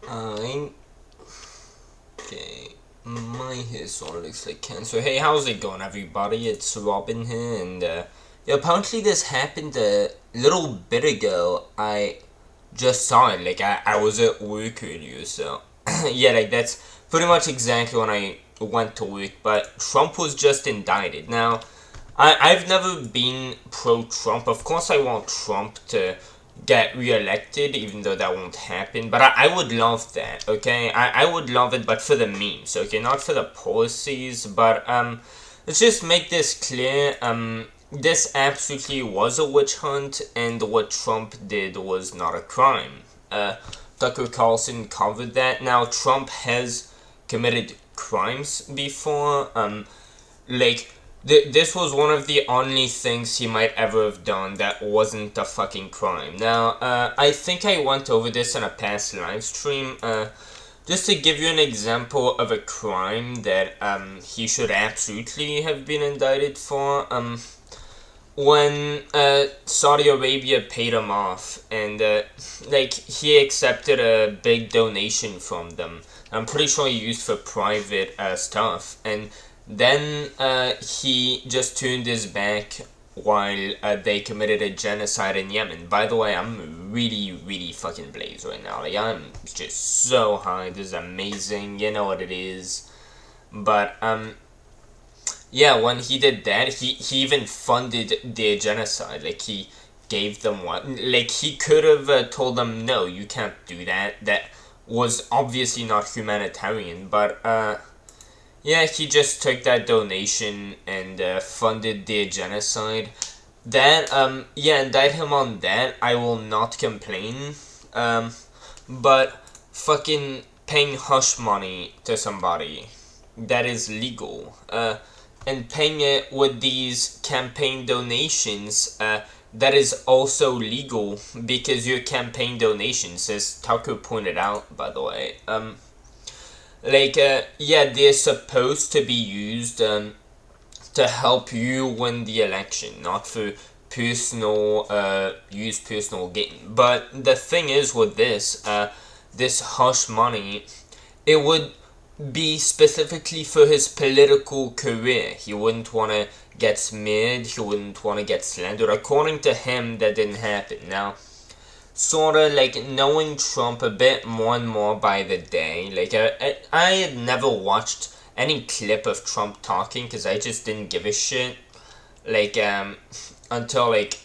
I okay. My hair sort of looks like cancer. Hey, how's it going, everybody? It's Robin here, and yeah, apparently this happened a little bit ago. I just saw it. Like I was at work earlier, so yeah, like that's pretty much exactly when I went to work. But Trump was just indicted. Now, I've never been pro-Trump. Of course, I want Trump to get reelected, even though that won't happen. But I would love that, okay? I would love it, but for the memes, okay? Not for the policies, but, let's just make this clear. This absolutely was a witch hunt, and what Trump did was not a crime. Tucker Carlson covered that. Now, Trump has committed crimes before, like, this was one of the only things he might ever have done that wasn't a fucking crime. Now, I think I went over this in a past live stream. Just to give you an example of a crime that he should absolutely have been indicted for. When Saudi Arabia paid him off, and like he accepted a big donation from them. I'm pretty sure he used for private stuff, and then he just turned his back while they committed a genocide in Yemen. By the way, I'm really fucking blazed right now. Like, I'm just so high. This is amazing. You know what it is. But yeah, when he did that, he even funded their genocide. Like, he gave them what? Like, he could have told them, no, you can't do that. That was obviously not humanitarian, but yeah, he just took that donation and funded their genocide. That, yeah, indict him on that. I will not complain. But fucking paying hush money to somebody, that is legal. And paying it with these campaign donations, that is also legal because your campaign donations, as Tucker pointed out, by the way, yeah, they're supposed to be used to help you win the election, not for personal gain. But the thing is with this hush money, it would be specifically for his political career. He wouldn't want to get smeared, he wouldn't want to get slandered. According to him, that didn't happen. Now, sort of like knowing Trump a bit more and more by the day, like I had never watched any clip of Trump talking because I just didn't give a shit. Like, until like,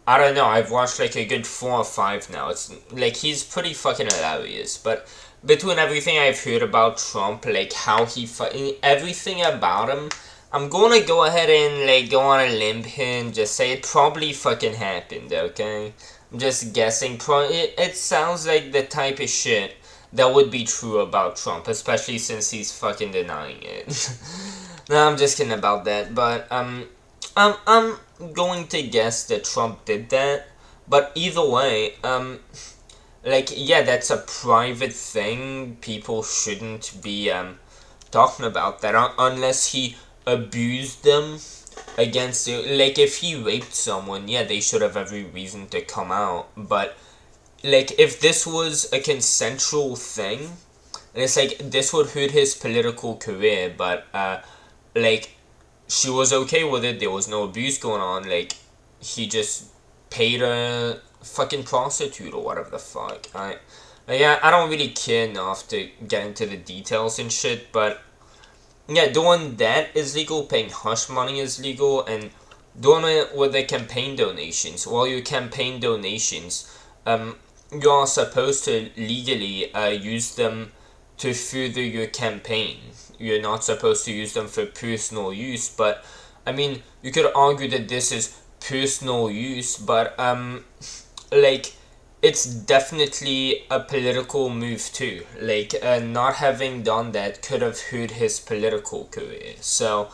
I don't know, I've watched like a good 4 or 5 now. It's like he's pretty fucking hilarious, but between everything I've heard about Trump, like how everything about him, I'm gonna go ahead and like go on a limb here and just say it probably fucking happened, okay? I'm just guessing. It sounds like the type of shit that would be true about Trump, especially since he's fucking denying it. No, I'm just kidding about that, but I'm going to guess that Trump did that. But either way, like, yeah, that's a private thing. People shouldn't be talking about that unless he abused them against it. Like, if he raped someone, yeah, they should have every reason to come out. But like, if this was a consensual thing, and it's like this would hurt his political career, but like, she was okay with it. There was no abuse going on. Like, he just paid a fucking prostitute or whatever the fuck. Yeah, I don't really care enough to get into the details and shit, but yeah, doing that is legal. Paying hush money is legal, and doing it with the campaign donations. Well, your campaign donations, you are supposed to legally use them to further your campaign. You're not supposed to use them for personal use, but I mean, you could argue that this is personal use, but like, it's definitely a political move too. Like, not having done that could have hurt his political career. So,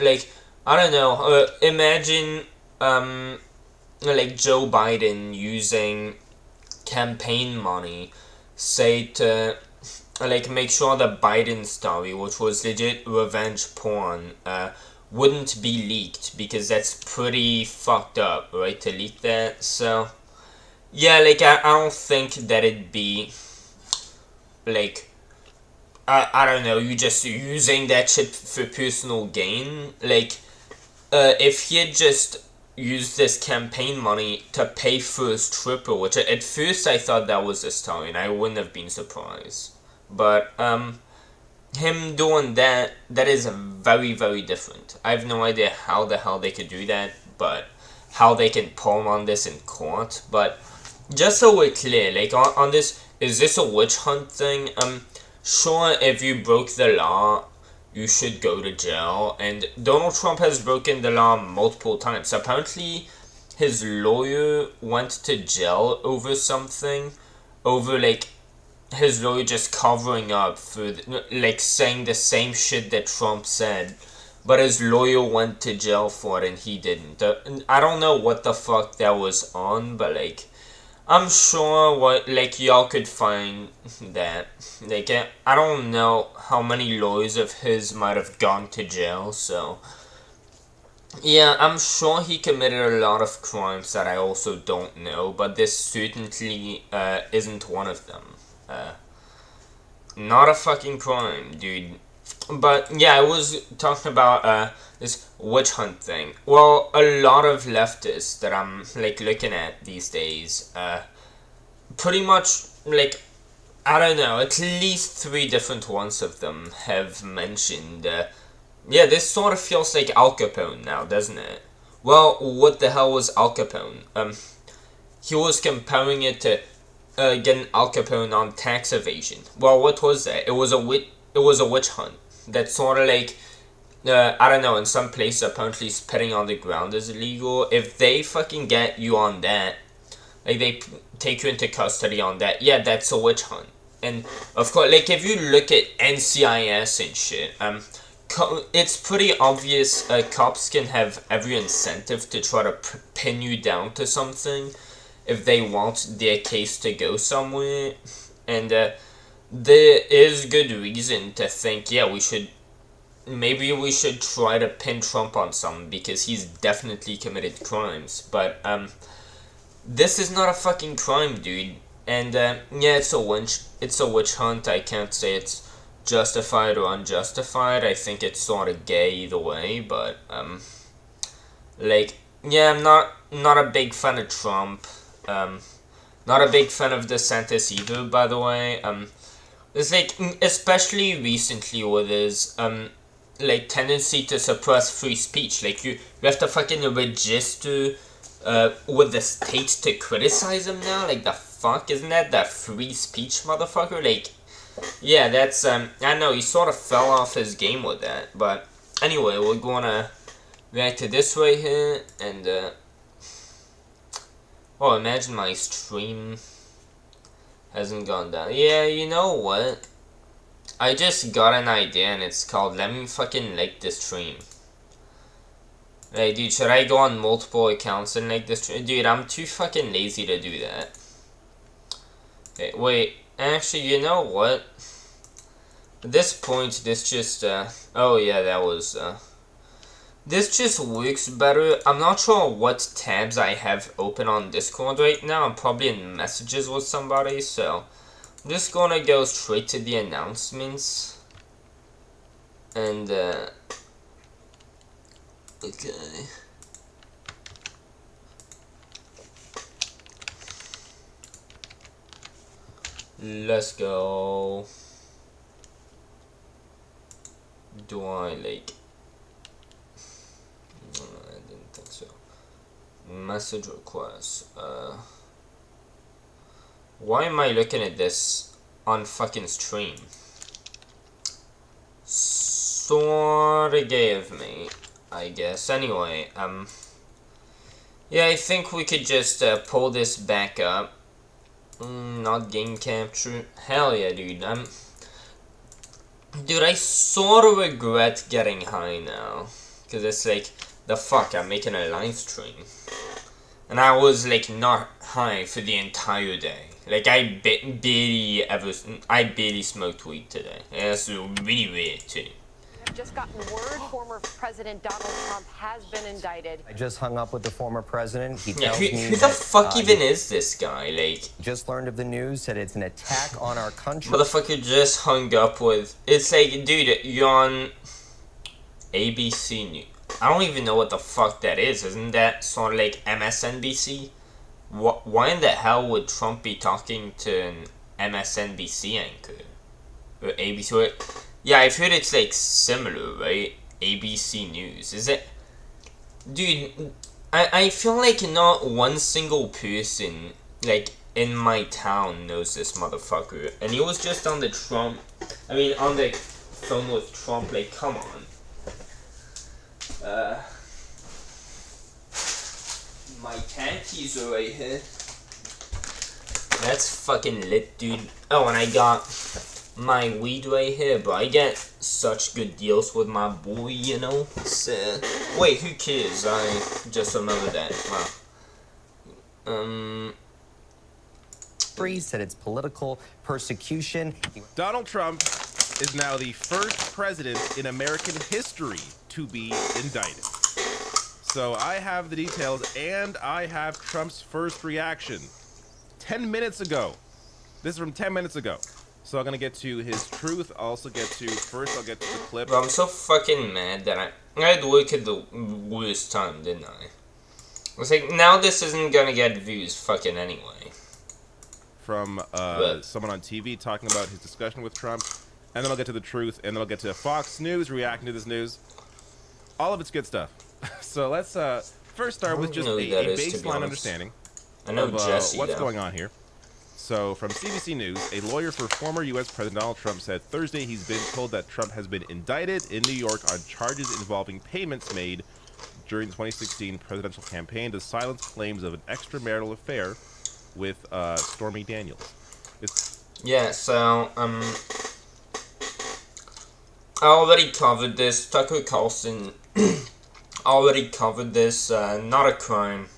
like, I don't know. Imagine, like Joe Biden using campaign money, say to like make sure the Biden story, which was legit revenge porn, wouldn't be leaked because that's pretty fucked up, right? To leak that, so yeah, like I don't think that it'd be like, I don't know, you just using that shit for personal gain. Like, if he had just used this campaign money to pay for his tripper, which at first I thought that was a story, and I wouldn't have been surprised. But, him doing that is very, very different. I have no idea how the hell they could do that, but how they can pull on this in court. But just so we're clear, like on this, is this a witch hunt thing? Sure, if you broke the law, you should go to jail, and Donald Trump has broken the law multiple times. Apparently, his lawyer went to jail over something, over like his lawyer just covering up for like saying the same shit that Trump said, but his lawyer went to jail for it and he didn't. I don't know what the fuck that was on, but like I'm sure what like y'all could find that. Like I don't know how many lawyers of his might have gone to jail, so yeah, I'm sure he committed a lot of crimes that I also don't know, but this certainly isn't one of them. Uh, Not a fucking crime, dude. But yeah, I was talking about this witch hunt thing. Well, a lot of leftists that I'm like looking at these days, pretty much like I don't know, at least 3 different ones of them have mentioned. Yeah, this sort of feels like Al Capone now, doesn't it? Well, what the hell was Al Capone? He was comparing it to getting Al Capone on tax evasion. Well, what was that? It was a witch hunt. That's sort of like I don't know. In some places, apparently, spitting on the ground is illegal. If they fucking get you on that, like they take you into custody on that, yeah, that's a witch hunt. And of course, like if you look at NCIS and shit, it's pretty obvious. Cops can have every incentive to try to pin you down to something if they want their case to go somewhere, and there is good reason to think, yeah, maybe we should try to pin Trump on something because he's definitely committed crimes, but this is not a fucking crime, dude, and yeah, it's a witch hunt. I can't say it's justified or unjustified. I think it's sort of gay either way, but like, yeah, I'm not a big fan of Trump. Not a big fan of DeSantis either, by the way. It's like, especially recently with his, like, tendency to suppress free speech. Like, you have to fucking register, with the state to criticize him now? Like, the fuck? Isn't that free speech, motherfucker? Like, yeah, that's, I know, he sort of fell off his game with that. But, anyway, we're gonna react to this right here, and, oh, imagine my stream hasn't gone down. Yeah, you know what? I just got an idea and it's called let me fucking like this stream. Like, dude, should I go on multiple accounts and like this stream? Dude, I'm too fucking lazy to do that. Okay, wait. Actually, you know what? At this point, this just, oh yeah, that was, this just works better. I'm not sure what tabs I have open on Discord right now. I'm probably in messages with somebody, so I'm just gonna go straight to the announcements. And, okay. Let's go. Do I, like... I didn't think so. Message request. Why am I looking at this on fucking stream? Sorta gay of me, I guess. Anyway, yeah, I think we could just pull this back up. Not game capture. Hell yeah, dude. Dude, I sort of regret getting high now. Because it's like, the fuck, I'm making a live stream. And I was like not high for the entire day. Like I barely smoked weed today. And that's really weird too. Just gotten word former President Donald Trump has been indicted. I just hung up with the former president. He Yeah, tells who me the that, fuck even is this guy? Like, just learned of the news, said it's an attack on our country. motherfucker just hung up with. It's like, dude, you're on ABC News. I don't even know what the fuck that is. Isn't that sort of like MSNBC? Why in the hell would Trump be talking to an MSNBC anchor? Or ABC? Yeah, I've heard it's like similar, right? ABC News. Is it? Dude, I feel like not one single person, like, in my town knows this motherfucker. And he was just on the on the phone with Trump, like, come on. My panties are right here. That's fucking lit, dude. Oh, and I got my weed right here, bro. I get such good deals with my boy, you know? Wait, who cares? I just remember that. Wow. Free said it's political persecution. Donald Trump is now the first president in American history to be indicted. So I have the details, and I have Trump's first reaction 10 minutes ago. This is from 10 minutes ago. So I'm going to get to his truth. I'll get to the clip. Bro, I'm so fucking mad that I had to work at the worst time, didn't I? It's like, now this isn't going to get views fucking anyway. From someone on TV talking about his discussion with Trump. And then I'll get to the truth, and then I'll get to Fox News reacting to this news. All of it's good stuff. So let's first start with just a baseline understanding of what's going on here. So from CBC News, a lawyer for former U.S. President Donald Trump said Thursday he's been told that Trump has been indicted in New York on charges involving payments made during the 2016 presidential campaign to silence claims of an extramarital affair with Stormy Daniels. Yeah, so, I already covered this. Tucker Carlson already covered this. Not a crime.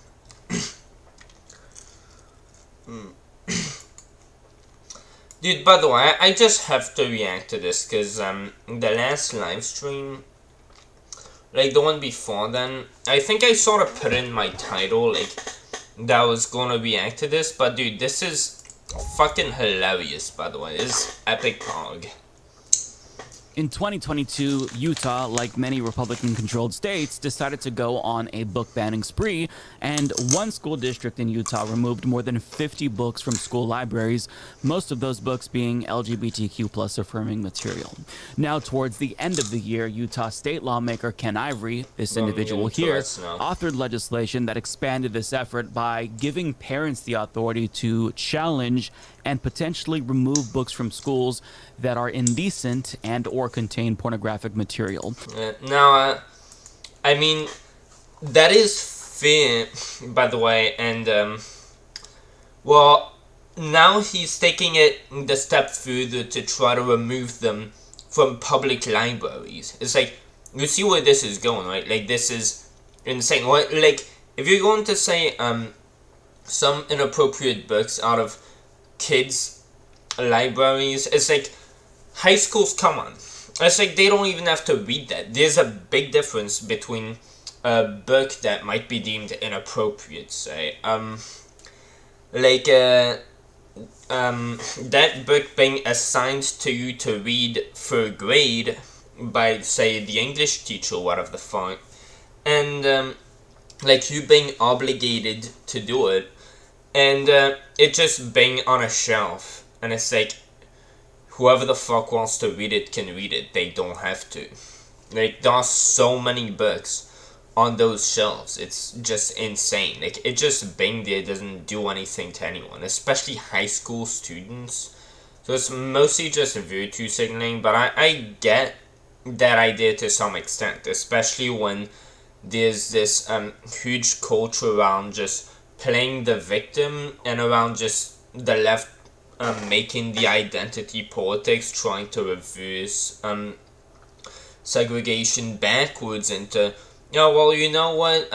Dude, by the way, I just have to react to this because the last live stream, like the one before then, I think I sort of put in my title, like, that I was gonna react to this, but dude, this is fucking hilarious, by the way. This is epic pog. In 2022, Utah, like many Republican-controlled states, decided to go on a book banning spree, and one school district in Utah removed more than 50 books from school libraries, most of those books being LGBTQ+ affirming material. Now, towards the end of the year, Utah state lawmaker Ken Ivory, this individual here, authored legislation that expanded this effort by giving parents the authority to challenge and potentially remove books from schools that are indecent and or contain pornographic material. Now, I mean, that is fair, by the way, and, well, now he's taking it the step further to try to remove them from public libraries. It's like, you see where this is going, right? Like, this is insane. Like, if you're going to say, some inappropriate books out of kids' libraries, it's like, high schools, come on. It's like, they don't even have to read that. There's a big difference between a book that might be deemed inappropriate, say, that book being assigned to you to read for a grade by, say, the English teacher, whatever the fuck, and, like, you being obligated to do it, and, it just being on a shelf, and it's like, whoever the fuck wants to read it can read it, they don't have to. Like, there are so many books on those shelves, it's just insane. Like, it just being there doesn't do anything to anyone, especially high school students. So it's mostly just virtue signaling, but I get that idea to some extent, especially when there's this huge culture around just playing the victim and around just the left making the identity politics, trying to reverse segregation backwards into, well, you know what,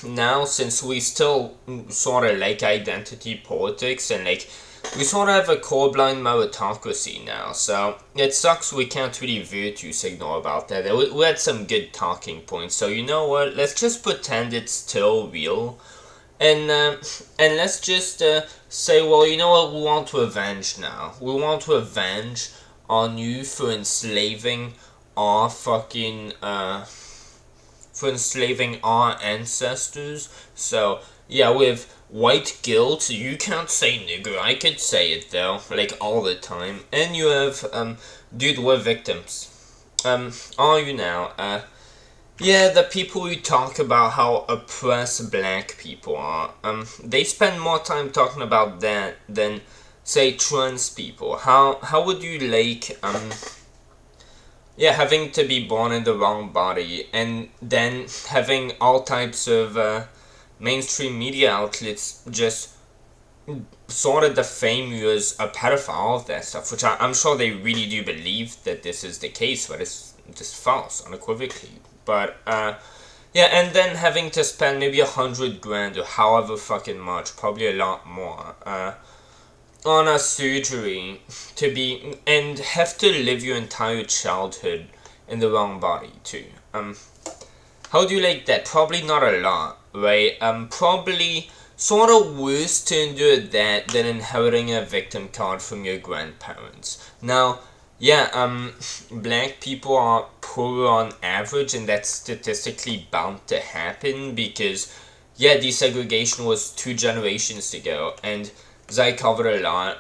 now since we still sort of like identity politics and like we sort of have a colorblind meritocracy now, so it sucks we can't really virtue signal about that. We had some good talking points, so you know what, let's just pretend it's still real, and let's just say, well, you know what, we want revenge now. We want revenge on you for enslaving our fucking, for enslaving our ancestors. So, yeah, with white guilt, you can't say nigger, I could say it though, like all the time. And you have, dude, we're victims. Are you now? Yeah, the people who talk about how oppressed black people are, they spend more time talking about that than, say, trans people. How would you like, yeah, having to be born in the wrong body, and then having all types of, mainstream media outlets just sort of defame you as a pedophile, all of that stuff, which I'm sure they really do believe that this is the case, but it's just false, unequivocally. But, yeah, and then having to spend maybe $100,000 or however fucking much, probably a lot more, on a surgery to be, and have to live your entire childhood in the wrong body, too. How do you like that? Probably not a lot, right? Probably sort of worse to endure that than inheriting a victim card from your grandparents. Now, yeah, black people are poorer on average, and that's statistically bound to happen because, yeah, desegregation was 2 generations ago, and as I covered a lot,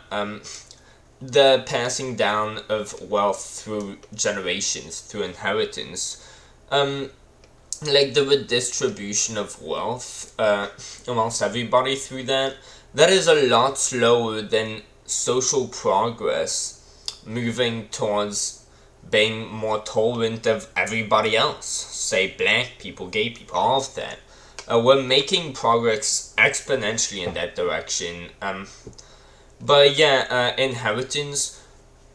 the passing down of wealth through generations, through inheritance, like the redistribution of wealth amongst everybody through that is a lot slower than social progress moving towards being more tolerant of everybody else. Say black people, gay people, all of that. We're making progress exponentially in that direction. But yeah, inheritance.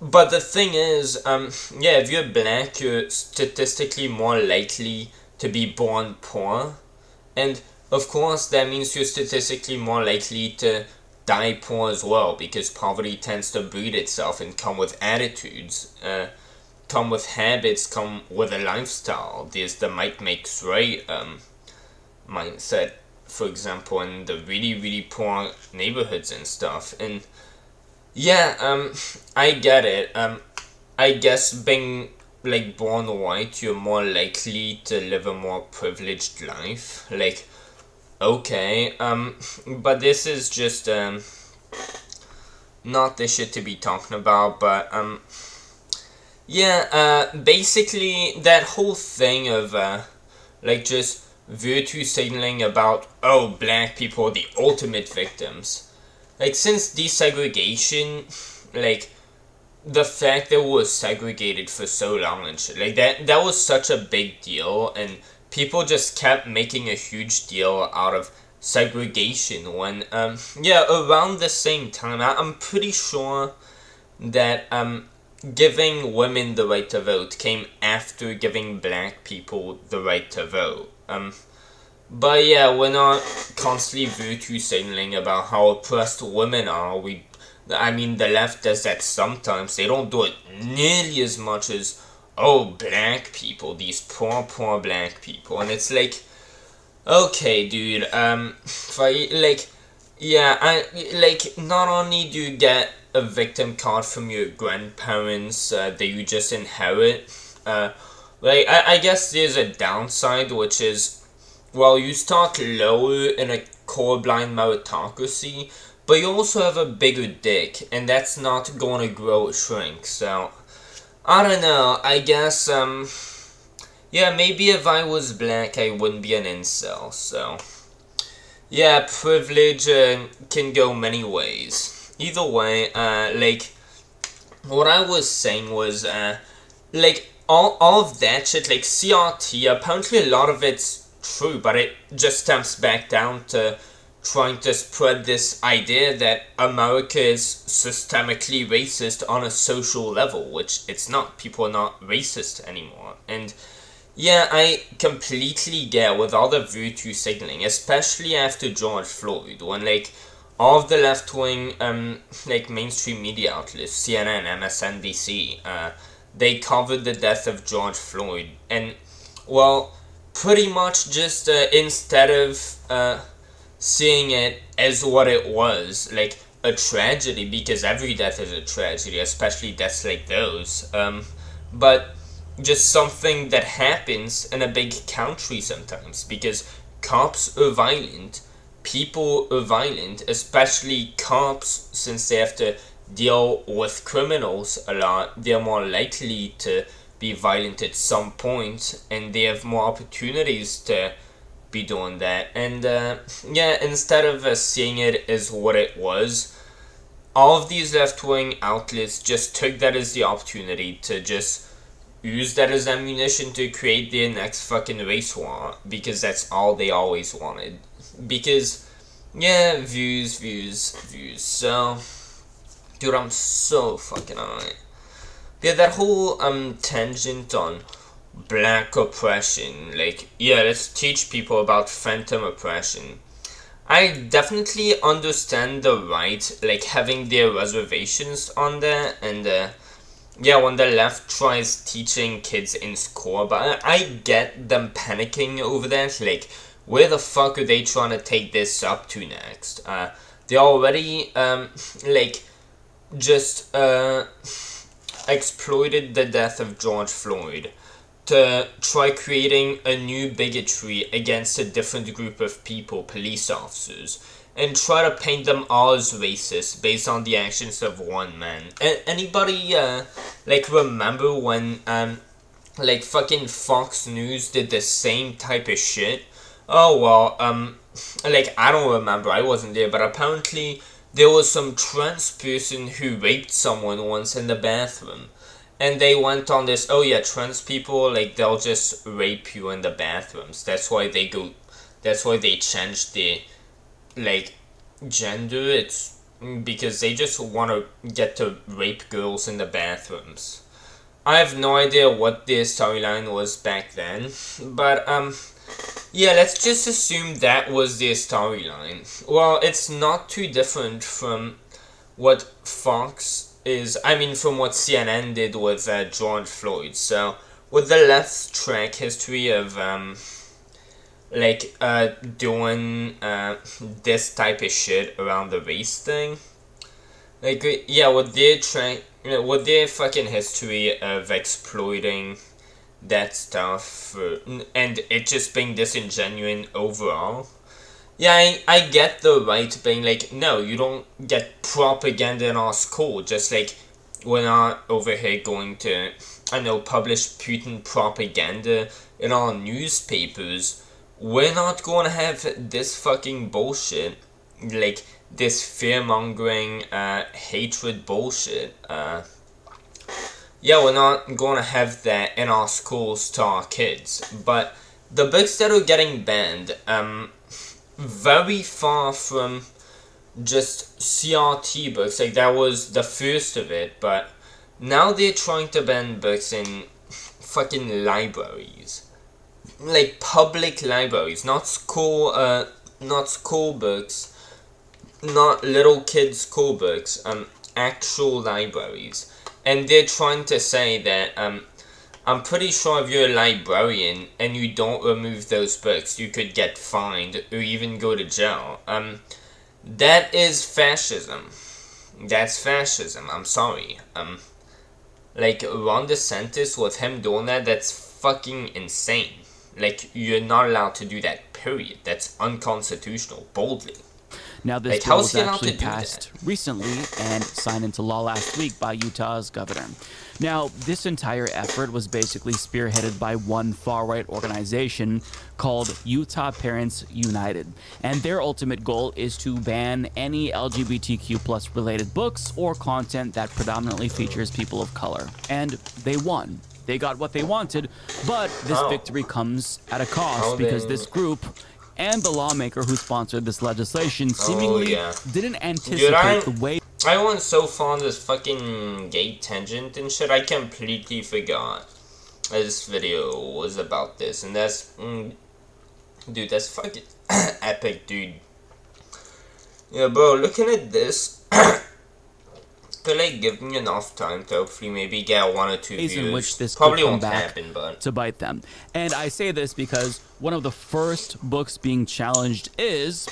But the thing is, yeah, if you're black, you're statistically more likely to be born poor. And of course, that means you're statistically more likely to die poor as well, because poverty tends to breed itself and come with attitudes, come with habits, come with a lifestyle. There's the might makes right mindset, for example, in the really, really poor neighborhoods and stuff. And yeah, I get it. I guess being like born white, you're more likely to live a more privileged life. Like, okay, but this is just not the shit to be talking about. But yeah, basically that whole thing of like just virtue signaling about, oh, black people are the ultimate victims. Like, since desegregation, like, the fact that we were segregated for so long and shit, like, that was such a big deal, and people just kept making a huge deal out of segregation when, yeah, around the same time, I'm pretty sure that, giving women the right to vote came after giving black people the right to vote. But yeah, we're not constantly virtue signaling about how oppressed women are. I mean, the left does that sometimes. They don't do it nearly as much as, oh, black people, these poor, poor black people. And it's like, okay, dude, like, yeah, like, not only do you get a victim card from your grandparents that you just inherit, like, I guess there's a downside, which is, well, you start lower in a colorblind meritocracy, but you also have a bigger dick, and that's not going to grow or shrink, so, I don't know, I guess, yeah, maybe if I was black, I wouldn't be an incel, so, yeah, privilege can go many ways. Either way, like, what I was saying was, like, all of that shit, like, CRT, apparently a lot of it's true, but it just stems back down to trying to spread this idea that America is systemically racist on a social level, which it's not. People are not racist anymore. And yeah, I completely get with all the virtue signaling, especially after George Floyd, when like all of the left-wing, like, mainstream media outlets, CNN, MSNBC, they covered the death of George Floyd, and, well, pretty much just, instead of, seeing it as what it was, like, a tragedy, because every death is a tragedy, especially deaths like those, but just something that happens in a big country sometimes, because cops are violent, people are violent, especially cops, since they have to deal with criminals a lot, they're more likely to be violent at some point, and they have more opportunities to be doing that. And yeah, instead of seeing it as what it was, all of these left-wing outlets just took that as the opportunity to just use that as ammunition to create their next fucking race war, because that's all they always wanted. Because, yeah, views. So, dude, I'm so fucking alright. Yeah, that whole tangent on black oppression, like, yeah, let's teach people about phantom oppression. I definitely understand the right, like, having their reservations on that, and yeah, when the left tries teaching kids in school, but I get them panicking over that, like, where the fuck are they trying to take this up to next? They already, like, just, exploited the death of George Floyd to try creating a new bigotry against a different group of people, police officers, and try to paint them all as racist based on the actions of one man. Anybody, like, remember when, like, fucking Fox News did the same type of shit? Oh, well, like, I don't remember, I wasn't there, but apparently there was some trans person who raped someone once in the bathroom. And they went on this, oh yeah, trans people, like, they'll just rape you in the bathrooms. That's why they changed their, like, gender. It's because they just want to get to rape girls in the bathrooms. I have no idea what their storyline was back then, but, yeah, let's just assume that was their storyline. Well, it's not too different from what Fox is, I mean, from what CNN did with George Floyd. So, with the left's track history of, like, doing this type of shit around the race thing, like, yeah, with their fucking history of exploiting that stuff, and it just being disingenuous overall. Yeah, I get the right being like, no, you don't get propaganda in our school, just like we're not over here going to, I know, publish Putin propaganda in our newspapers. We're not going to have this fucking bullshit, like this fear-mongering, hatred bullshit. Yeah, we're not going to have that in our schools to our kids. But the books that are getting banned, very far from just CRT books, like that was the first of it, but now they're trying to ban books in fucking libraries. Like public libraries, not school books, not little kids' school books, actual libraries. And they're trying to say that, I'm pretty sure if you're a librarian and you don't remove those books, you could get fined or even go to jail. That is fascism. That's fascism, I'm sorry. Like, Ron DeSantis, with him doing that, that's fucking insane. Like, you're not allowed to do that, period. That's unconstitutional, boldly. Now, this Like, bill how's was he allowed actually to do passed that? recently and signed into law last week by Utah's governor. Now, this entire effort was basically spearheaded by one far-right organization called Utah Parents United. And their ultimate goal is to ban any LGBTQ+ related books or content that predominantly features people of color. And they won. They got what they wanted, but this How? victory comes at a cost How because they- this group and the lawmaker who sponsored this legislation seemingly yeah. didn't I- anticipate the way I went so far on this fucking gay tangent and shit, I completely forgot this video was about this, and that's, dude, that's fucking epic, dude. Yeah, bro, looking at this, could like give me enough time to hopefully maybe get 1 or 2 ways views. in which this Probably could come won't back happen, but to bite them. And I say this because one of the first books being challenged is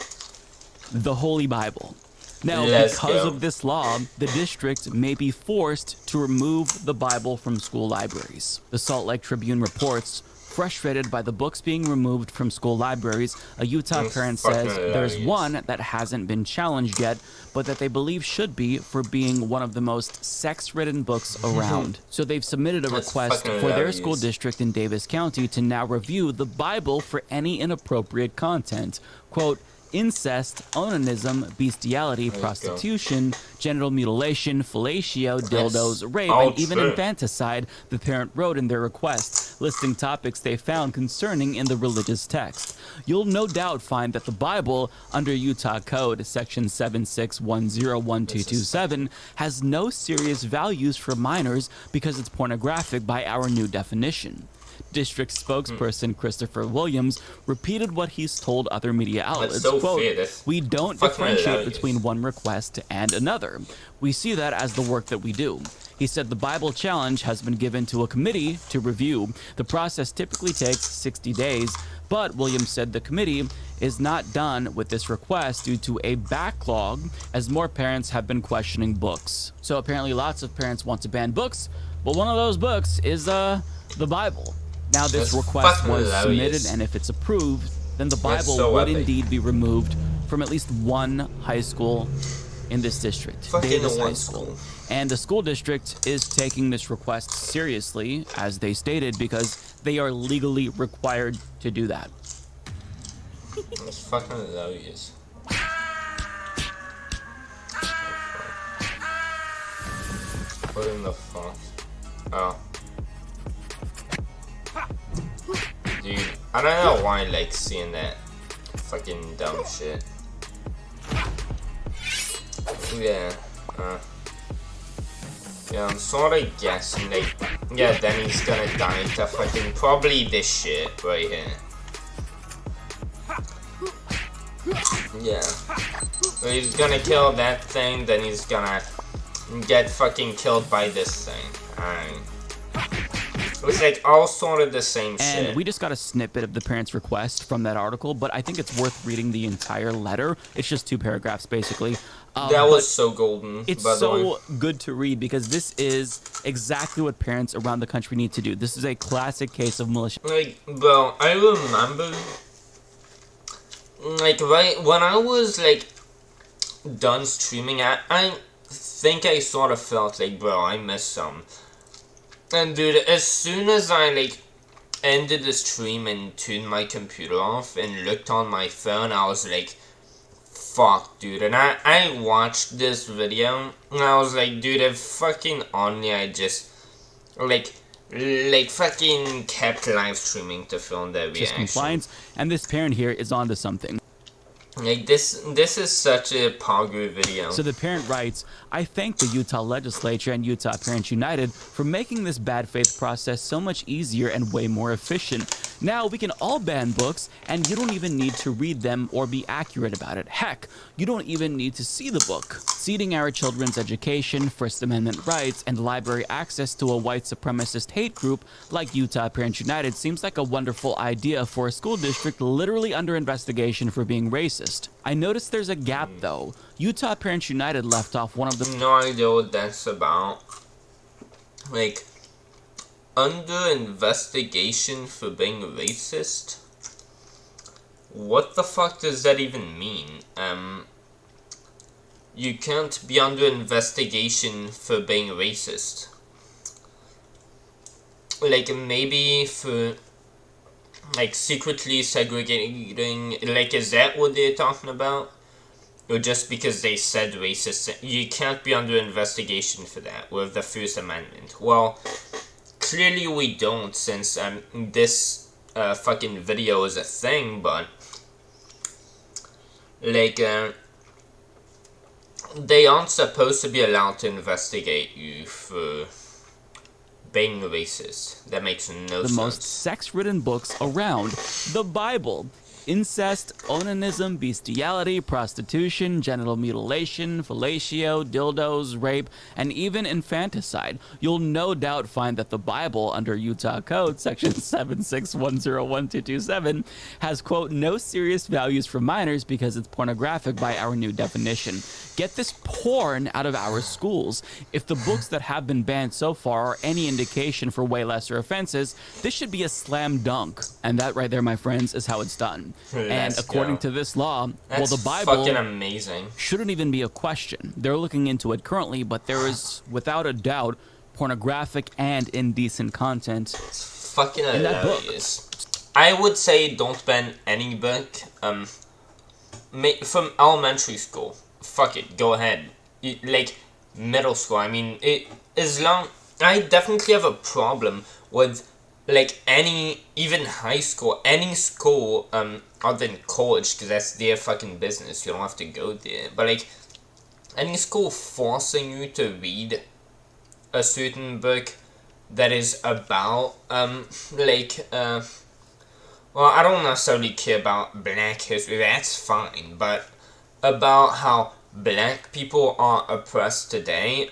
the Holy Bible. Now, Let's because go. of this law, the district may be forced to remove the Bible from school libraries. The Salt Lake Tribune reports, frustrated by the books being removed from school libraries, a Utah parent says there's one that hasn't been challenged yet, but that they believe should be for being one of the most sex-ridden books around. So they've submitted a That's request fucking for their hilarious. school district in Davis County to now review the Bible for any inappropriate content. Quote, incest, onanism, bestiality, prostitution, genital mutilation, fellatio, dildos, rape, all and even true. infanticide, the parent wrote in their request, listing topics they found concerning in the religious text. You'll no doubt find that the Bible, under Utah Code, section 76101227, has no serious values for minors because it's pornographic by our new definition. District spokesperson Christopher Williams repeated what he's told other media outlets, so quote, fair. That's we don't fucking differentiate hilarious. between one request and another. We see that as the work that we do. He said the Bible challenge has been given to a committee to review. The process typically takes 60 days, but Williams said the committee is not done with this request due to a backlog as more parents have been questioning books. So apparently lots of parents want to ban books, but one of those books is the Bible. Now this That's request fucking was hilarious. submitted, and if it's approved, then the That's Bible so would epic. indeed be removed from at least one high school in this district, Fucking Davis one High School. school. And the school district is taking this request seriously, as they stated, because they are legally required to do that. It's fucking hilarious. What in the fuck? Oh. Dude, I don't know why I like seeing that fucking dumb shit. Yeah, yeah, I'm sort of guessing, like, yeah, then he's gonna die to fucking probably this shit right here. Yeah. So he's gonna kill that thing, then he's gonna get fucking killed by this thing. Alright. It's like all sort of the same shit. And we just got a snippet of the parents' request from that article, but I think it's worth reading the entire letter. It's just 2 paragraphs, basically. That was so golden. It's by the way. so good to read because this is exactly what parents around the country need to do. This is a classic case of malicious. Like, bro, I remember, like, right when I was like done streaming, I think I sort of felt like, bro, I missed some. And dude, as soon as I like ended the stream and turned my computer off and looked on my phone, I was like, fuck, dude. And I watched this video and I was like, dude, if fucking only I just like fucking kept live streaming to film the reaction. Compliance, and this parent here is onto something. Like this is such a pogu video. So the parent writes, I thank the Utah legislature and Utah Parents United for making this bad faith process so much easier and way more efficient. Now we can all ban books, and you don't even need to read them or be accurate about it. Heck, you don't even need to see the book. Ceding our children's education, First Amendment rights, and library access to a white supremacist hate group like Utah Parents United seems like a wonderful idea for a school district literally under investigation for being racist. I noticed there's a gap though. Utah Parents United left off one of the No idea what that's about. Like, under investigation for being racist? What the fuck does that even mean? You can't be under investigation for being racist. Like, maybe for, like, secretly segregating, like, is that what they're talking about? Or just because they said racist, you can't be under investigation for that with the First Amendment. Well, clearly we don't, since this fucking video is a thing, but like they aren't supposed to be allowed to investigate you for being racist. That makes no sense. most sex-ridden books around, the Bible. incest, onanism, bestiality, prostitution, genital mutilation, fellatio, dildos, rape, and even infanticide. You'll no doubt find that the Bible, under Utah Code Section 76101227, has, quote, no serious values for minors because it's pornographic by our new definition. Get this porn out of our schools. If the books that have been banned so far are any indication for way lesser offenses, this should be a slam dunk. And that right there, my friends, is how it's done. And according to this law, well, the Bible fucking amazing. shouldn't even be a question. They're looking into it currently, but there is, without a doubt, pornographic and indecent content It's fucking in that book. hilarious. I would say don't ban any book. From elementary school. Fuck it, go ahead. Like middle school. I mean, I definitely have a problem with like even high school, any school other than college, because that's their fucking business. You don't have to go there. But like any school forcing you to read a certain book that is about well, I don't necessarily care about black history, that's fine, but about how black people are oppressed today,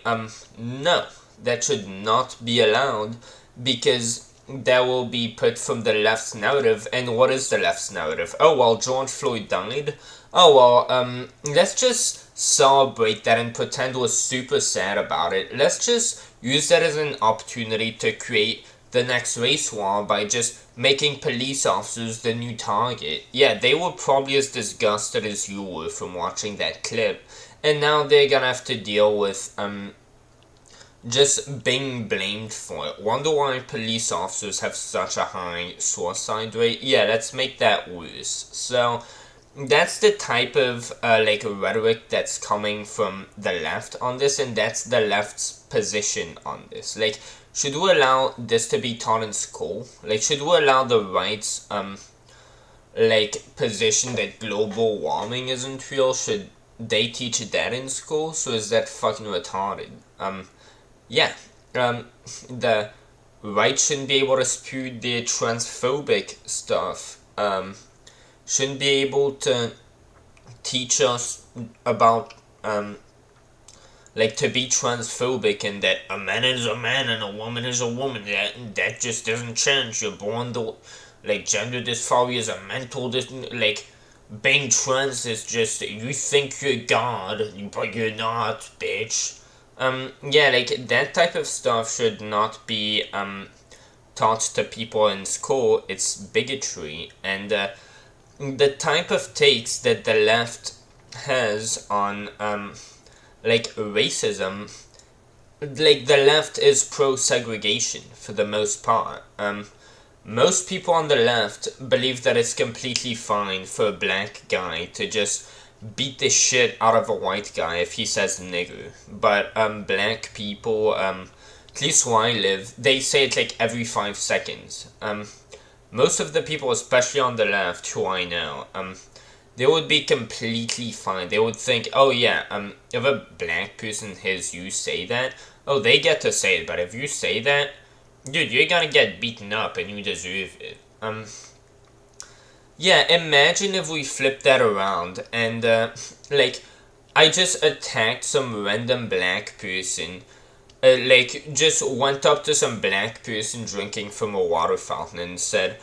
no, that should not be allowed, because that will be put from the left's narrative. And what is the left's narrative? Oh, well, George Floyd died. Oh, well, let's just celebrate that and pretend we're super sad about it. Let's just use that as an opportunity to create the next race war by just making police officers the new target. Yeah, they were probably as disgusted as you were from watching that clip, and now they're gonna have to deal with just being blamed for it. Wonder why police officers have such a high suicide rate? Yeah, let's make that worse. So that's the type of rhetoric that's coming from the left on this, and that's the left's position on this. Like, should we allow this to be taught in school? Like, should we allow the right's position that global warming isn't real? Should they teach that in school? So is that fucking retarded? Yeah. The right shouldn't be able to spew their transphobic stuff. Shouldn't be able to teach us about to be transphobic, and that a man is a man and a woman is a woman. That just doesn't change. You're born to gender dysphoria is a mental being trans is just, you think you're God, but you're not, bitch. Yeah, that type of stuff should not be taught to people in school. It's bigotry, and the type of takes that the left has on racism, the left is pro-segregation for the most part. Most people on the left believe that it's completely fine for a black guy to just beat the shit out of a white guy if he says nigger. But black people, at least where I live, they say it every 5 seconds. Most of the people, especially on the left, who I know, they would be completely fine. They would think, oh yeah, if a black person hears you say that, oh, they get to say it, but if you say that, dude, you're gonna get beaten up and you deserve it. Yeah, imagine if we flipped that around and, I just attacked some random black person, just went up to some black person drinking from a water fountain and said,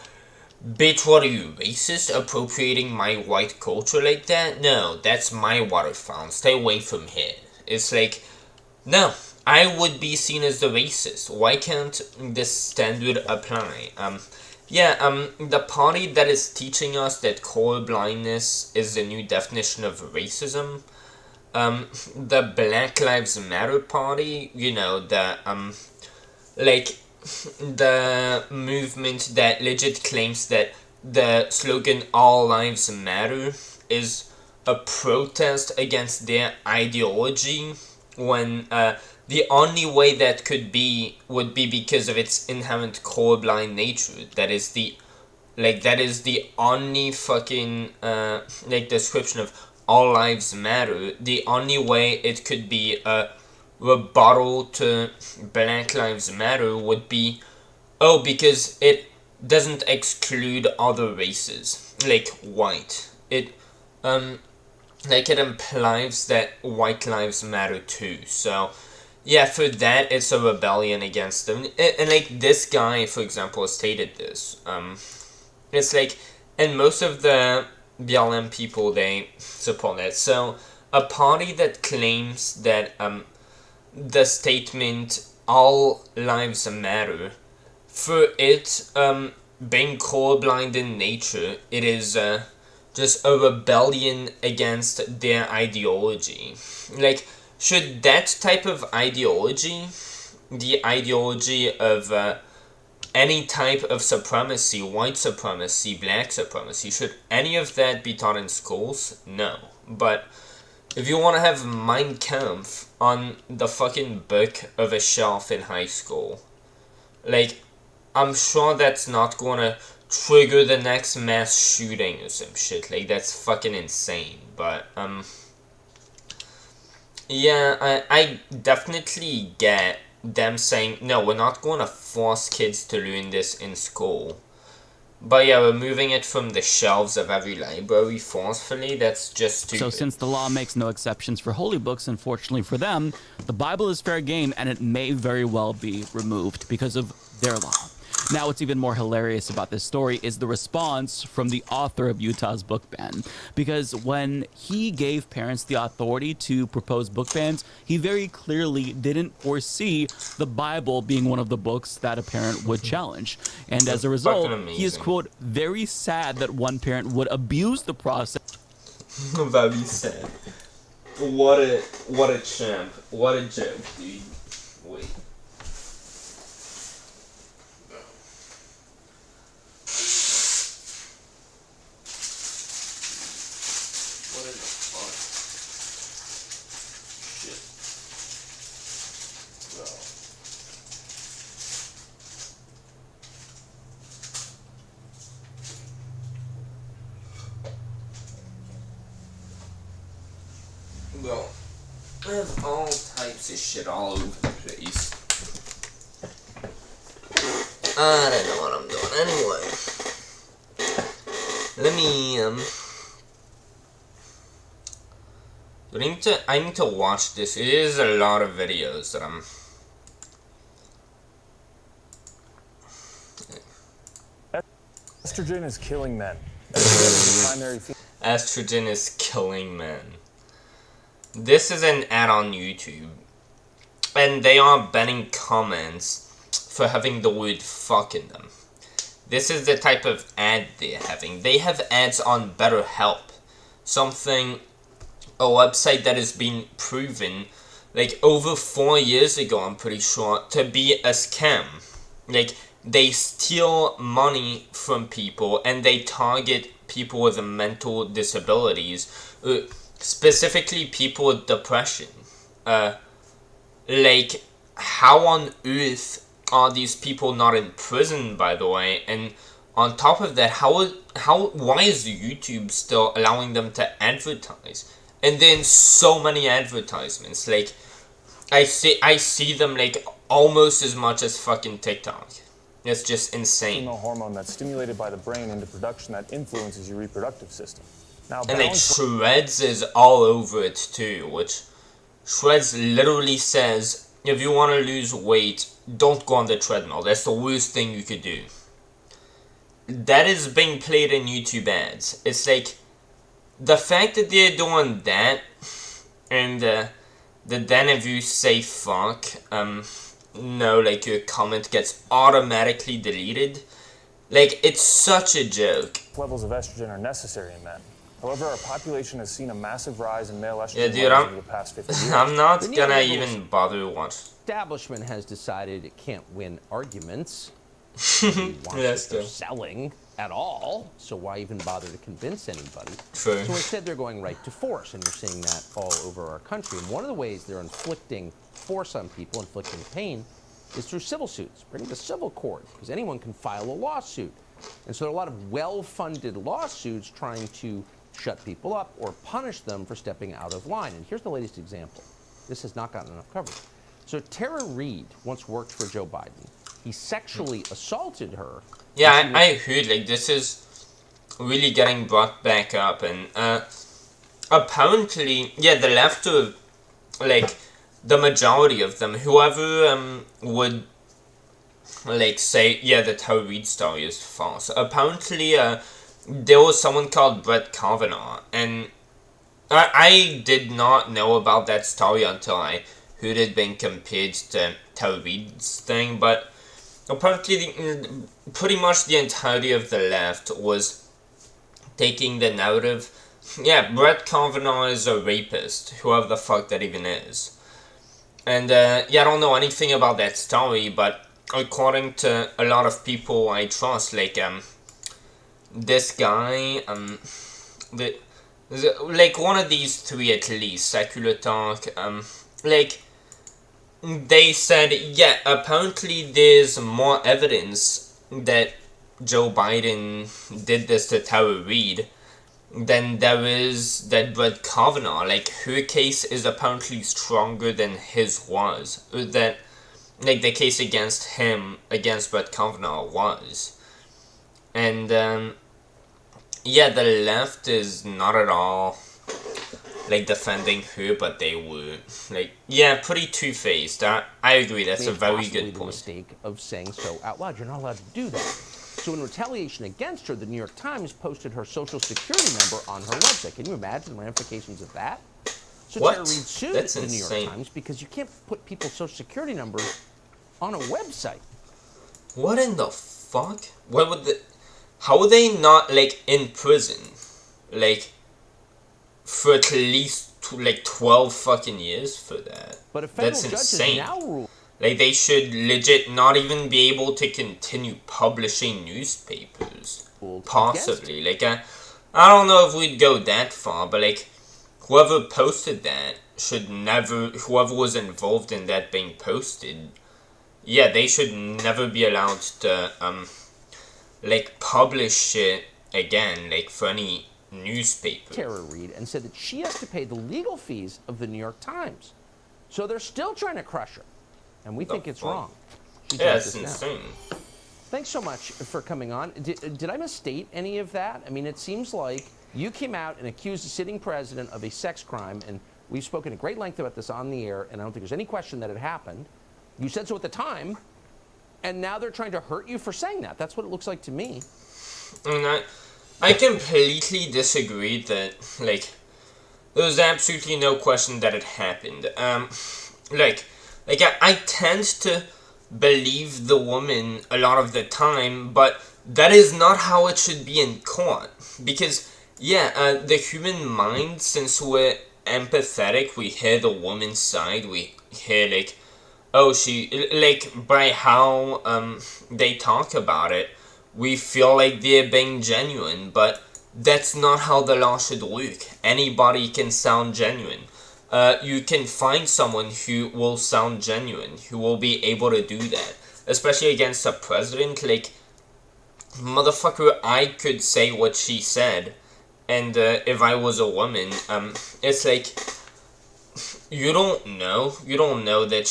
bitch, what are you, racist? Appropriating my white culture like that? No, that's my water fountain. Stay away from here. It's no, I would be seen as the racist. Why can't this standard apply? The party that is teaching us that colorblindness is the new definition of racism, the Black Lives Matter party, the movement that legit claims that the slogan All Lives Matter is a protest against their ideology, when the only way that could be would be because of its inherent colorblind nature. That is the only fucking description of All Lives Matter. The only way it could be a rebuttal to Black Lives Matter would be, oh, because it doesn't exclude other races, like white. It like it implies that white lives matter too. So yeah, for that it's a rebellion against them. And like this guy, for example, stated this. It's like, and most of the BLM people, they support that. So a party that claims that the statement "all lives matter," for it being colorblind in nature, it is just a rebellion against their ideology. Like, should that type of ideology, the ideology of any type of supremacy, white supremacy, black supremacy, should any of that be taught in schools? No. But if you want to have Mein Kampf on the fucking book of a shelf in high school, like, I'm sure that's not gonna trigger the next mass shooting or some shit. Like, that's fucking insane. But, yeah, I definitely get them saying, no, we're not gonna force kids to learn this in school. But yeah, removing it from the shelves of every library forcefully, that's just stupid. So since the law makes no exceptions for holy books, unfortunately for them, the Bible is fair game and it may very well be removed because of their law. Now, what's even more hilarious about this story is the response from the author of Utah's book ban. Because when he gave parents the authority to propose book bans, he very clearly didn't foresee the Bible being one of the books that a parent would challenge. And as a result, he is, quote, very sad that one parent would abuse the process. Very sad. What a champ. What a joke, dude. Wait. Well, I have all types of shit all over the place. I don't know what I'm doing. Anyway, let me, I need to watch this. It is a lot of videos that I'm... Estrogen is killing men. Estrogen is killing men. This is an ad on YouTube, and they are banning comments for having the word fuck in them. This is the type of ad they're having. They have ads on BetterHelp, something, a website that has been proven, like, over 4 years ago, I'm pretty sure, to be a scam. Like, they steal money from people, and they target people with mental disabilities, specifically people with depression. Like, how on earth are these people not in prison, by the way? And on top of that, why is YouTube still allowing them to advertise? And then so many advertisements, like, I see them, like, almost as much as fucking TikTok. It's just insane. Female hormone that's stimulated by the brain into production that influences your reproductive system. Now, and like Shreds is all over it too, which Shreds literally says, if you want to lose weight, don't go on the treadmill. That's the worst thing you could do. That is being played in YouTube ads. It's like, the fact that they're doing that, and then if you say fuck, no, like, your comment gets automatically deleted. Like, it's such a joke. Levels of estrogen are necessary in men. However, our population has seen a massive rise in male estrogen dude, levels over the past 50 years. I'm not gonna even bother watch. Establishment has decided it can't win arguments. Yes, they're selling at all, so why even bother to convince anybody? True. So instead, they're going right to force, and you're seeing that all over our country. And one of the ways they're inflicting force on people, inflicting pain, is through civil suits, bringing the civil court, because anyone can file a lawsuit. And so there are a lot of well-funded lawsuits trying to shut people up or punish them for stepping out of line. And here's the latest example. This has not gotten enough coverage. So Tara Reid once worked for Joe Biden. he sexually assaulted her. Yeah, I heard, like, this is really getting brought back up, and apparently, yeah, the left, like, the majority of them, whoever would, like, say, yeah, the Tara Reid story is false. Apparently, there was someone called Brett Kavanaugh, and I did not know about that story until I heard it being compared to Tara Reid's thing, but apparently, pretty much the entirety of the left was taking the narrative, yeah, Brett Kavanaugh is a rapist, whoever the fuck that even is. And, yeah, I don't know anything about that story, but according to a lot of people I trust, like, this guy, like, one of these three at least, Secular Talk, like, they said, yeah, apparently there's more evidence that Joe Biden did this to Tara Reid than there is that Brett Kavanaugh. Like, her case is apparently stronger than his was. That, like, the case against him, against Brett Kavanaugh was. And, yeah, the left is not at all, like, defending her, but they were, like, yeah, pretty two-faced. I agree, that's a very good the point. mistake of saying so out loud. You're not allowed to do that. So in retaliation against her, the New York Times posted her social security number on her website. Can you imagine the ramifications of that? So What? Tara Reid sued That's the New York insane. Times because you can't put people's social security numbers on a website. What in the fuck? What would the... How are they not, like, in prison? Like, for at least, like, 12 fucking years for that? But a federal That's judge insane. has now ruled. Like, they should legit not even be able to continue publishing newspapers. Possibly. Like, I don't know if we'd go that far, but, like, whoever posted that should never... Whoever was involved in that being posted, yeah, they should never be allowed to, like, publish it again, like, for any newspaper. Tara Reid and said that she has to pay the legal fees of the New York Times. So they're still trying to crush her. And we think it's wrong. She Yeah, joins it's us now. insane. Thanks so much for coming on. Did I misstate any of that? I mean, it seems like you came out and accused the sitting president of a sex crime, and we've spoken at great length about this on the air, and I don't think there's any question that it happened. You said so at the time, and now they're trying to hurt you for saying that. That's what it looks like to me. And I completely disagree that, like, there's absolutely no question that it happened. I tend to believe the woman a lot of the time, but that is not how it should be in court. Because, yeah, the human mind, since we're empathetic, we hear the woman's side, we hear, like, oh, she, like, by how, they talk about it, we feel like they're being genuine, but that's not how the law should work. Anybody can sound genuine. You can find someone who will sound genuine, who will be able to do that. Especially against a president, like, motherfucker, I could say what she said, and if I was a woman, it's like, you don't know that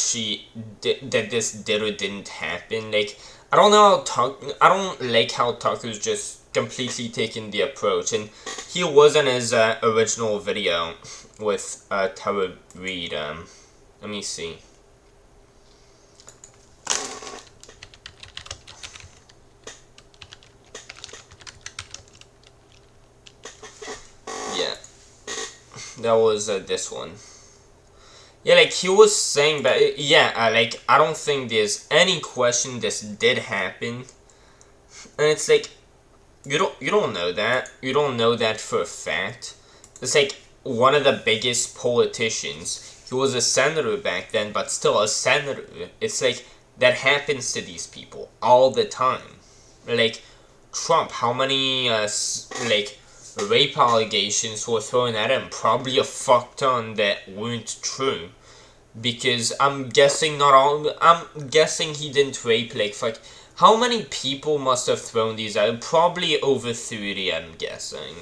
that this did or didn't happen. Like, I don't know I don't like how Tucker's just completely taken the approach, and he was in his original video with Tara Reid. Let me see. Yeah, that was this one. Yeah, like, he was saying that, yeah, like, I don't think there's any question this did happen. And it's like, you don't know that. You don't know that for a fact. It's like, one of the biggest politicians, he was a senator back then, but still a senator. It's like, that happens to these people all the time. Like, Trump, how many, like, rape allegations were thrown at him? Probably a fuck ton that weren't true. Because I'm guessing he didn't rape, like, fuck. How many people must have thrown these out? Probably over 30, I'm guessing.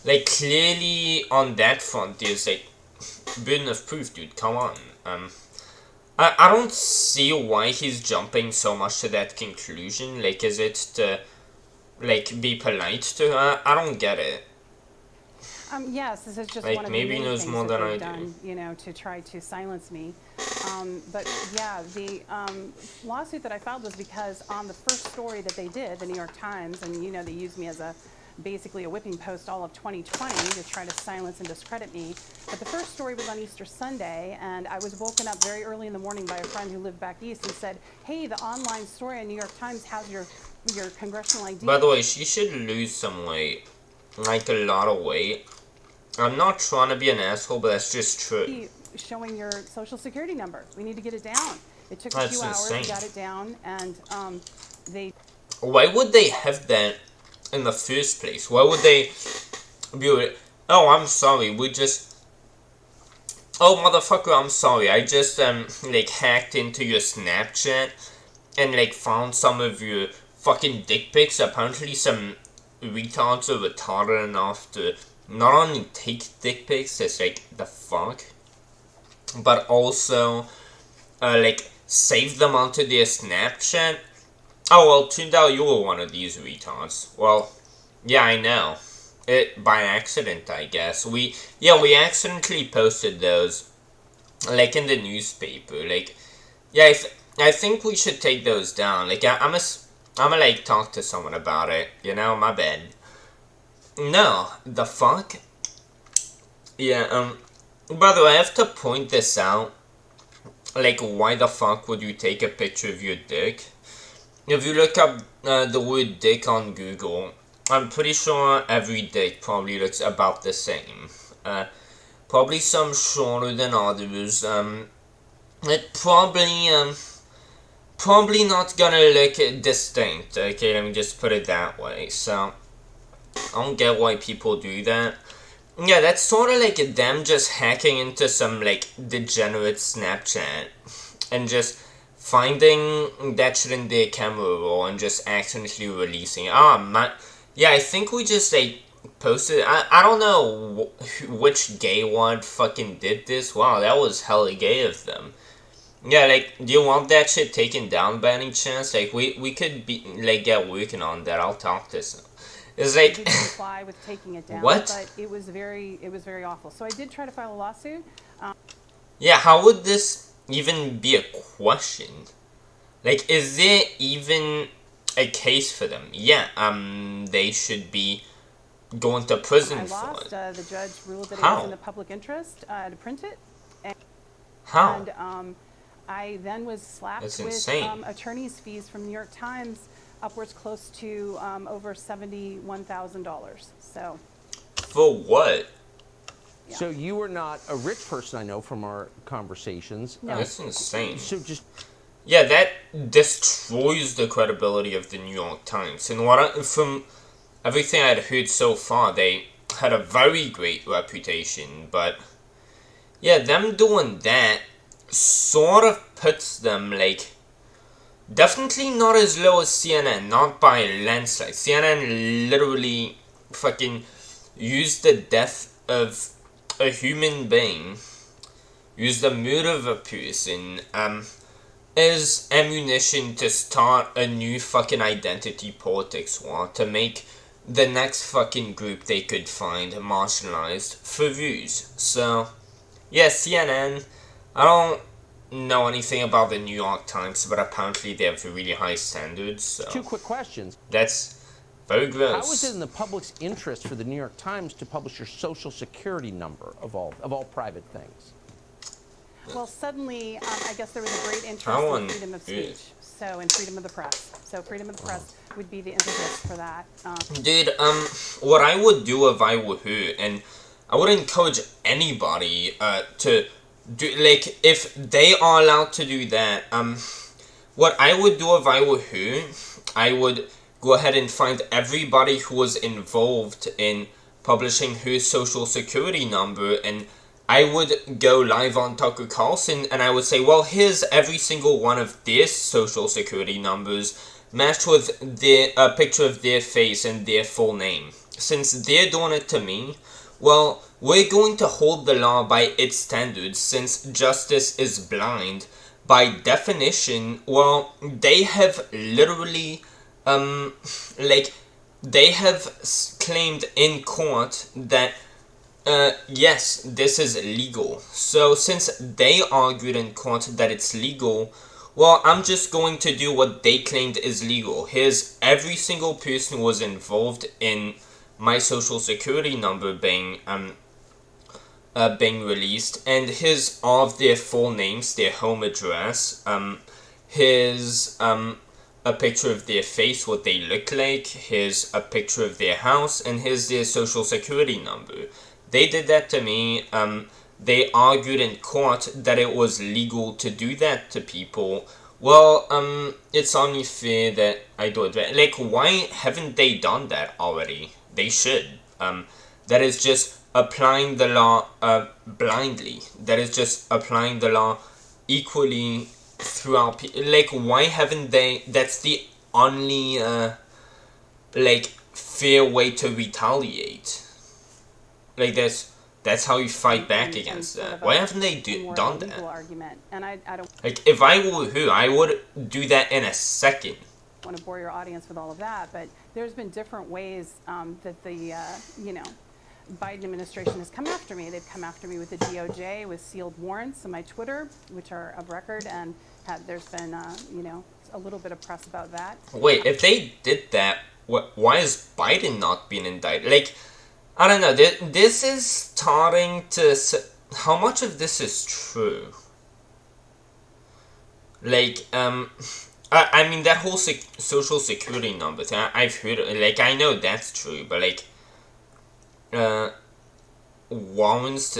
Like, clearly on that front, there's, like, burden of proof, dude, come on. I don't see why he's jumping so much to that conclusion. Like, is it to, like, be polite to her? I don't get it. Yes, this is just Like, one of maybe the he many knows things more that than they've I do. done, you know, to try to silence me. But yeah, the lawsuit that I filed was because on the first story that they did, the New York Times, and you know, they used me as basically a whipping post all of 2020 to try to silence and discredit me. But the first story was on Easter Sunday, and I was woken up very early in the morning by a friend who lived back east and said, "Hey, the online story on New York Times has your congressional ID." By the way, she should lose some weight. Like, a lot of weight. I'm not trying to be an asshole, but that's just true. Showing your social security number. We need to get it down. It took a That's few hours, insane. we got it down, and they Why would they have that in the first place? Why would they be like, oh, I'm sorry, we just... Oh, motherfucker, I'm sorry, I just, like, hacked into your Snapchat and, like, found some of your fucking dick pics. Apparently some retards are retarded enough to not only take dick pics, it's like, the fuck, but also, like, save them onto their Snapchat. Oh, well, turned out you were one of these retards. Well, yeah, I know. It, by accident, I guess. We accidentally posted those, like, in the newspaper. Like, yeah, I think we should take those down. Like, I'ma, like, talk to someone about it, you know, my bad. No, the fuck? Yeah, by the way, I have to point this out. Like, why the fuck would you take a picture of your dick? If you look up the word dick on Google, I'm pretty sure every dick probably looks about the same. Probably some shorter than others. It probably not gonna look distinct. Okay, let me just put it that way. So, I don't get why people do that. Yeah, that's sort of like them just hacking into some, like, degenerate Snapchat and just finding that shit in their camera roll and just accidentally releasing it. Yeah, I think we just, like, posted... I don't know which gay one fucking did this. Wow, that was hella gay of them. Yeah, like, do you want that shit taken down by any chance? Like, we could be, like, get working on that. I'll talk to some... It's like... didn't comply with taking it down. What? But it was very awful. So I did try to file a lawsuit. Yeah, how would this even be a question? Like, is there even a case for them? Yeah, they should be going to prison I for lost. it. The judge ruled that it How? was in the public interest to print it. How? And I then was slapped That's with insane. attorney's fees from New York Times, upwards close to over $71,000. So. For what? Yeah. So you are not a rich person, I know from our conversations. No. That's insane. So just Yeah, that destroys the credibility of the New York Times. And from everything I'd heard so far, they had a very great reputation. But yeah, them doing that sort of puts them, like, definitely not as low as CNN, not by a landslide. CNN literally fucking used the death of a human being, used the murder of a person, as ammunition to start a new fucking identity politics war, to make the next fucking group they could find marginalized for views. So, yeah, CNN, I don't know anything about the New York Times, but apparently they have really high standards, so two quick questions. that's very gross. How is it in the public's interest for the New York Times to publish your social security number of all private things? Well, suddenly, I guess there was a great interest How in freedom of speech, so in freedom of the press. So freedom of the press would be the impetus for that. Dude, what I would do if I were her, and I would encourage anybody to do, like, if they are allowed to do that, what I would do if I were her, I would go ahead and find everybody who was involved in publishing her social security number, and I would go live on Tucker Carlson, and I would say, well, here's every single one of their social security numbers matched with a picture of their face and their full name. Since they're doing it to me, well, we're going to hold the law by its standards, since justice is blind. by definition, well, they have literally, like, they have claimed in court that, yes, this is legal. So since they argued in court that it's legal, well, I'm just going to do what they claimed is legal. Here's every single person who was involved in my social security number being released, and here's all of their full names, their home address, here's a picture of their face, what they look like, here's a picture of their house, and here's their social security number. They did that to me. They argued in court that it was legal to do that to people. Well, it's only fair that I do it. Like, why haven't they done that already? They should. That is just applying the law blindly. That is just applying the law equally throughout. Like, why haven't they? That's the only like fair way to retaliate. Like, that's how you fight back against that. Why haven't they done that? Argument. And I don't Like, if I were who, I would do that in a second. want to bore your audience with all of that, but there's been different ways that the Biden administration has come after me. They've come after me with the DOJ, with sealed warrants on my Twitter, which are of record, and there's been a little bit of press about that. Wait, if they did that, why is Biden not being indicted? Like, I don't know. This is starting to. How much of this is true? Like, I mean, that whole social security number thing, I've heard, like, I know that's true, but, like, warrants,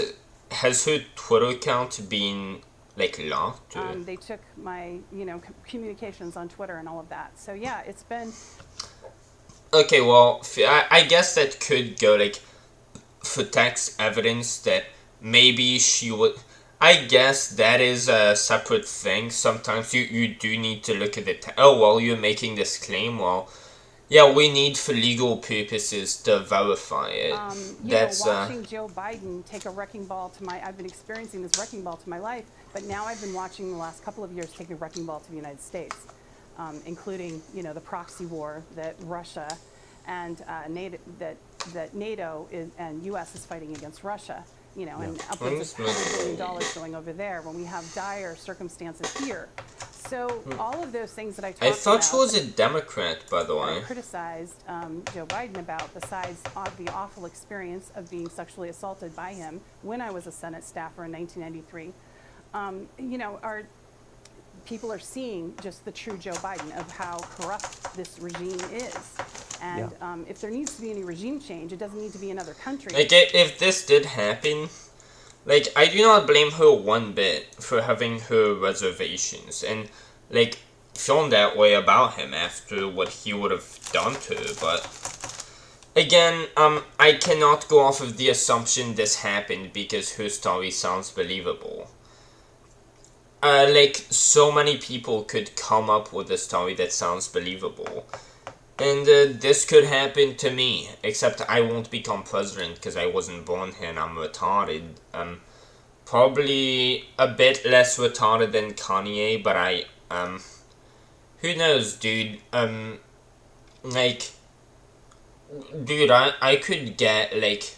has her Twitter account been, like, locked? They took my, communications on Twitter and all of that. So, yeah, it's been... Okay, well, I guess that could go, like, for tax evidence that maybe she would... I guess that is a separate thing. Sometimes you do need to look at it. Oh, well, you're making this claim. Well, yeah, we need for legal purposes to verify it. Watching Joe Biden take a wrecking ball to my... I've been experiencing this wrecking ball to my life, but now I've been watching the last couple of years take a wrecking ball to the United States, including, the proxy war that Russia and NATO and U.S. is fighting against Russia. And upwards of $100 billion going over there when we have dire circumstances here. So all of those things that I talked about. I thought she was a Democrat, by the way. I criticized Joe Biden about, besides the awful experience of being sexually assaulted by him when I was a Senate staffer in 1993. People are seeing just the true Joe Biden of how corrupt this regime is. And if there needs to be any regime change, it doesn't need to be another country. Like, if this did happen, like, I do not blame her one bit for having her reservations and, like, feeling that way about him after what he would have done to her, but again, I cannot go off of the assumption this happened because her story sounds believable. Like, so many people could come up with a story that sounds believable. And this could happen to me, except I won't become president because I wasn't born here and I'm retarded. Probably a bit less retarded than Kanye, but who knows, dude. Like, dude, I could get, like,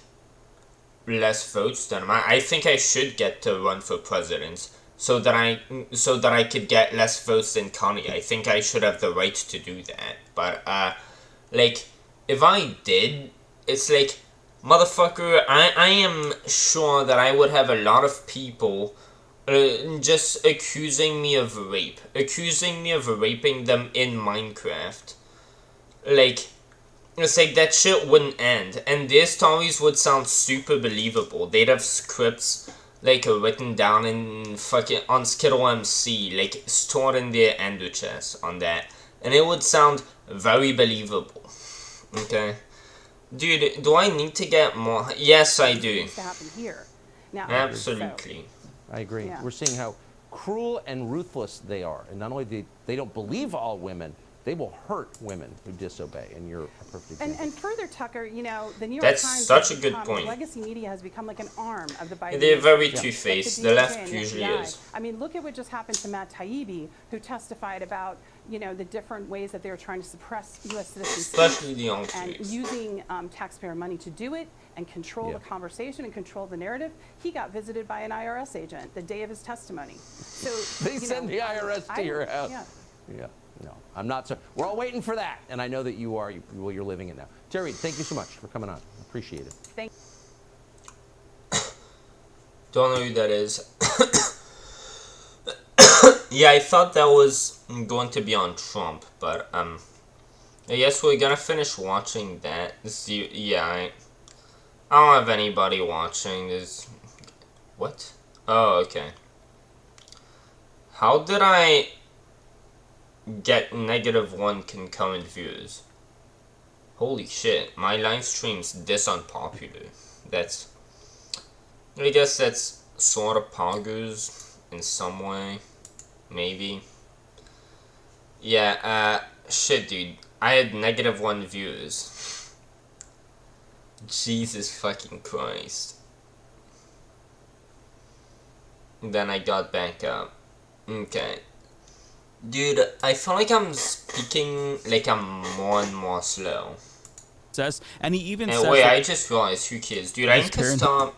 less votes than him. I think I should get to run for president. So that I could get less votes than Kanye. I think I should have the right to do that. But, like, if I did, it's like, motherfucker, I am sure that I would have a lot of people just accusing me of rape. Accusing me of raping them in Minecraft. Like, it's like that shit wouldn't end. And their stories would sound super believable. They'd have scripts, like, written down in fucking on Skittle MC, like, stored in their ender chest on that. And it would sound very believable. Okay? Dude, do I need to get more? Yes, I do. To happen here. Now, absolutely. I agree. Yeah. We're seeing how cruel and ruthless they are. And not only they don't believe all women, They will hurt women who disobey, and you're a perfect example. And further, Tucker, you know, the New York That's Times such has a good become- point. Legacy media has become like an arm of the Biden They're very administration. two-faced. Like The DOJ left and the usually FBI. is. I mean, look at what just happened to Matt Taibbi, who testified about, you know, the different ways that they were trying to suppress U.S. citizens' Especially the and anti-vax. using taxpayer money to do it and control the conversation and control the narrative. He got visited by an IRS agent the day of his testimony. So They you send know, the IRS to your house. Yeah. Yeah, no, I'm not. So we're all waiting for that, and I know that you are. Well, you're living it now. Terry, thank you so much for coming on. Appreciate it. Thank Don't know who that is. Yeah, I thought that was going to be on Trump, but I guess we're gonna finish watching that. Yeah, I don't have anybody watching this. What? Oh, okay. How did I get -1 concurrent views? Holy shit, my live stream's this unpopular. I guess that's sort of poggers in some way. Maybe. Yeah, shit, dude. I had -1 views. Jesus fucking Christ. Then I got back up. Okay. Dude, I feel like I'm speaking like I'm more and more slow. And he even And says wait, that I just realized, who cares? Dude, I His need to parents- stop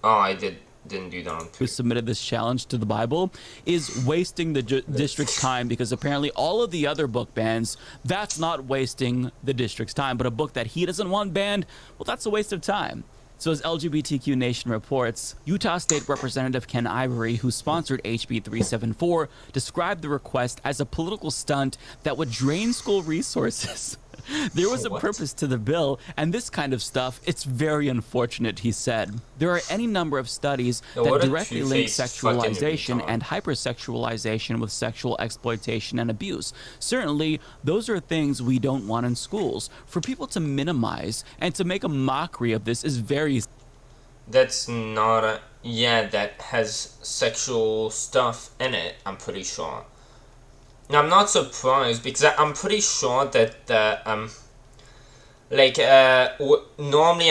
oh, I didn't do that on who purpose. submitted this challenge to the Bible is wasting the district's time, because apparently all of the other book bans, that's not wasting the district's time, but a book that he doesn't want banned, well, that's a waste of time. So as LGBTQ Nation reports, Utah State Representative Ken Ivory, who sponsored HB 374, described the request as a political stunt that would drain school resources. There was a What? purpose to the bill, and this kind of stuff, it's very unfortunate, he said. There are any number of studies Yeah, that what a directly link two-faced fucking sexualization retard. and hypersexualization with sexual exploitation and abuse. Certainly, those are things we don't want in schools. For people to minimize and to make a mockery of this is very That's not a... Yeah, that has sexual stuff in it, I'm pretty sure. Now, I'm not surprised, because I'm pretty sure that, normally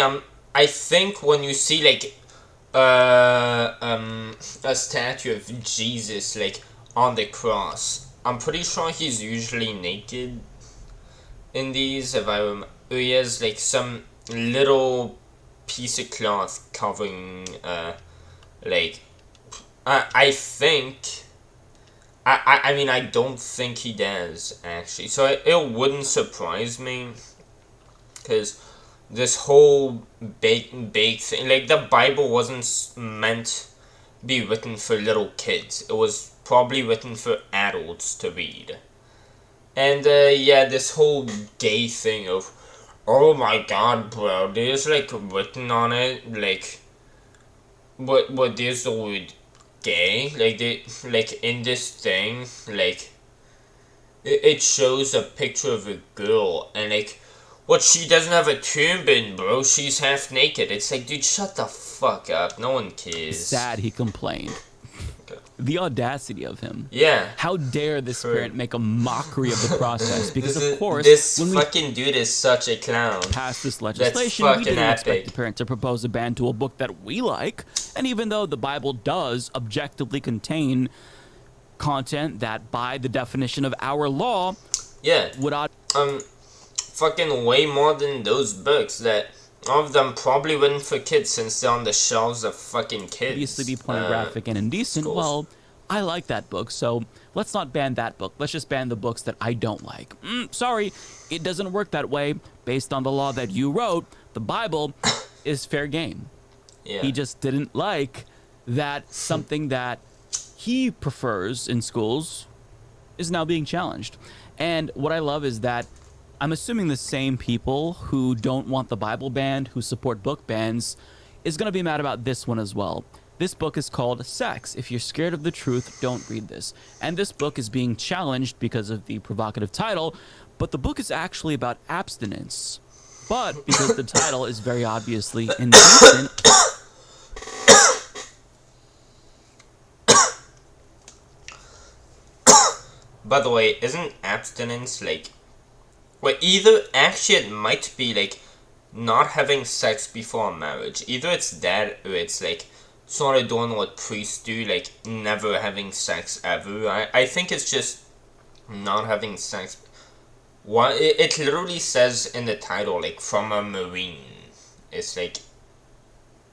I think when you see, like, a statue of Jesus, like, on the cross, I'm pretty sure he's usually naked in these, if I remember. He has, like, some little piece of cloth covering, like, I think... I mean, I don't think he does, actually. So it wouldn't surprise me. Because this whole bake thing... Like, the Bible wasn't meant to be written for little kids. It was probably written for adults to read. And, yeah, this whole gay thing of... Oh my god, bro. There's, like, written on it, like... What there's the word... gay, like in this thing, like it shows a picture of a girl, and like, what, she doesn't have a turban, bro, she's half naked. It's like, dude, shut the fuck up, no one cares. sad, he complained. The audacity of him. Yeah. How dare this True. parent make a mockery of the process? Because of course, this when we fucking dude is such a clown. pass this legislation, we fucking didn't expect epic. the parent to propose a ban to a book that we like. And even though the Bible does objectively contain content that, by the definition of our law, Yeah. would Fucking way more than those books that all of them probably written for kids, since they're on the shelves of fucking kids. obviously be pornographic and indecent. schools. Well, I like that book, so let's not ban that book. Let's just ban the books that I don't like. Sorry, it doesn't work that way. Based on the law that you wrote, the Bible is fair game. Yeah. He just didn't like that something that he prefers in schools is now being challenged. And what I love is that I'm assuming the same people who don't want the Bible banned, who support book bans, is going to be mad about this one as well. This book is called Sex. If you're scared of the truth, don't read this. And this book is being challenged because of the provocative title, but the book is actually about abstinence. But because the title is very obviously indecent, by the way, isn't abstinence like... Well, either... Actually, it might be like not having sex before marriage. Either it's that or it's like sort of doing what priests do, like never having sex ever. I think it's just not having sex. What it literally says in the title, like from a Marine. It's like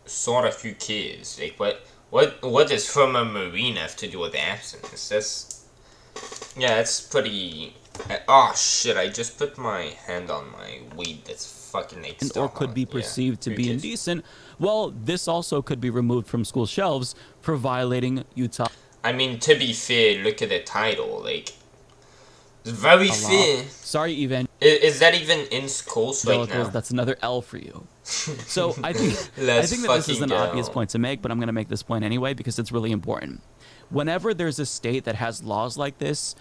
sort of who cares? Like what does from a Marine have to do with abstinence? That's yeah, it's pretty. Oh shit! I just put my hand on my weed. That's fucking like. Or could be perceived to be indecent. Well, this also could be removed from school shelves for violating Utah. I mean, to be fair, look at the title. Like, it's very fair. Sorry, Is that even in schools right now? That's another L for you. So I think that this is an obvious point to make, but I'm going to make this point anyway because it's really important. Whenever there's a state that has laws like this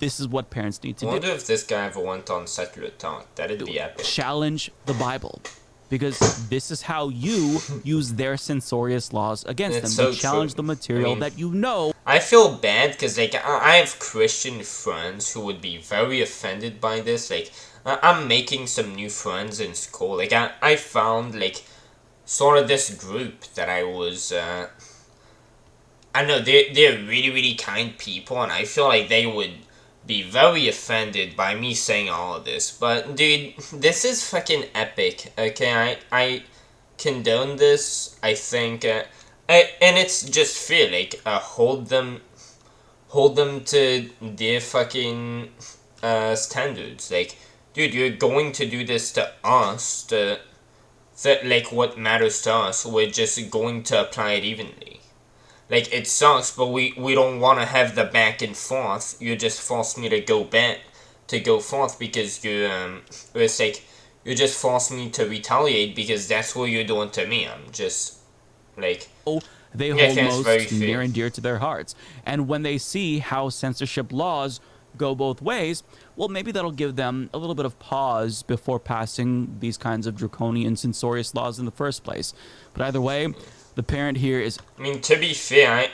is what parents need to do. I wonder if this guy ever went on secular talk. That'd be epic. Challenge the Bible. Because this is how you use their censorious laws against them. You challenge the material that you know. I feel bad because, like, I have Christian friends who would be very offended by this. Like, I'm making some new friends in school. Like, I found, like, sort of this group that I was, I know, they're really, really kind people, and I feel like they would be very offended by me saying all of this. But, dude, this is fucking epic, okay? I condone this, I think, and it's just fair, like, hold them to their fucking, standards. Like, dude, you're going to do this to us, like, what matters to us, we're just going to apply it evenly. Like, it sucks, but we don't want to have the back and forth. You just force me to go forth because it's like, you just force me to retaliate because that's what you're doing to me. I'm just, like... They hold most near and dear to their hearts. And when they see how censorship laws go both ways, well, maybe that'll give them a little bit of pause before passing these kinds of draconian censorious laws in the first place. But either way... The parent here is... I mean, to be fair,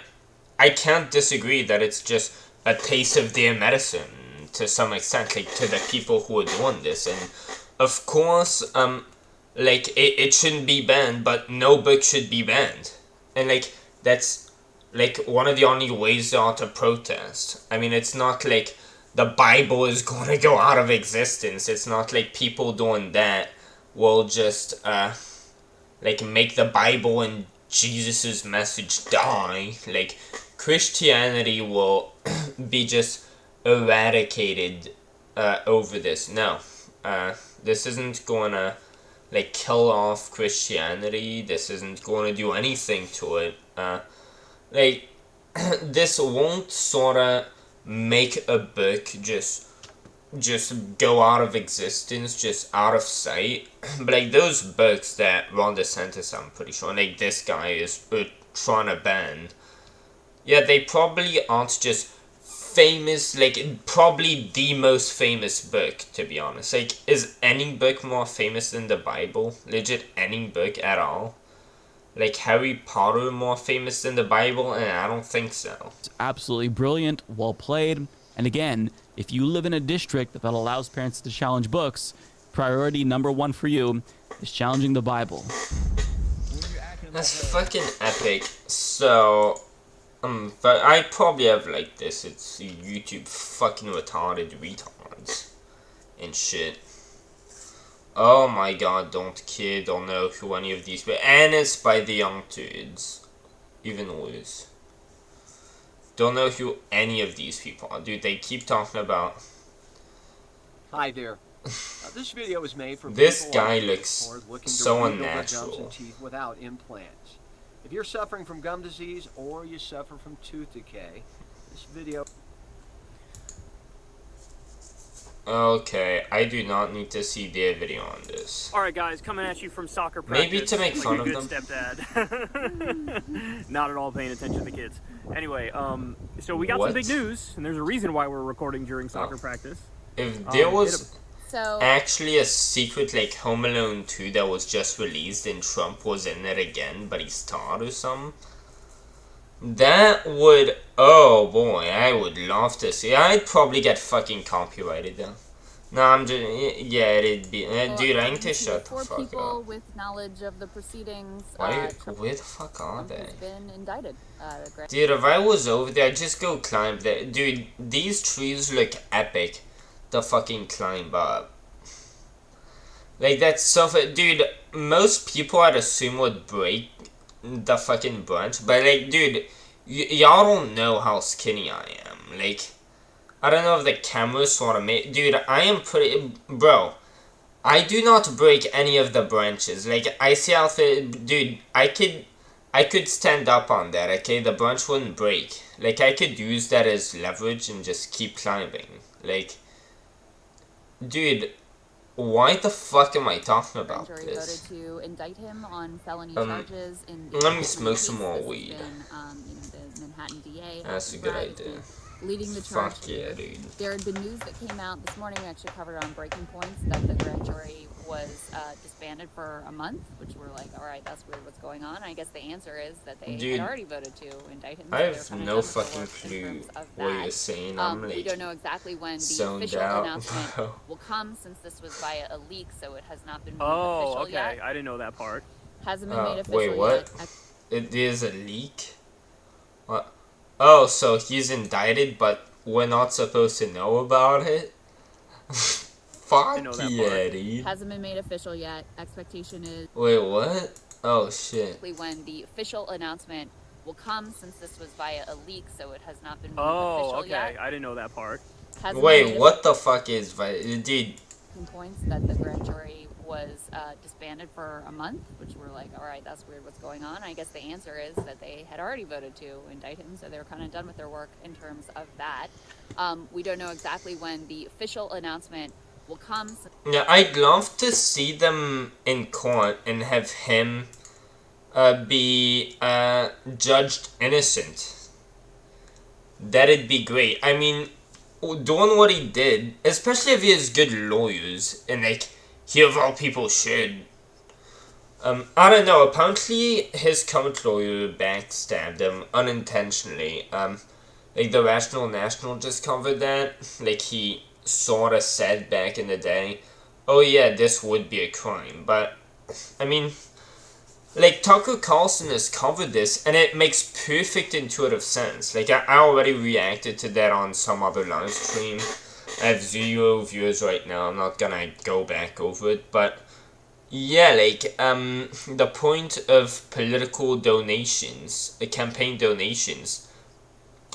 I can't disagree that it's just a taste of their medicine to some extent, like, to the people who are doing this. And, of course, like, it shouldn't be banned, but no book should be banned. And, like, that's, like, one of the only ways there are to protest. I mean, it's not like the Bible is going to go out of existence. It's not like people doing that will just, like, make the Bible and Jesus' message die. Like, Christianity will be just eradicated over this. No, this isn't gonna, like, kill off Christianity. This isn't gonna do anything to it. Like, this won't sorta make a book just go out of existence, just out of sight. But, like, those books that Ron DeSantis, I'm pretty sure, like, this guy is trying to ban, yeah, they probably aren't just famous, like, probably the most famous book, to be honest. Like, is any book more famous than the Bible? Legit, any book at all? Like, Harry Potter more famous than the Bible? I don't think so. It's absolutely brilliant, well played, and again, if you live in a district that allows parents to challenge books, priority number one for you is challenging the Bible. That's fucking epic. So, but I probably have, like, this. It's YouTube fucking retarded retards and shit. Oh my god, don't care, don't know who any of these were. And it's by the young dudes. Even worse. Don't know who any of these people are. Dude, they keep talking about... Hi there. This video was made for this guy looks so unnatural. Without implants. If you're suffering from gum disease or you suffer from tooth decay, this video... Okay, I do not need to see their video on this. Alright guys, coming at you from soccer practice. Maybe to make fun of them. Stepdad. Not at all paying attention to the kids. Anyway, so we got some big news, and there's a reason why we're recording during soccer practice. If there was actually a secret, like, Home Alone 2 that was just released and Trump was in it again, but he's taught or something, That would, oh boy, I would love to see. I'd probably get fucking copyrighted though. No, I'm just, yeah, it'd be, dude, I need to shut the fuck people up. with knowledge of the proceedings. Where the fuck are they? Has been indicted. Dude, if I was over there, I'd just go climb there. Dude, these trees look epic to fucking climb up. Like, that's so, dude, most people I'd assume would break the fucking branch, but like, dude, y'all don't know how skinny I am. Like, I don't know if the cameras want to make, dude, I am pretty, bro, I do not break any of the branches. Like, I see how, dude, I could stand up on that, okay, the branch wouldn't break. Like, I could use that as leverage and just keep climbing. Like, dude, why the fuck am I talking about this? Voted to indict him on felony charges in the let me smoke some more weed. The Manhattan DA. That's a good idea. Leading the charge. Fuck yeah, dude. There had been news that came out this morning. We actually covered on Breaking Points that the grand jury was disbanded for a month, which we're like, all right, that's weird. What's going on? I guess the answer is that they had already voted to indict him. I have no fucking clue what you're saying. I'm like, we don't know exactly when the official announcement will come, since this was via a leak, so it has not been made official yet. I didn't know that part. Hasn't been made official wait, what? yet. It is a leak? What? Oh, so he's indicted, but we're not supposed to know about it? Fuck yeah, dude. Hasn't been made official yet. Expectation is... Wait, what? Oh, shit. When the official announcement will come, since this was via a leak, so it has not been made official yet. I didn't know that part. Wait, what the fuck is... Dude. Points that the grand jury was disbanded for a month, which we're like, all right, that's weird. What's going on? I guess the answer is that they had already voted to indict him, so they were kind of done with their work in terms of that. We don't know exactly when the official announcement will come. Yeah, I'd love to see them in court and have him be judged innocent. That'd be great. I mean, doing what he did, especially if he has good lawyers, and like, he of all people should. I don't know, apparently his current lawyer backstabbed him unintentionally. Like, the Rational National just covered that. Like, he sorta said back in the day, oh yeah, this would be a crime, but, I mean, like, Tucker Carlson has covered this, and it makes perfect intuitive sense. Like, I already reacted to that on some other live stream. I have 0 viewers right now, I'm not gonna go back over it, but, yeah, like, the point of political donations, campaign donations,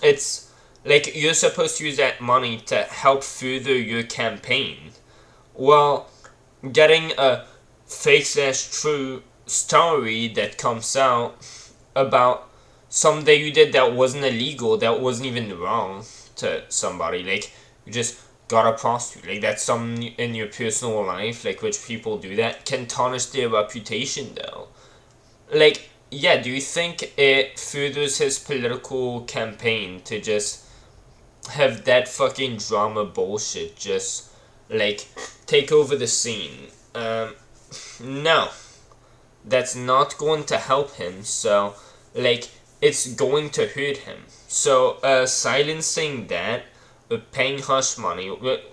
it's, like, you're supposed to use that money to help further your campaign. Well, getting a fake/true story that comes out about something that you did that wasn't illegal, that wasn't even wrong to somebody, like, you just got a prostitute, like, that's something in your personal life, like, which people do that, can tarnish their reputation, though. Like, yeah, do you think it furthers his political campaign to just have that fucking drama bullshit just, like, take over the scene? No. That's not going to help him, so, like, it's going to hurt him. So, silencing that, paying hush money,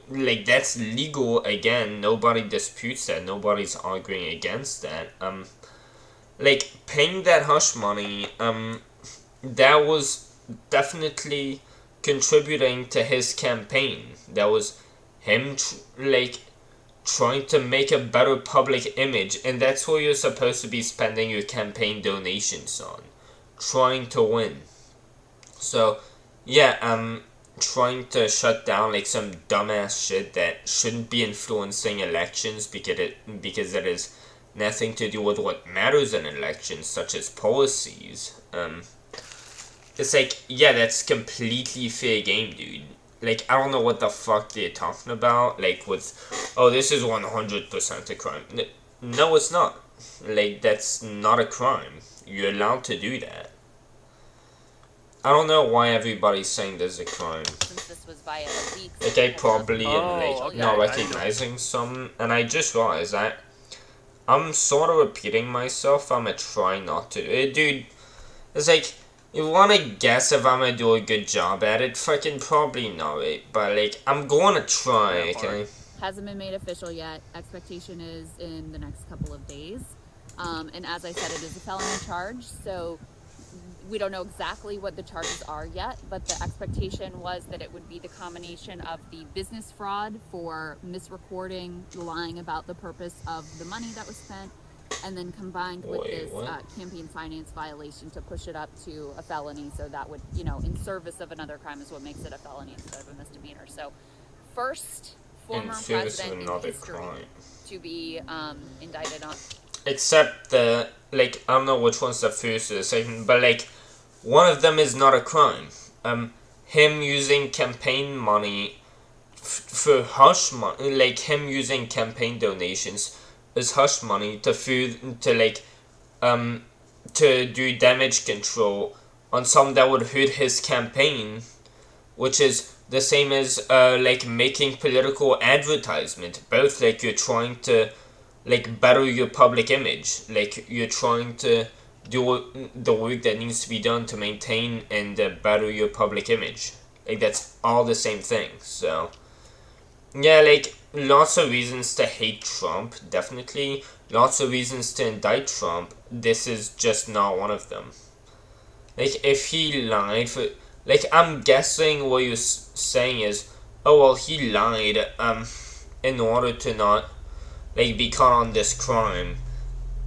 like, that's legal again, nobody disputes that, nobody's arguing against that. Like, paying that hush money, that was definitely contributing to his campaign. That was him, like, trying to make a better public image, and that's what you're supposed to be spending your campaign donations on. Trying to win. So, yeah, trying to shut down, like, some dumbass shit that shouldn't be influencing elections because it has nothing to do with what matters in elections, such as policies. It's like, yeah, that's completely fair game, dude. Like, I don't know what the fuck they're talking about, like, with, oh, this is 100% a crime. No, it's not. Like, that's not a crime. You're allowed to do that. I don't know why everybody's saying there's a crime. This was via a leak. Like, I probably am, like, not recognizing some, and I just realized that I'm sort of repeating myself. I'm gonna try not to. Dude, it's like, You wanna guess if I'm gonna do a good job at it? Fucking probably not, right? But, like, I'm gonna try, okay? Hasn't been made official yet. Expectation is in the next couple of days. And as I said, it is a felony charge, so we don't know exactly what the charges are yet, but the expectation was that it would be the combination of the business fraud for misrecording, lying about the purpose of the money that was spent, and then combined with this campaign finance violation to push it up to a felony. So that would, you know, in service of another crime is what makes it a felony instead of a misdemeanor. So first former president in history to be indicted on. Except the, like, I don't know which one's the first or the second, but, like, one of them is not a crime. Him using campaign money for hush money, like, him using campaign donations is hush money to do damage control on something that would hurt his campaign, which is the same as, like, making political advertisement. Both, like, you're trying to, like, better your public image. Like, you're trying to do the work that needs to be done to maintain and better your public image. Like, that's all the same thing. So, yeah, like, lots of reasons to hate Trump, definitely. Lots of reasons to indict Trump. This is just not one of them. Like, if he lied for... Like, I'm guessing what you're saying is, oh, well, he lied, in order to not, like, be caught on this crime.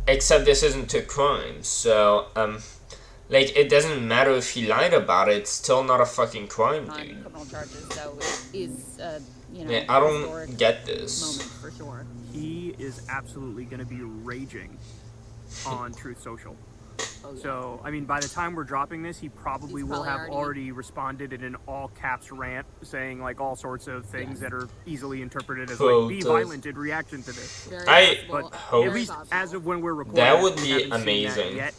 Except this isn't a crime, so, like, it doesn't matter if he lied about it, it's still not a fucking crime, dude. Criminal charges, so it is, you know, yeah, I don't get this. Moment for sure. He is absolutely going to be raging on Truth Social. Oh, yeah. So, I mean, by the time we're dropping this, he probably will have already responded in an all-caps rant, saying, like, all sorts of things that are easily interpreted as, like, be violent in reaction to this. But hope at least as of when we're recording, that would we be haven't seen amazing. that yet.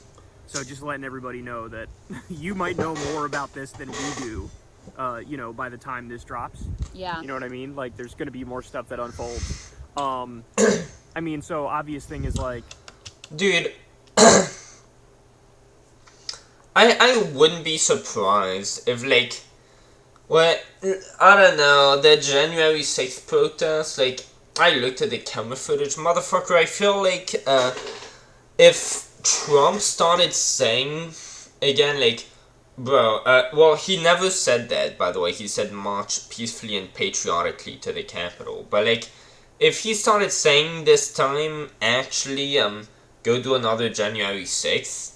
So just letting everybody know that you might know more about this than we do, you know, by the time this drops. Yeah. You know what I mean? Like, there's going to be more stuff that unfolds. I mean, so obvious thing is, like... Dude... I wouldn't be surprised if, like, well, I don't know, the January 6th protest, like, I looked at the camera footage, motherfucker, I feel like, if Trump started saying, again, like, bro, well, he never said that, by the way, he said march peacefully and patriotically to the Capitol, but, like, if he started saying this time, actually, go do another January 6th,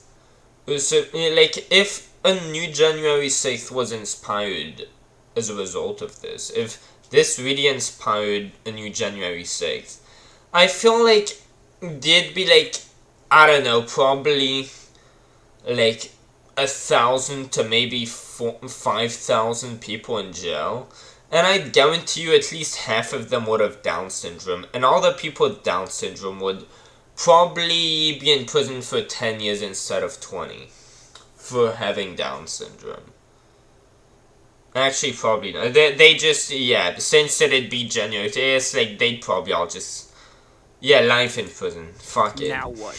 so, like, if a new January 6th was inspired as a result of this, if this really inspired a new January 6th, I feel like there'd be, like, I don't know, probably, like, 1,000 to maybe 5,000 people in jail, and I guarantee you at least half of them would have Down syndrome, and all the people with Down syndrome would probably be in prison for 10 years instead of 20 for having Down syndrome. Actually, probably not. They just, yeah, since it'd be January, it's like they'd probably all just, yeah, life in prison. Fuck it. Now what?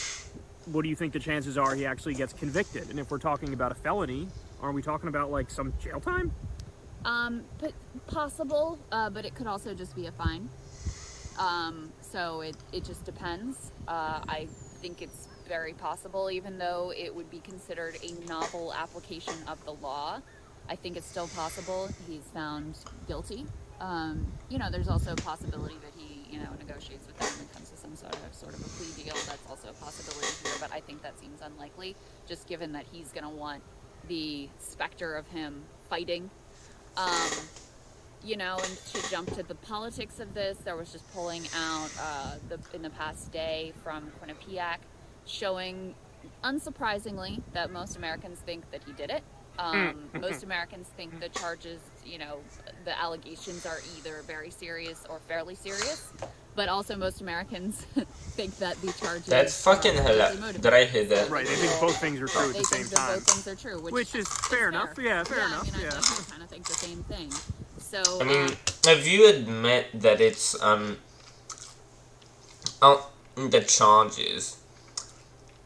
What do you think the chances are he actually gets convicted? And if we're talking about a felony, aren't we talking about, like, some jail time? But possible, but it could also just be a fine. So it just depends. I think it's very possible, even though it would be considered a novel application of the law. I think it's still possible he's found guilty. You know, there's also a possibility that he, you know, negotiates with them and comes to some sort of a plea deal. That's also a possibility here, but I think that seems unlikely, just given that he's going to want the specter of him fighting. You know, and to jump to the politics of this, there was just pulling out in the past day from Quinnipiac, showing, unsurprisingly, that most Americans think that he did it. Most Americans think the charges, you know, the allegations are either very serious or fairly serious, but also most Americans think that the charges... That's fucking hilarious. Did I hear that? Right, they think both things are true at the same time. Both things are true, which is fair enough. Yeah, fair enough. I mean, I definitely kind of think the same thing. So, I mean, if you admit that it's, the charges,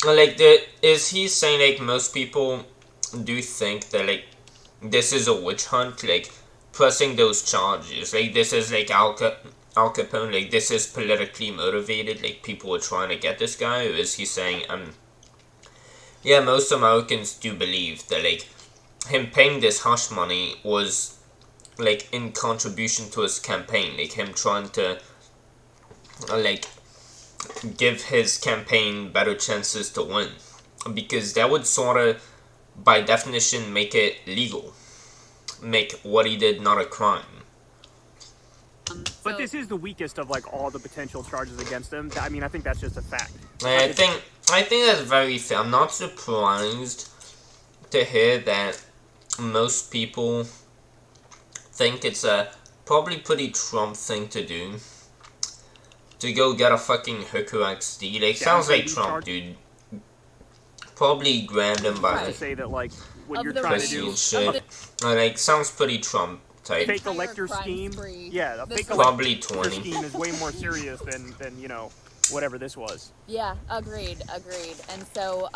like, is he saying, like, most people do think that, like, this is a witch hunt, like, pressing those charges. Like, this is, like, Al Capone, like, this is politically motivated, like, people are trying to get this guy, or is he saying, yeah, most Americans do believe that, like, him paying this hush money was, like, in contribution to his campaign, like, him trying to, like, give his campaign better chances to win, because that would sort of, by definition, make it legal, make what he did not a crime. But this is the weakest of like all the potential charges against him. I mean, I think that's just a fact. I think that's very fair. I'm not surprised to hear that most people think it's a probably pretty Trump thing to do. To go get a fucking hooker XD. Like, sounds like Trump, dude. Probably grabbed him by to say that like what you're the trying to pussy do. and shit. Like, sounds pretty Trump type. Fake elector scheme. Yeah, a fake Probably elector 20. scheme is way more serious than you know whatever this was. Yeah, agreed. And so,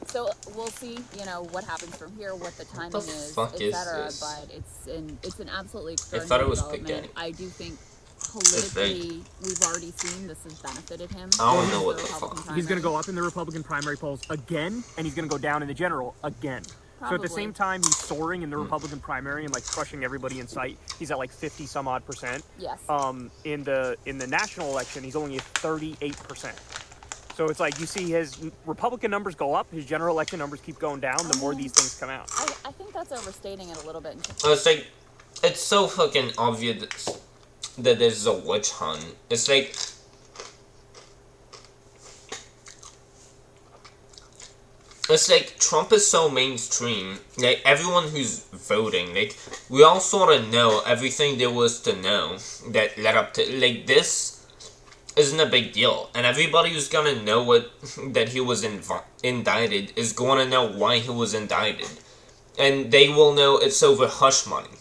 so we'll see, you know, what happens from here, what the timing is, etc. But it's an absolutely extraordinary development. spaghetti. I do think politically, we've already seen this has benefited him. I don't know what the fuck. He's going to go up in the Republican primary polls again, and he's going to go down in the general again. So at the same time, he's soaring in the Republican primary and like crushing everybody in sight. He's at like 50-some-odd%. Yes. In the national election, he's only at 38%. So it's like you see his Republican numbers go up, his general election numbers keep going down. The more these things come out. I think that's overstating it a little bit. It's like, it's so fucking obvious that this is a witch hunt. It's like, Trump is so mainstream, like, everyone who's voting, like, we all sort of know everything there was to know that led up to, like, this isn't a big deal, and everybody who's gonna know that he was indicted is gonna know why he was indicted, and they will know it's over hush money.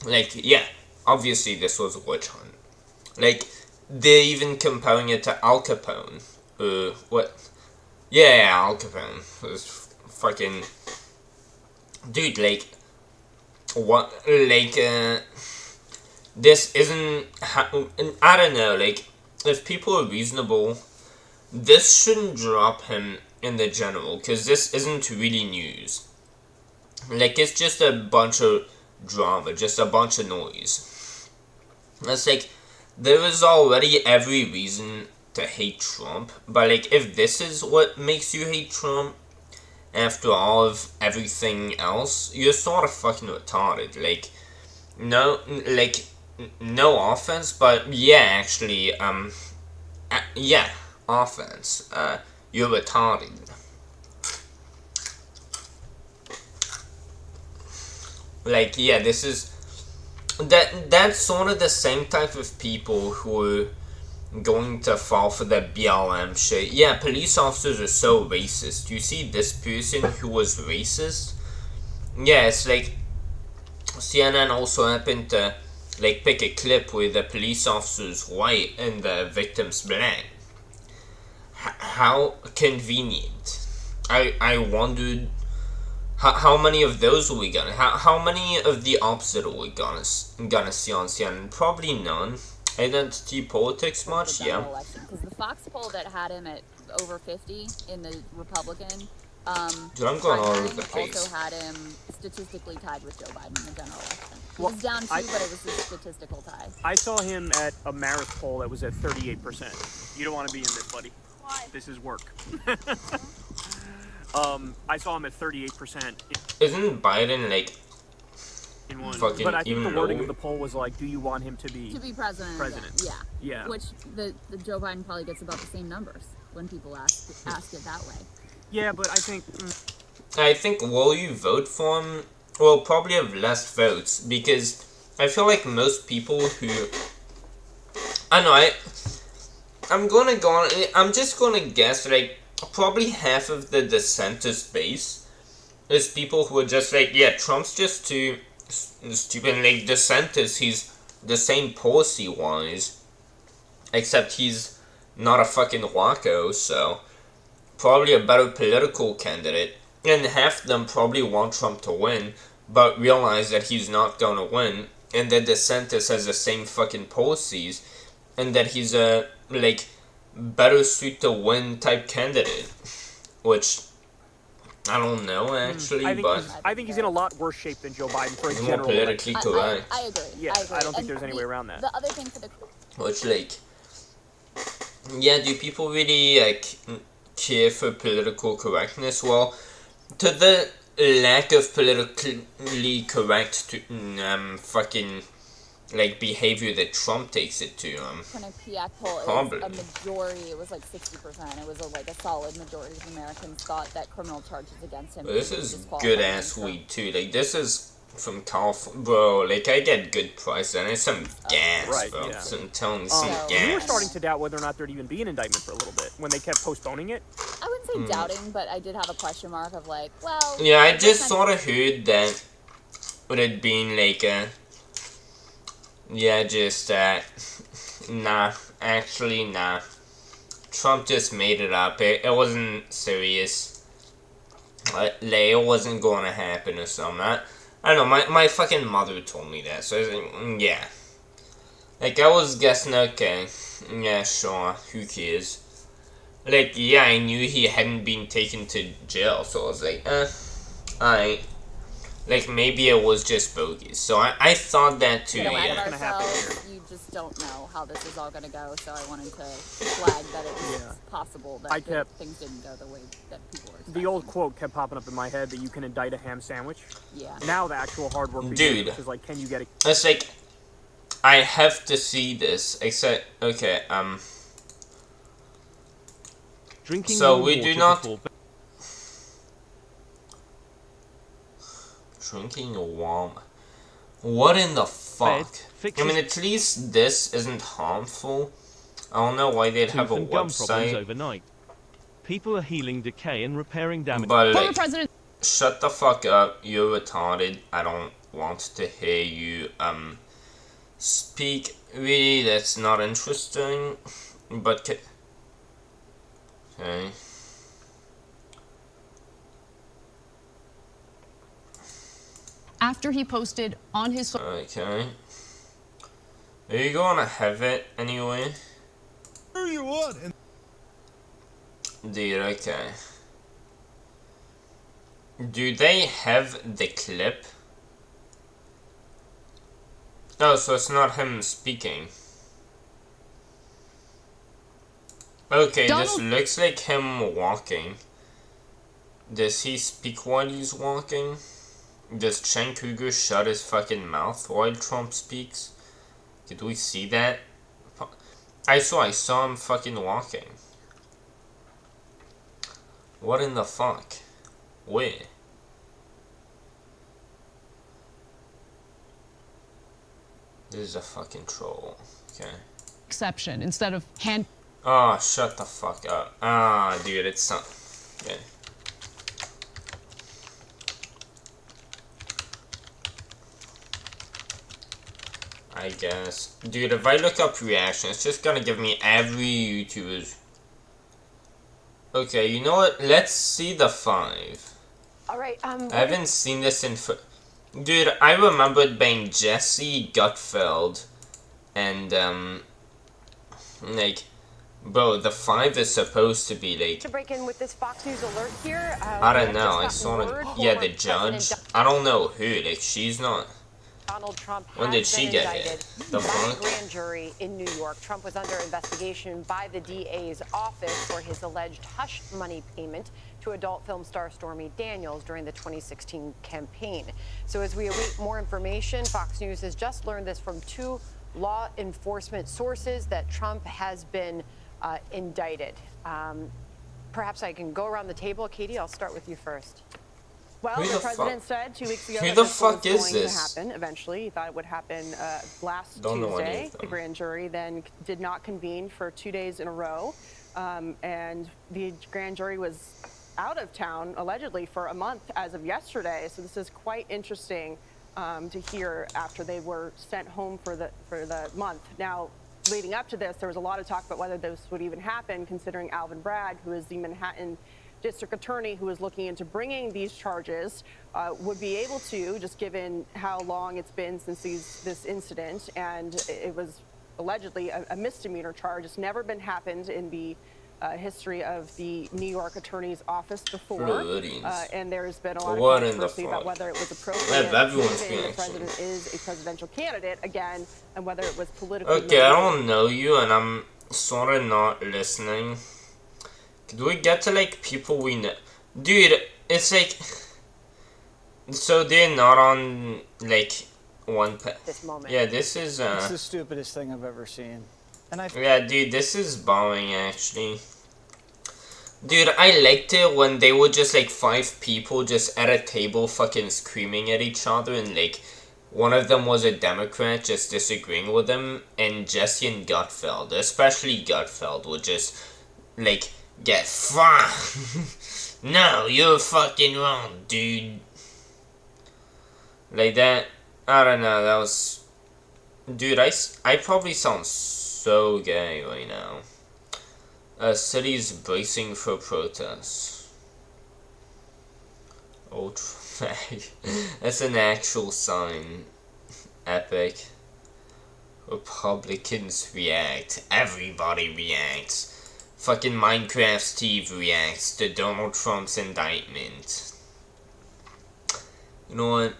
Like, yeah, obviously this was a witch hunt. Like, they're even comparing it to Al Capone. What? Yeah, Al Capone was fucking... Dude, like... What? Like, this isn't... I don't know, like, if people are reasonable, this shouldn't drop him in the general, because this isn't really news. Like, it's just a bunch of drama, just a bunch of noise. It's like, there is already every reason to hate Trump, but like, if this is what makes you hate Trump after all of everything else, you're sort of fucking retarded. Like, no offense, but yeah, actually, yeah, offense, you're retarded. Like, yeah, this is, that's sort of the same type of people who are going to fall for the BLM shit. Yeah, police officers are so racist. You see this person who was racist? Yeah, it's like, CNN also happened to, like, pick a clip where the police officer's white and the victim's black. How convenient. I wondered, how many of those are we gonna, how many of the opposite are we gonna see on CNN? Probably none. Identity politics much, yeah. Because the Fox poll that had him at over 50 in the Republican dude, I'm going all over the place. Also had him statistically tied with Joe Biden in the general election. He was down 2, but it was a statistical tie. I saw him at a Marist poll that was at 38%. You don't want to be in this, buddy. Why? This is work. I saw him at 38%. Isn't Biden like in one? Fucking but I think the wording lower? of the poll was like, "Do you want him to be president?" President. Yeah. Yeah. Which the Joe Biden probably gets about the same numbers when people ask it that way. Yeah, but I think. I think will you vote for him? Well, probably have less votes because I feel like most people who I don't know. I'm gonna go on. I'm just gonna guess like probably half of the dissenters base is people who are just like, yeah, Trump's just too stupid. Like DeSantis, he's the same policy wise, except he's not a fucking wacko, so probably a better political candidate. and half of them probably want Trump to win, but realize that he's not gonna win, and that DeSantis has the same fucking policies, and that he's a, like, better suit to win type candidate. Which, I don't know, actually, I think he's in a lot worse shape than Joe Biden for a more general politically election. correct. I agree. Yeah, I agree. I don't think And there's any way around that. The other thing for the Which, like, yeah, do people really, like, care for political correctness? Well, to the lack of politically correct fucking, like, behavior that Trump takes it to, Quinnipiac poll, it probably. was a majority, it was like 60%. It was like a solid majority of Americans thought that criminal charges against him. This would is disqualify good him ass from- weed too. Like, this is from California, bro. Like, I get good price and it's some gas, Right, bro. yeah. I'm telling you, some We gas. were starting to doubt whether or not there'd even be an indictment for a little bit when they kept postponing it. I wouldn't say doubting, but I did have a question mark of like, well... Yeah, I just kind sort of heard that with it being like a, yeah, just nah, actually nah. Trump just made it up. It wasn't serious. Like, it wasn't going to happen or something. I don't know, my fucking mother told me that, so I was like, yeah. Like, I was guessing, okay, yeah, sure, who cares? Like, yeah, I knew he hadn't been taken to jail, so I was like, alright. Like, maybe it was just bogus. So I thought that too, you know, yeah. ahead of ourselves, you just don't know how this is all going to go, so I wanted to flag that it was possible that things didn't go the way that people were expecting. The old quote kept popping up in my head that you can indict a ham sandwich. Yeah. Now the actual hard work begins, Dude. which is like, can you get a... It's like, I have to see this, except, okay, Drinking so warm we do water not... before Drinking warm. What in the fuck? fixes- I mean, at least this isn't harmful. I don't know why they'd have a tooth and gum problems website. overnight. People are healing decay and repairing damage. But like, shut the fuck up. You're retarded. I don't want to hear you speak. Really, that's not interesting. But okay. After he posted on his Okay. Are you gonna have it anyway? Who you want? Dude, okay. Do they have the clip? Oh, so it's not him speaking. Okay, this looks like him walking. Does he speak while he's walking? Does Chen Cougar shut his fucking mouth while Trump speaks? Did we see that? I saw him fucking walking. What in the fuck? Where? This is a fucking troll. Okay. exception instead of hand. Oh, shut the fuck up. Ah, dude, it's not. Okay. I guess. Dude, if I look up reaction, it's just gonna give me every YouTuber's. Okay, you know what? Let's see the 5. All right. I haven't seen this in. Dude, I remember it being Jesse Gutfeld, and like, bro, the 5 is supposed to be like. To break in with this Fox News alert here. I don't know. I saw it. Yeah, the judge. I don't know who. Like, she's not. Donald Trump When has did she been get indicted hit? The by fuck? a grand jury in New York. Trump was under investigation by the DA's office for his alleged hush money payment to adult film star Stormy Daniels during the 2016 campaign. So as we await more information, Fox News has just learned this from 2 law enforcement sources that Trump has been indicted. Perhaps I can go around the table. Katie, I'll start with you first. Well, Who the the president fuck- said 2 weeks ago Who that the this was fuck is going this? to happen eventually. He thought it would happen last Don't know any Tuesday. of The them. grand jury then did not convene for 2 days in a row. And the grand jury was out of town, allegedly, for a month as of yesterday. So this is quite interesting to hear after they were sent home for the month. Now, leading up to this, there was a lot of talk about whether this would even happen, considering Alvin Bragg, who is the Manhattan district attorney who is looking into bringing these charges would be able to, just given how long it's been since this incident, and it was allegedly a misdemeanor charge. It's never been happened in the history of the New York Attorney's Office before, and there's been a lot of controversy about whether it was appropriate, given the president is a presidential candidate again, and whether it was politically Okay, I don't know you, and I'm sort of not listening. Could we get to, like, people we know? Dude, it's like... So they're not on, like, one... This moment. Yeah, this is, It's the stupidest thing I've ever seen. And Yeah, dude, this is boring, actually. Dude, I liked it when they were just, like, 5 people just at a table fucking screaming at each other, and, like, one of them was a Democrat just disagreeing with him, and Jesse and Gutfeld, especially Gutfeld, would just, like, get fucked. No, you're fucking wrong, dude. Like that. I don't know, that was... Dude, I probably sound so gay right now. Cities bracing for protests. Ultra fag. That's an actual sign. Epic. Republicans react. Everybody reacts. Fucking Minecraft Steve reacts to Donald Trump's indictment. You know what?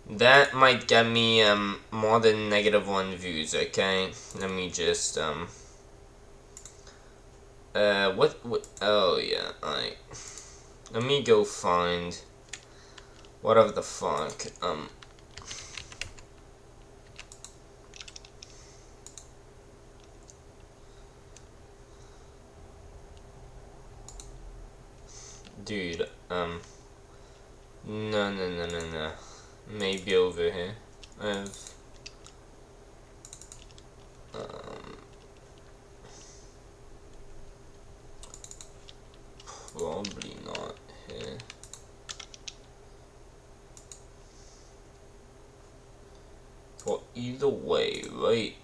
That might get me more than -1 views, okay? Let me just what oh yeah, alright. Let me go find whatever the fuck. Dude, no. Maybe over here. Probably not here. Well, either way, right?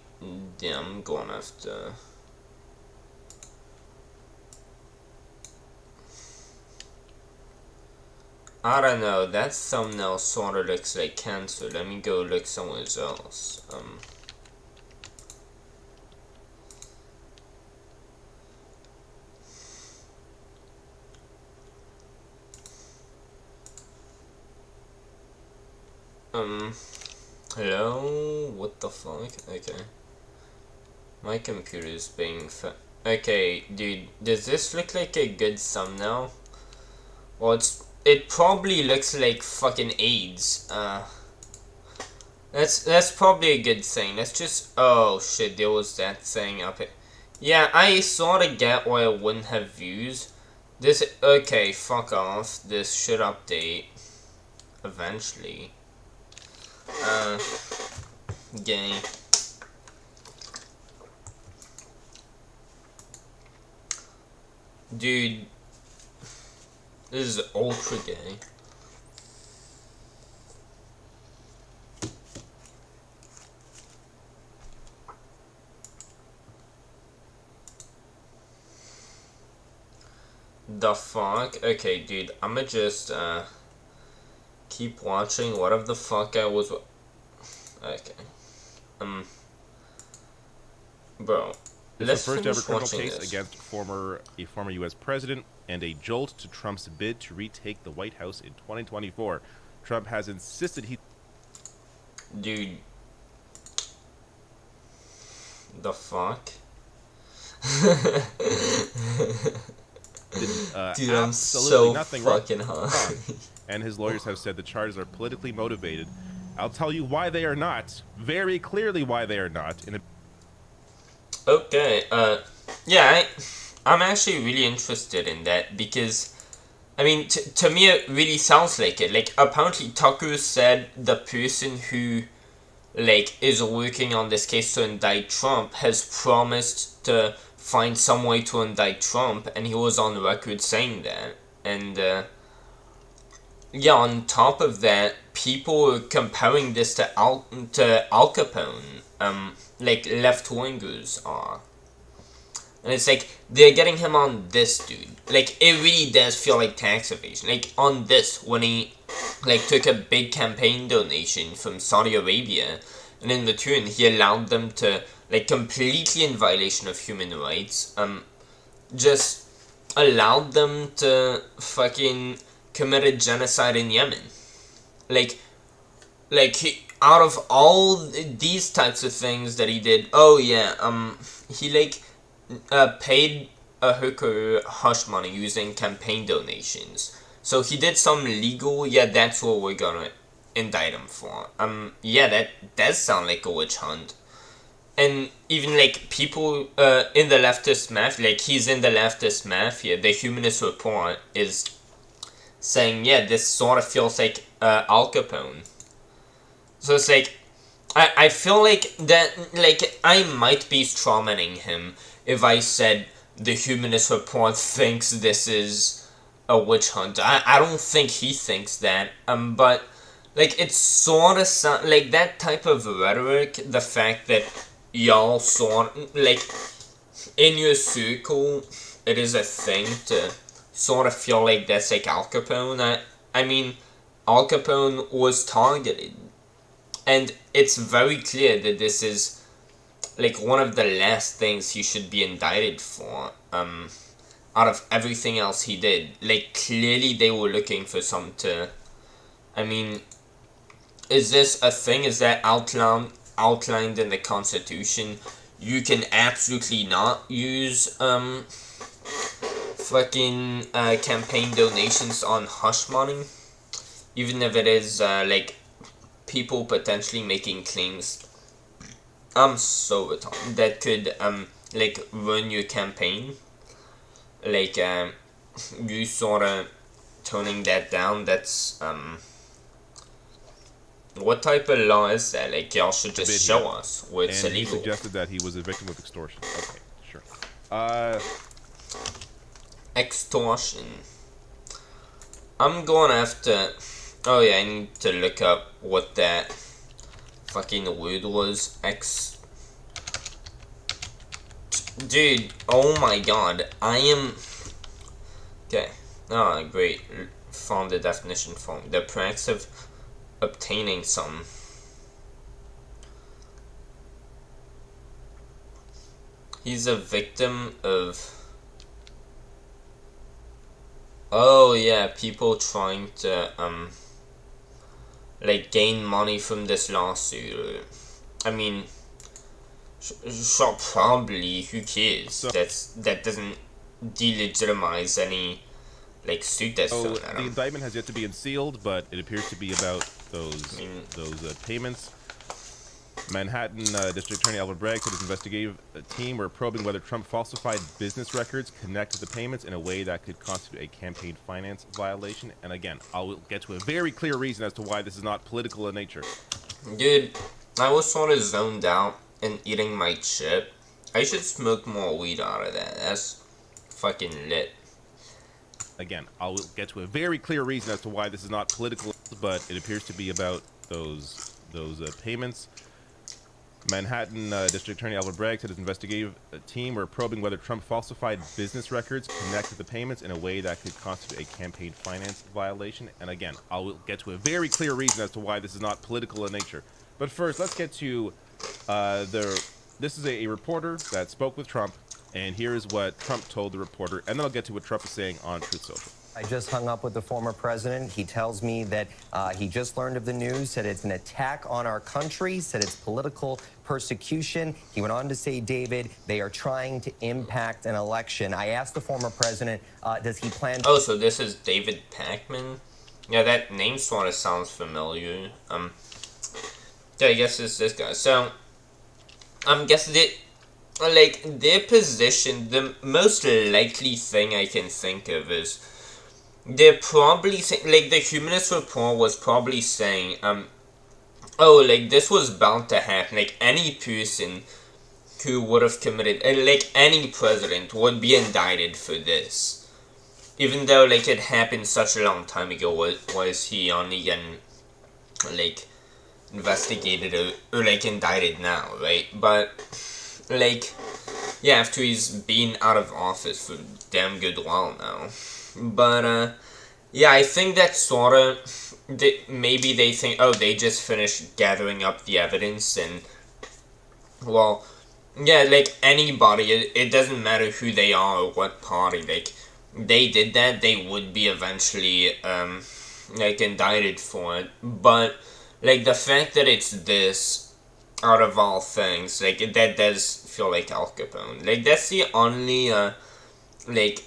Yeah, I'm gonna have to. I don't know, that thumbnail sort of looks like cancer. Let me go look somewhere else. Hello? What the fuck? Okay. My computer's being okay, dude, does this look like a good thumbnail? Well, it probably looks like fucking AIDS. That's probably a good thing. Let's just... Oh, shit, there was that thing up here. Yeah, I sort of get why it wouldn't have views. This... Okay, fuck off. This should update. Eventually. Gay. Dude... This is ultra gay. The fuck? Okay, dude, I'ma just, keep watching whatever the fuck I was... Okay. Bro. It's the first ever criminal case against a former U.S. president and a jolt to Trump's bid to retake the White House in 2024. Trump has insisted he... Dude. The fuck? Dude, I'm so fucking hot. And his lawyers have said the charges are politically motivated. I'll tell you why they are not. Very clearly why they are not. In a Okay, yeah, I'm actually really interested in that because, I mean, to me it really sounds like it. Like, apparently Tucker said the person who, like, is working on this case to indict Trump has promised to find some way to indict Trump, and he was on record saying that. And yeah, on top of that, people were comparing this to Al Capone, like left-wingers are. And it's like, they're getting him on this, dude. Like, it really does feel like tax evasion. Like, on this, when he, like, took a big campaign donation from Saudi Arabia, and in return, he allowed them to, like, completely in violation of human rights, just allowed them to fucking commit a genocide in Yemen. Like, out of all these types of things that he did, oh yeah, he, like, paid a hooker hush money using campaign donations. So he did some legal, yeah, that's what we're gonna indict him for. Yeah, that does sound like a witch hunt. And even, like, people in the leftist mafia, like, he's in the leftist mafia, the Humanist Report is saying, yeah, this sort of feels like Al Capone. So it's like, I feel like that, like, I might be strawmanning him if I said the Humanist Report thinks this is a witch hunt. I don't think he thinks that, but, like, it's sort of like, that type of rhetoric, the fact that y'all sort, like, in your circle, it is a thing to sort of feel like that's like Al Capone. I mean, Al Capone was targeted, and it's very clear that this is, like, one of the last things he should be indicted for, out of everything else he did. Like, clearly they were looking for some to, I mean, is this a thing? Is that outlined in the Constitution? You can absolutely not use, fucking, campaign donations on hush money, even if it is, like, people potentially making claims, I'm so retarded, that could, like, ruin your campaign. Like, you sort of toning that down, that's, what type of law is that? Like, y'all should just show us where it's and illegal. He suggested that he was a victim of extortion. Okay, sure. Extortion. I'm gonna have to, oh yeah, I need to look up what that fucking word was. Dude, oh my god, I am, okay, oh great, found the definition form. The practice of obtaining some, he's a victim of, oh yeah, people trying to, like, gain money from this lawsuit. I mean, sure, probably, who cares? That doesn't delegitimize any, like, suit that's thrown at the him. indictment has yet to be unsealed, but it appears to be about those payments. Manhattan District Attorney Albert Bragg said his investigative team were probing whether Trump falsified business records connected to payments in a way that could constitute a campaign finance violation. And again, I'll get to a very clear reason as to why this is not political in nature. Dude, I was sort of zoned out and eating my chip. I should smoke more weed out of that. That's fucking lit. Again, I'll get to a very clear reason as to why this is not political, but it appears to be about those payments. Manhattan District Attorney Albert Bragg said his investigative team were probing whether Trump falsified business records connected to payments in a way that could constitute a campaign finance violation. And again, I'll get to a very clear reason as to why this is not political in nature. But first, let's get to this is a reporter that spoke with Trump, and here is what Trump told the reporter, and then I'll get to what Trump is saying on Truth Social. I just hung up with the former president. He tells me that he just learned of the news, said it's an attack on our country, said it's political persecution. He went on to say, David, they are trying to impact an election. I asked the former president, does he plan to... Oh, so this is David Pakman? Yeah, that name sort of sounds familiar. Yeah, I guess it's this guy. So, I'm guessing that, like, their position, the most likely thing I can think of is they're probably saying, like, the Humanist Report was probably saying, oh, like, this was bound to happen. Like, any person who would have committed, like any president would be indicted for this. Even though like it happened such a long time ago, was he only getting like investigated or like indicted now, right? But like, yeah, after he's been out of office for damn good while now. But yeah, I think that sort of, maybe they think, oh, they just finished gathering up the evidence and, well, yeah, like anybody, it doesn't matter who they are or what party, like, they did that, they would be eventually, like, indicted for it. But, like, the fact that it's this, out of all things, like, that does feel like Al Capone. Like, that's the only, like,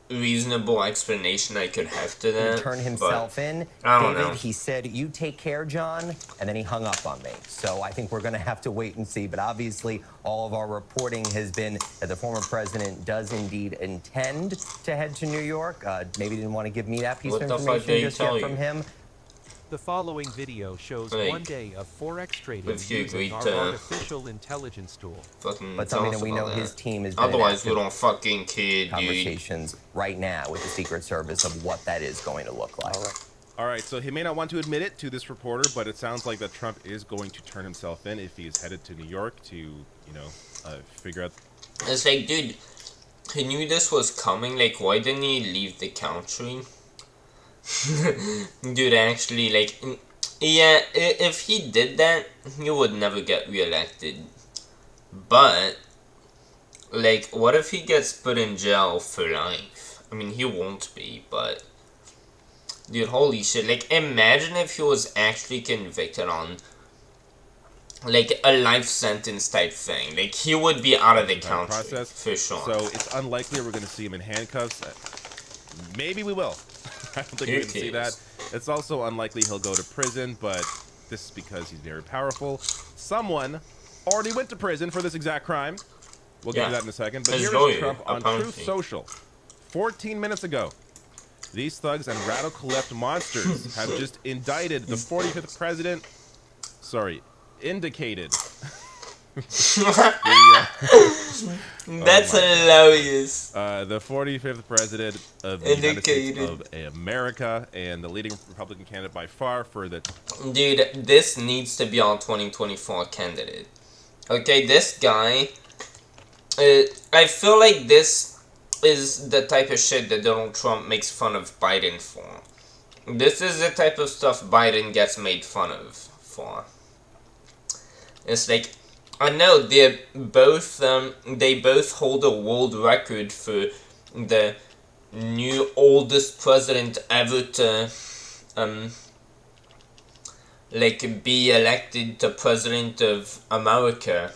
reasonable explanation I could have to that. Turn himself in. I don't David, know. he said, "You take care, John," and then he hung up on me. So I think we're going to have to wait and see. But obviously, all of our reporting has been that the former president does indeed intend to head to New York. Maybe didn't want to give me that piece of information just yet from him. The following video shows Like, 1 day of Forex trading if you using agree our to artificial intelligence tool. Fucking But tell something us that we about know that. his team is. Otherwise, we don't fucking care, dude. Conversations right now with the Secret Service of what that is going to look like. All right, so he may not want to admit it to this reporter, but it sounds like that Trump is going to turn himself in if he is headed to New York to, you know, figure out. It's like, dude, he knew this was coming. Like, why didn't he leave the country? Dude, actually, like, yeah, if he did that, he would never get reelected. But, like, what if he gets put in jail for life? I mean, he won't be, but, dude, holy shit. Like, imagine if he was actually convicted on, like, a life sentence type thing. Like, he would be out of the country, for sure. So it's unlikely we're going to see him in handcuffs. Maybe we will. I don't think we're going to see that. It's also unlikely he'll go to prison, but this is because he's very powerful. Someone already went to prison for this exact crime. We'll get to that in a second. But here is Trump on Truth Social 14 minutes ago. These thugs and radical left monsters have just indicted the 45th president. Sorry, indicated. That's hilarious. The 45th president of the United States of America and the leading Republican candidate by far for the... Dude, this needs to be our 2024 candidate. Okay, this guy... I feel like this is the type of shit that Donald Trump makes fun of Biden for. This is the type of stuff Biden gets made fun of for. It's like... I know they both hold a world record for the new oldest president ever to like be elected to president of America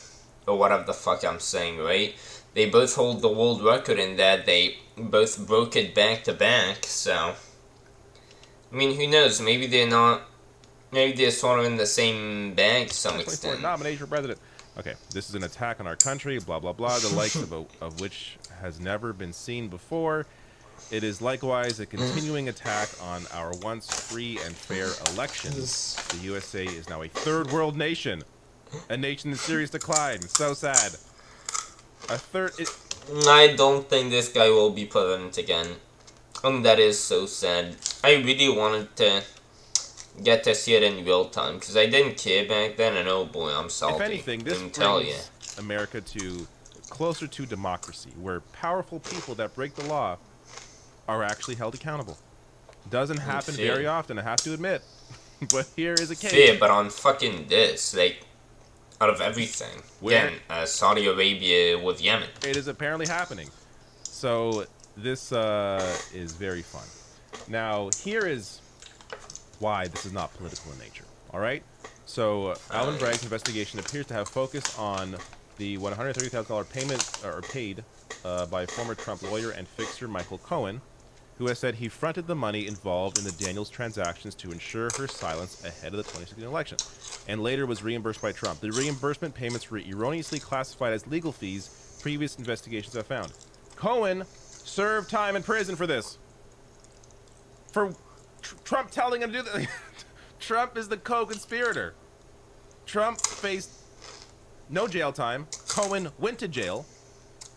or whatever the fuck I'm saying, right? They both hold the world record in that. They both broke it back to back, so I mean, who knows, maybe they're not, maybe they're sort of in the same bag to some extent. Nomination for president. Okay, this is an attack on our country, blah, blah, blah, the likes of which has never been seen before. It is likewise a continuing attack on our once free and fair elections. The USA is now a third world nation, a nation in serious decline. So sad. I don't think this guy will be president again. And that is so sad. I really wanted to get to see it in real time, because I didn't care back then, and oh boy, I'm salty. If anything, this brings America to closer to democracy, where powerful people that break the law are actually held accountable. Doesn't happen very often, I have to admit. But here is a case. Fair, but on fucking this, like, out of everything. Again, Saudi Arabia with Yemen. It is apparently happening. So this is very fun. Now, here is why this is not political in nature. All right? So Alvin Bragg's investigation appears to have focused on the $130,000 payment paid by former Trump lawyer and fixer Michael Cohen, who has said he fronted the money involved in the Daniels transactions to ensure her silence ahead of the 2016 election, and later was reimbursed by Trump. The reimbursement payments were erroneously classified as legal fees, previous investigations have found. Cohen served time in prison for this. For Trump telling him to do that. Trump is the co-conspirator. Trump faced no jail time. Cohen went to jail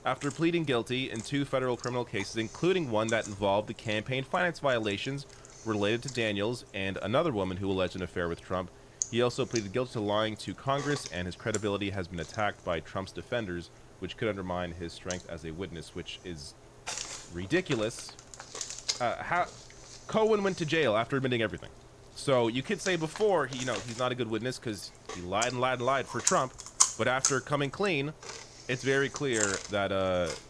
after pleading guilty in 2 federal criminal cases, including one that involved the campaign finance violations related to Daniels and another woman who alleged an affair with Trump. He also pleaded guilty to lying to Congress, and his credibility has been attacked by Trump's defenders, which could undermine his strength as a witness, which is ridiculous. How Cohen went to jail after admitting everything. So you could say before, he's not a good witness because he lied and lied and lied for Trump. But after coming clean, it's very clear that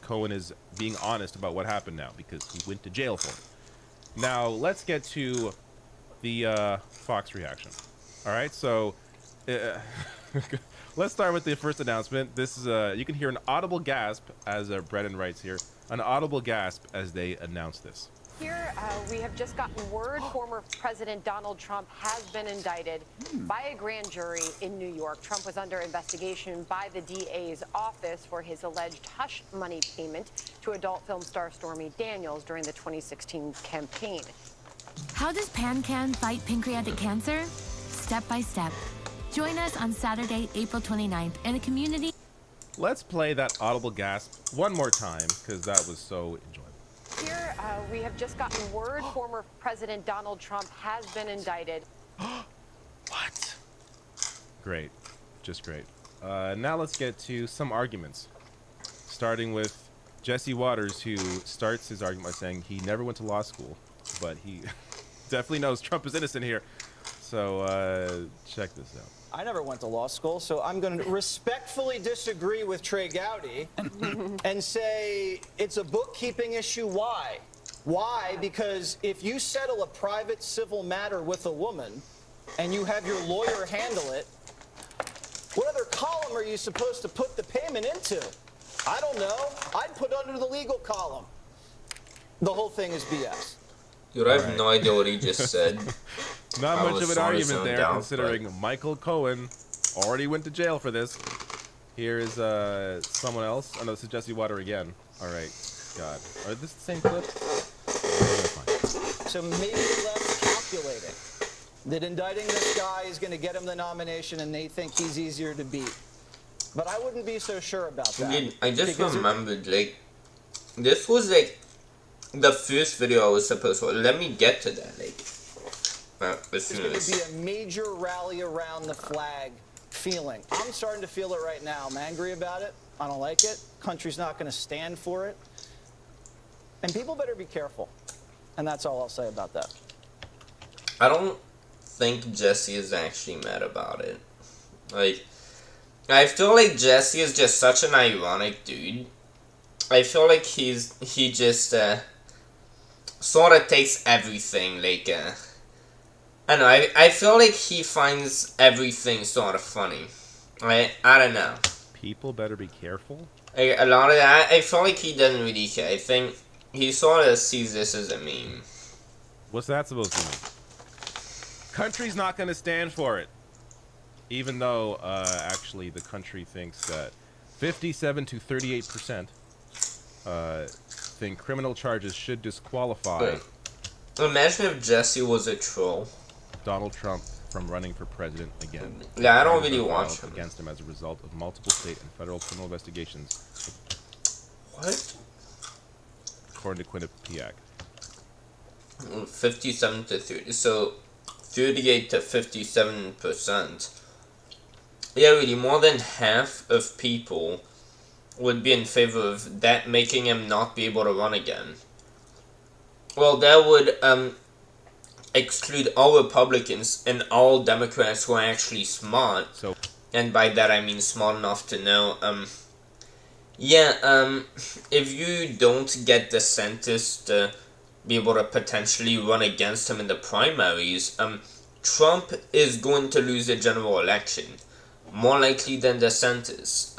Cohen is being honest about what happened now because he went to jail for it. Now, let's get to the Fox reaction. All right, so let's start with the first announcement. This is you can hear an audible gasp, as Brennan writes here, an audible gasp as they announce this. Here, we have just gotten word former President Donald Trump has been indicted by a grand jury in New York. Trump was under investigation by the DA's office for his alleged hush money payment to adult film star Stormy Daniels during the 2016 campaign. How does PanCan fight pancreatic cancer? Step by step. Join us on Saturday, April 29th in a community. Let's play that audible gasp one more time because that was so enjoyable. Here, we have just gotten word former President Donald Trump has been indicted. What? Great. Just great. Now let's get to some arguments. Starting with Jesse Waters, who starts his argument by saying he never went to law school, but he definitely knows Trump is innocent here. So check this out. I never went to law school, so I'm going to respectfully disagree with Trey Gowdy and say it's a bookkeeping issue. Why? Why? Because if you settle a private civil matter with a woman and you have your lawyer handle it, what other column are you supposed to put the payment into? I don't know. I'd put under the legal column. The whole thing is BS. Dude, I have no idea what he just said. Not much of an argument there, down, considering but Michael Cohen already went to jail for this. Here is someone else. Oh, no, this is Jesse Water again. All right. God. Are this the same clip? So maybe less calculating. That indicting this guy is going to get him the nomination and they think he's easier to beat. But I wouldn't be so sure about that. Dude, I just remembered, like, this was, like, the first video I was supposed to... Let me get to that, like... It's going to be a major rally around the flag feeling. I'm starting to feel it right now. I'm angry about it. I don't like it. Country's not going to stand for it. And people better be careful. And that's all I'll say about that. I don't think Jesse is actually mad about it. Like, I feel like Jesse is just such an ironic dude. I feel like he just sort of takes everything like I don't know, I feel like he finds everything sort of funny. I don't know. People better be careful? Like, a lot of that, I feel like he doesn't really care. I think he sort of sees this as a meme. What's that supposed to mean? Country's not going to stand for it. Even though, actually, the country thinks that 57 to 38% think criminal charges should disqualify. Imagine if Jesse was a troll. Donald Trump from running for president again. Yeah, I don't really watch him. Against him as a result of multiple state and federal criminal investigations. What? According to Quinnipiac. 57 to 30. So, 38 to 57%. Yeah, really, more than half of people would be in favor of that making him not be able to run again. Well, that would exclude all Republicans and all Democrats who are actually smart. So, and by that I mean smart enough to know, if you don't get DeSantis to be able to potentially run against him in the primaries, Trump is going to lose the general election. More likely than DeSantis.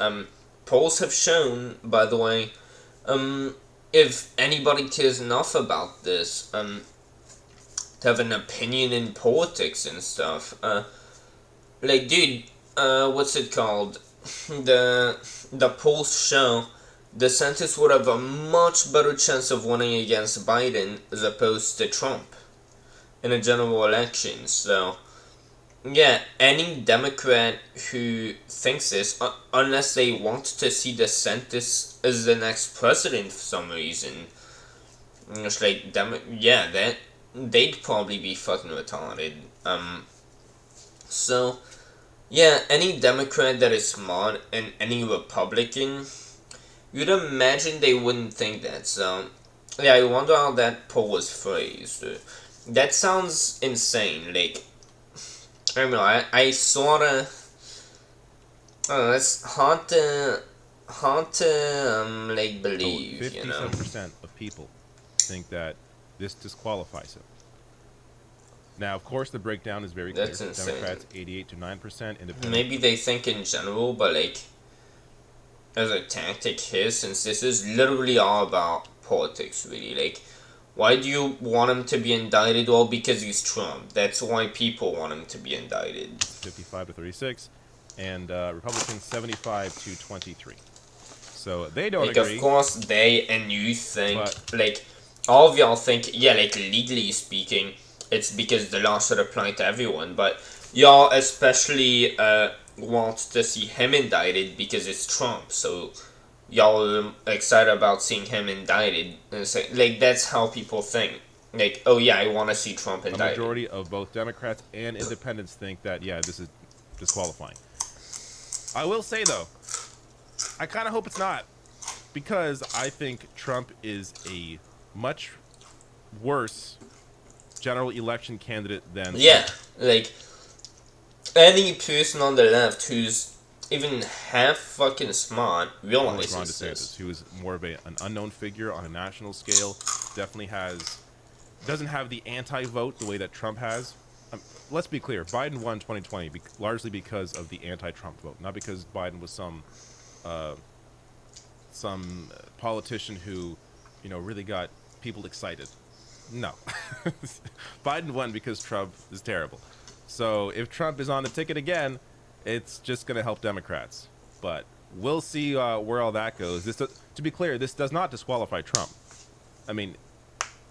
Polls have shown, by the way, if anybody cares enough about this, to have an opinion in politics and stuff, like, dude, what's it called? The polls show DeSantis would have a much better chance of winning against Biden as opposed to Trump in a general election. So, yeah, any Democrat who thinks this, unless they want to see DeSantis as the next president for some reason, it's like, yeah, that they'd probably be fucking retarded. So yeah, any Democrat that is smart and any Republican, you'd imagine they wouldn't think that. So yeah, I wonder how that poll was phrased. That sounds insane. Like, I don't know. I sorta. I don't know. It's hard to like believe. You know. 57% of people think that this disqualifies him. Now, of course, the breakdown is very clear. That's insane. Democrats 88 to 9%. Independents. Maybe they think in general, but like as a tactic here, since this is literally all about politics, really. Like, why do you want him to be indicted? Well, because he's Trump. That's why people want him to be indicted. 55 to 36, and Republicans 75 to 23. So they don't like, agree. Of course, they and you think, like, all of y'all think, yeah, like, legally speaking, it's because the law should apply to everyone, but y'all especially want to see him indicted because it's Trump, so y'all are excited about seeing him indicted. And say, like, that's how people think. Like, oh yeah, I want to see Trump indicted. A majority of both Democrats and independents think that, yeah, this is disqualifying. I will say, though, I kind of hope it's not, because I think Trump is a much worse general election candidate than... Yeah, like, any person on the left who's even half fucking smart realizes Ron DeSantis, who is more of an unknown figure on a national scale, definitely doesn't have the anti-vote the way that Trump has. Let's be clear, Biden won 2020 largely because of the anti-Trump vote, not because Biden was some politician who, you know, really got people excited. No. Biden won because Trump is terrible. So if Trump is on the ticket again, it's just going to help Democrats. But we'll see where all that goes. To be clear, this does not disqualify Trump. I mean,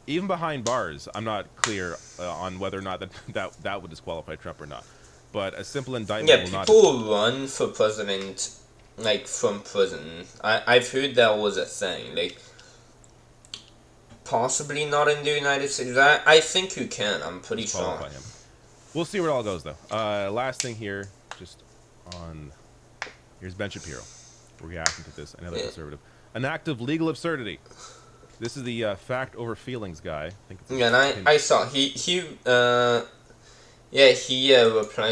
even behind bars, I'm not clear on whether or not that would disqualify Trump or not. But a simple indictment will not... Yeah, people run for president, like, from prison. I've heard that was a thing. Like, possibly not in the United States. I think you can. I'm pretty sure. Him. We'll see where it all goes, though. Last thing here, just on... Here's Ben Shapiro reacting to this. Another conservative. An act of legal absurdity. This is the fact over feelings guy. I think it's yeah, and I saw he replied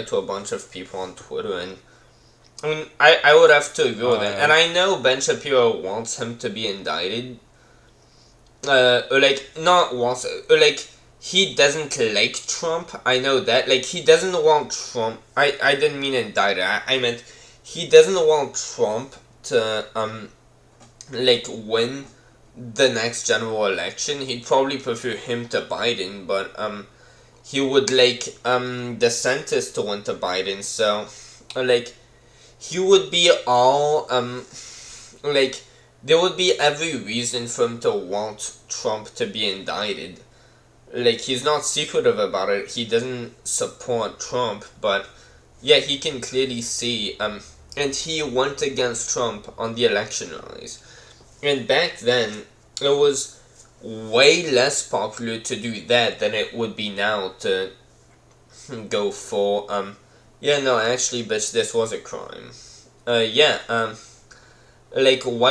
to a bunch of people on Twitter, and I mean I would have to agree with that. And I know Ben Shapiro wants him to be indicted. He doesn't like Trump. I know that. Like, he doesn't want Trump. I didn't mean indicted. I meant he doesn't want Trump to win the next general election. He'd probably prefer him to Biden, but he would like DeSantis to win to Biden. So he would be all there would be every reason for him to want Trump to be indicted. Like, he's not secretive about it. He doesn't support Trump, but yeah, he can clearly see and he went against Trump on the election rallies. And back then, it was way less popular to do that than it would be now to go for, yeah, no, actually, bitch, this was a crime. Why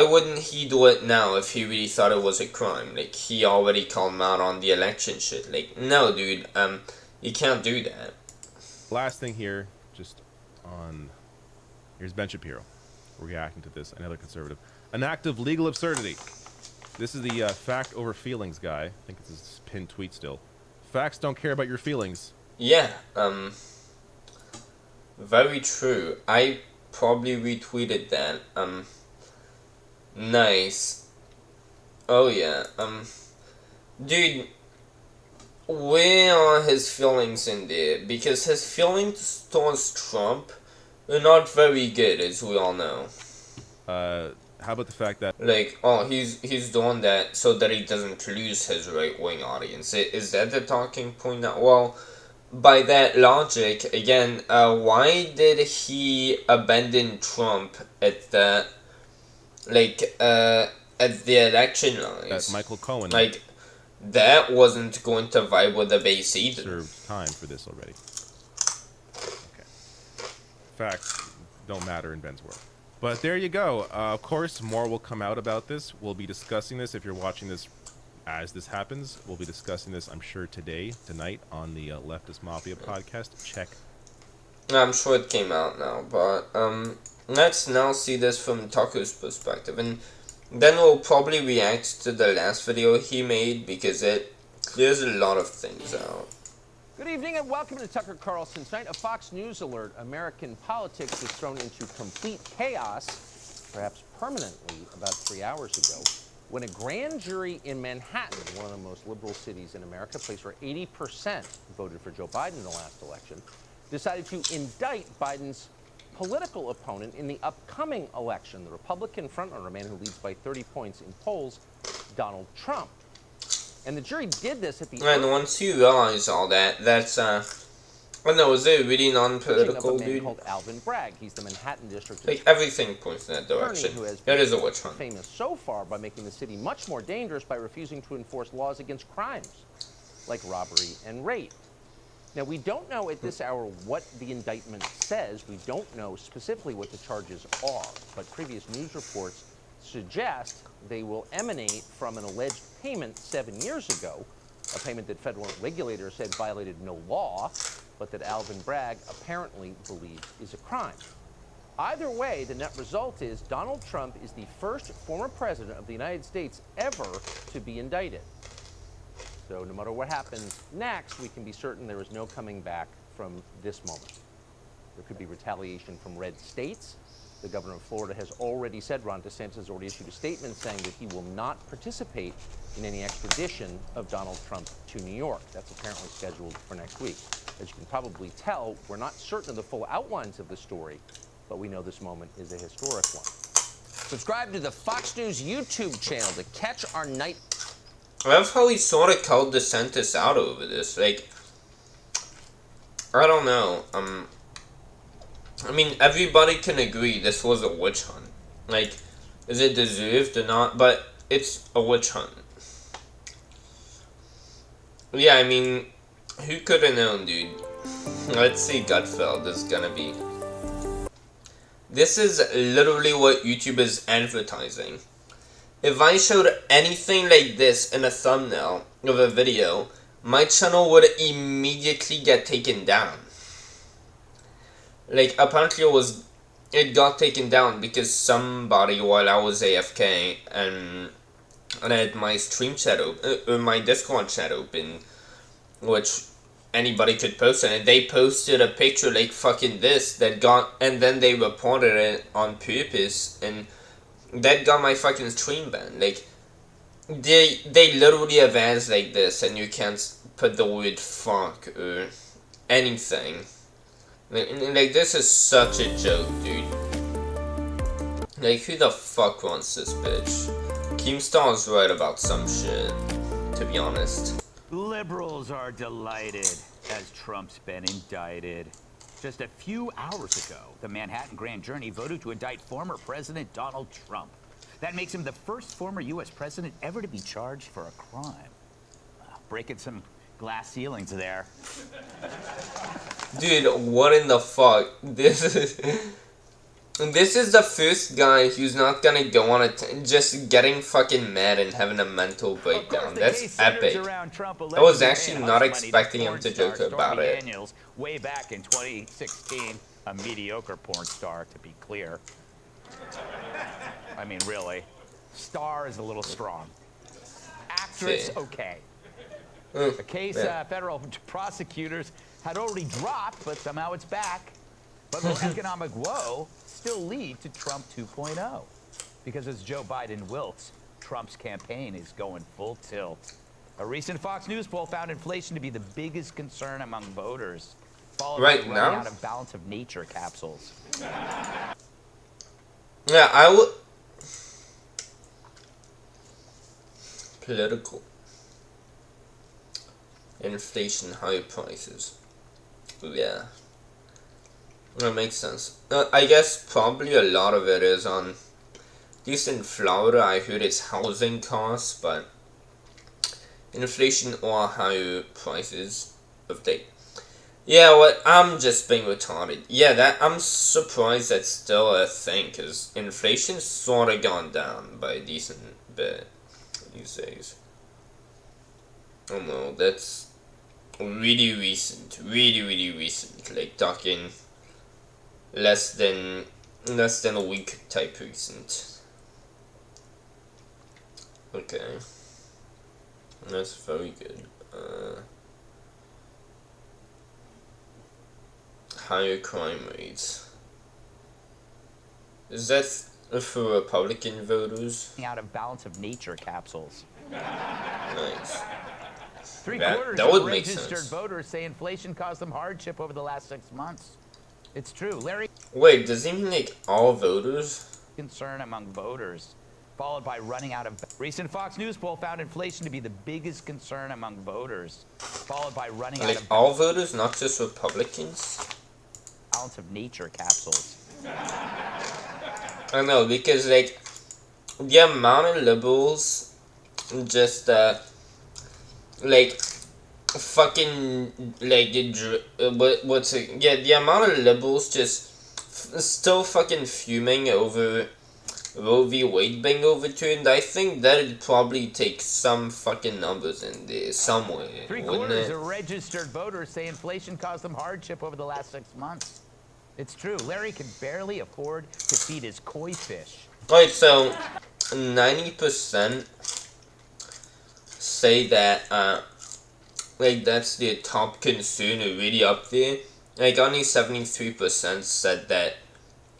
wouldn't he do it now if he really thought it was a crime? Like, he already called him out on the election shit. Like, no, dude, you can't do that. Last thing here, just on... Here's Ben Shapiro reacting to this, another conservative. An act of legal absurdity. This is the fact over feelings guy. I think it's his pinned tweet still. Facts don't care about your feelings. Yeah, very true. I probably retweeted that. Nice. Oh yeah, dude, where are his feelings in there? Because his feelings towards Trump are not very good, as we all know. How about the fact that... Like, oh, he's doing that so that he doesn't lose his right-wing audience. Is that the talking point now? Well, by that logic, again, why did he abandon Trump at the at the election lines? Michael Cohen, like, that wasn't going to vibe with the base either. Served time for this already. Okay. Facts don't matter in Ben's world. But there you go. Of course, more will come out about this. We'll be discussing this if you're watching this as this happens. We'll be discussing this, I'm sure, tonight on the Leftist Mafia podcast. Check. I'm sure it came out now, but let's now see this from Taco's perspective, and then we'll probably react to the last video he made because it clears a lot of things out. Good evening and welcome to Tucker Carlson's Night. A Fox News alert. American politics was thrown into complete chaos, perhaps permanently, about 3 hours ago, when a grand jury in Manhattan, one of the most liberal cities in America, place where 80% voted for Joe Biden in the last election, decided to indict Biden's political opponent in the upcoming election, the Republican frontrunner, a man who leads by 30 points in polls, Donald Trump. And the jury did this at the... And once you realize all that, that's, I don't know, is it really non-political, of a man dude? called Alvin Bragg. He's the Manhattan district Like, everything points in that direction. who has It is a witch hunt. famous so far by making the city much more dangerous by refusing to enforce laws against crimes, like robbery and rape. Now, we don't know at this hour what the indictment says. We don't know specifically what the charges are, but previous news reports suggest they will emanate from an alleged payment 7 years ago, a payment that federal regulators said violated no law, but that Alvin Bragg apparently believes is a crime. Either way, the net result is Donald Trump is the first former president of the United States ever to be indicted. So no matter what happens next, we can be certain there is no coming back from this moment. There could be retaliation from red states. The governor of Florida has already said, Ron DeSantis has already issued a statement saying that he will not participate in any extradition of Donald Trump to New York. That's apparently scheduled for next week. As you can probably tell, we're not certain of the full outlines of the story, but we know this moment is a historic one. Subscribe to the Fox News YouTube channel to catch our night. I love how he sort of called DeSantis out over this. Like, I don't know. I mean, everybody can agree this was a witch hunt. Like, is it deserved or not? But it's a witch hunt. Yeah, I mean, who could have known, dude? Let's see Gutfeld is gonna be. This is literally what YouTube is advertising. If I showed anything like this in a thumbnail of a video, my channel would immediately get taken down. Like, apparently it got taken down because somebody, while I was AFK, and I had my stream chat open, my Discord chat open, which anybody could post in it, they posted a picture like fucking this that got, and then they reported it on purpose, and that got my fucking stream banned. Like, they literally have ads like this, and you can't put the word fuck or anything. Like, this is such a joke, dude. Like, who the fuck wants this bitch? Keemstar's right about some shit, to be honest. Liberals are delighted as Trump's been indicted. Just a few hours ago, the Manhattan grand jury voted to indict former President Donald Trump. That makes him the first former U.S. president ever to be charged for a crime. Breaking some glass ceilings there. Dude, what in the fuck? This is the first guy who's not gonna go on just getting fucking mad and having a mental breakdown. That's epic. I was actually not expecting him to joke about it. Daniels, way back in 2016, a mediocre porn star, to be clear. I mean, really. Star is a little strong. Actress, okay. A case federal prosecutors had already dropped, but somehow it's back. But will economic woe still lead to Trump 2.0? Because as Joe Biden wilts, Trump's campaign is going full tilt. A recent Fox News poll found inflation to be the biggest concern among voters, followed by running out of balance of nature capsules. Yeah, I would... Political. Inflation, high prices. Yeah. That makes sense. I guess probably a lot of it is on, at least in Florida, I heard it's housing costs, but inflation or higher prices of date. Yeah, what? I'm just being retarded. Yeah, that I'm surprised that's still a thing, because inflation's sort of gone down by a decent bit these days. Oh no, that's really recent. Really recent. Like, talking less than a week type recent. Okay. That's very good. Higher crime rates. Is that for Republican voters? Out of balance of nature capsules. Nice. Three-quarters That of would make registered sense. voters say inflation caused them hardship over the last 6 months. It's true. Larry. Wait, does he mean like all voters? Concern among voters, followed by running out of. Recent Fox News poll found inflation to be the biggest concern among voters, followed by running out Like of all voters, not just Republicans? balance of nature capsules. I know, because like the amount of liberals just like fucking like what's it? Yeah, the amount of liberals just still fucking fuming over Roe v. Wade being overturned. I think that'd probably take some fucking numbers in there somewhere, wouldn't Three-quarters it? of registered voters say inflation caused them hardship over the last 6 months. It's true. Larry can barely afford to feed his koi fish. Right, so 90% say that like that's their top concern, or really up there. Like only 73% said that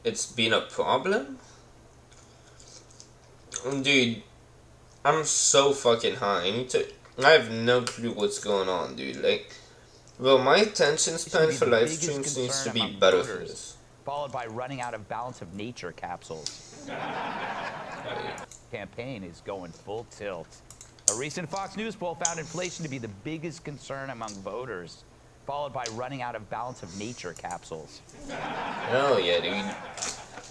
it's been a problem. Dude, I'm so fucking high. I have no clue what's going on, dude. Like, well, my attention span for live streams needs to be better for this. Followed by running out of balance of nature capsules. Campaign is going full tilt. A recent Fox News poll found inflation to be the biggest concern among voters, followed by running out of balance of nature capsules. Hell yeah, dude.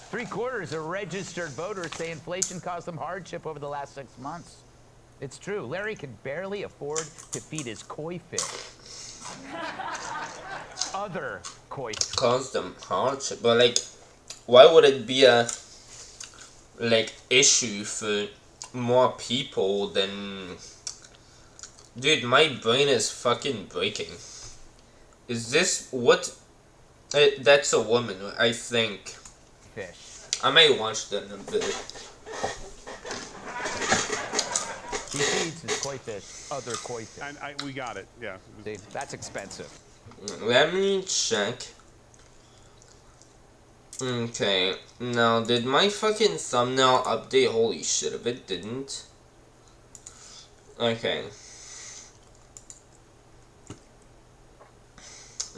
Three-quarters of registered voters say inflation caused them hardship over the last 6 months. It's true. Larry can barely afford to feed his koi fish. Other koi fish. Caused them hardship, but like, why would it be a like issue for more people than? Dude, my brain is fucking breaking. Is this what? That's a woman, I think. Fish. I may watch that in a bit. He feeds his koi fish, other koi fish. And we got it, yeah. See, that's expensive. Let me check. Okay, now did my fucking thumbnail update? Holy shit, if it didn't. Okay.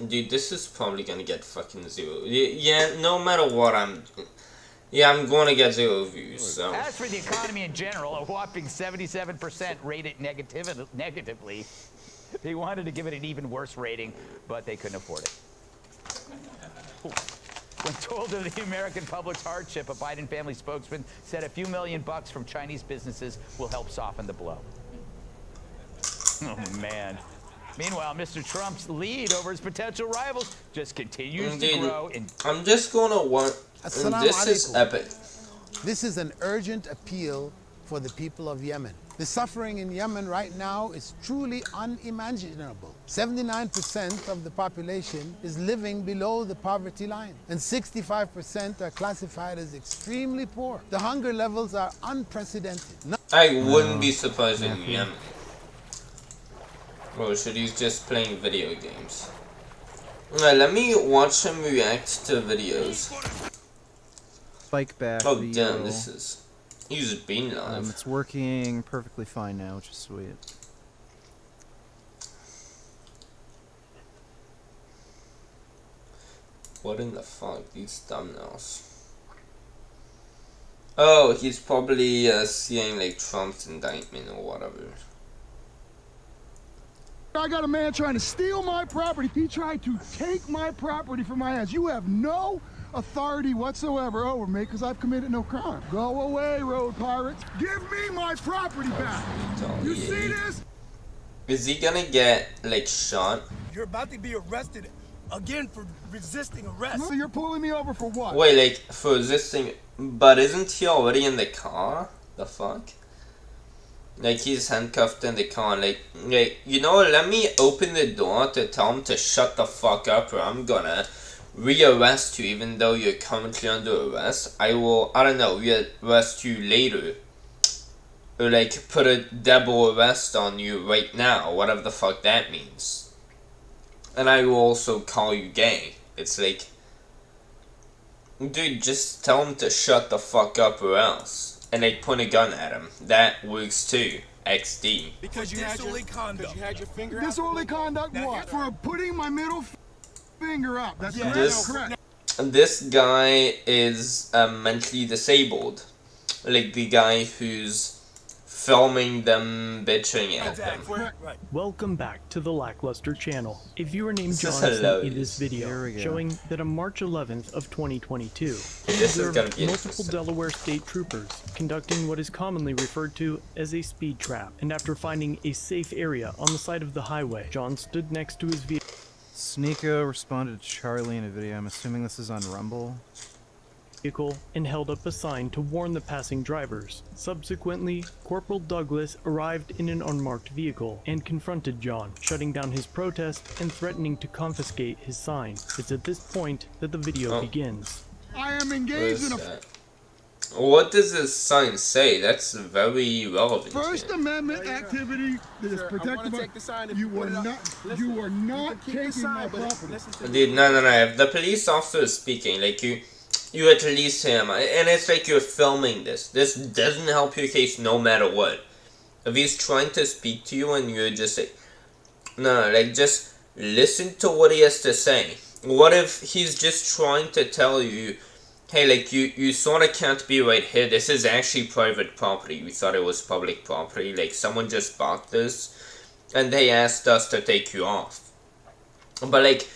Dude, this is probably gonna get fucking 0. Yeah, no matter what I'm gonna get 0 views, so. As for the economy in general, a whopping 77% rate it negatively. They wanted to give it an even worse rating, but they couldn't afford it. When told of the American public's hardship, a Biden family spokesman said a few $1,000,000 from Chinese businesses will help soften the blow. Oh, man. Meanwhile, Mr. Trump's lead over his potential rivals just continues to grow. I'm just gonna want. This is epic. This is an urgent appeal for the people of Yemen. The suffering in Yemen right now is truly unimaginable. 79% of the population is living below the poverty line, and 65% are classified as extremely poor. The hunger levels are unprecedented. I wouldn't be surprised in Yemen. Or should he's just playing video games? Alright, let me watch him react to videos. Spike back. Oh damn, this is. He's been live. It's working perfectly fine now, which is sweet. What in the fuck? These thumbnails. Oh, he's probably seeing like Trump's indictment or whatever. I got a man trying to steal my property. He tried to take my property from my hands. You have no authority whatsoever over me because I've committed no crime. Go away, road pirates. Give me my property back. You see this? Is he gonna get, like, shot? You're about to be arrested again for resisting arrest. So you're pulling me over for what? Wait, like, for resisting... But isn't he already in the car? The fuck? Like, he's handcuffed in the car. Like, you know, let me open the door to tell him to shut the fuck up or I'm gonna rearrest you even though you're currently under arrest. I will, I don't know, rearrest you later. Or, like, put a double arrest on you right now. Whatever the fuck that means. And I will also call you gay. It's like... Dude, just tell him to shut the fuck up or else. And they point a gun at him. That works too. XD. Because you had your finger out. Disorderly conduct what? For putting my middle finger up. That's correct. This guy is mentally disabled. Like the guy who's filming them bitching at them. Welcome back to the Lackluster channel. A viewer named This John is sent me hilarious. this video showing that on March 11th of 2022, he This is gonna observed be multiple interesting. Delaware state troopers conducting what is commonly referred to as a speed trap. And after finding a safe area on the side of the highway, John stood next to his vehicle. Sneeko responded to Charlie in a video. I'm assuming this is on Rumble. And held up a sign to warn the passing drivers. Subsequently, Corporal Douglas arrived in an unmarked vehicle and confronted John, shutting down his protest and threatening to confiscate his sign. It's at this point that the video begins. I am What engaged is in a that? What does this sign say? That's very relevant. First Amendment activity that is protected by... You are not taking my property. Dude, no. If the police officer is speaking, like you at least him, and it's like you're filming this. This doesn't help your case no matter what. If he's trying to speak to you and you're just like, no, like just listen to what he has to say. What if he's just trying to tell you, hey, like you sort of can't be right here. This is actually private property. We thought it was public property. Like someone just bought this, and they asked us to take you off. But like,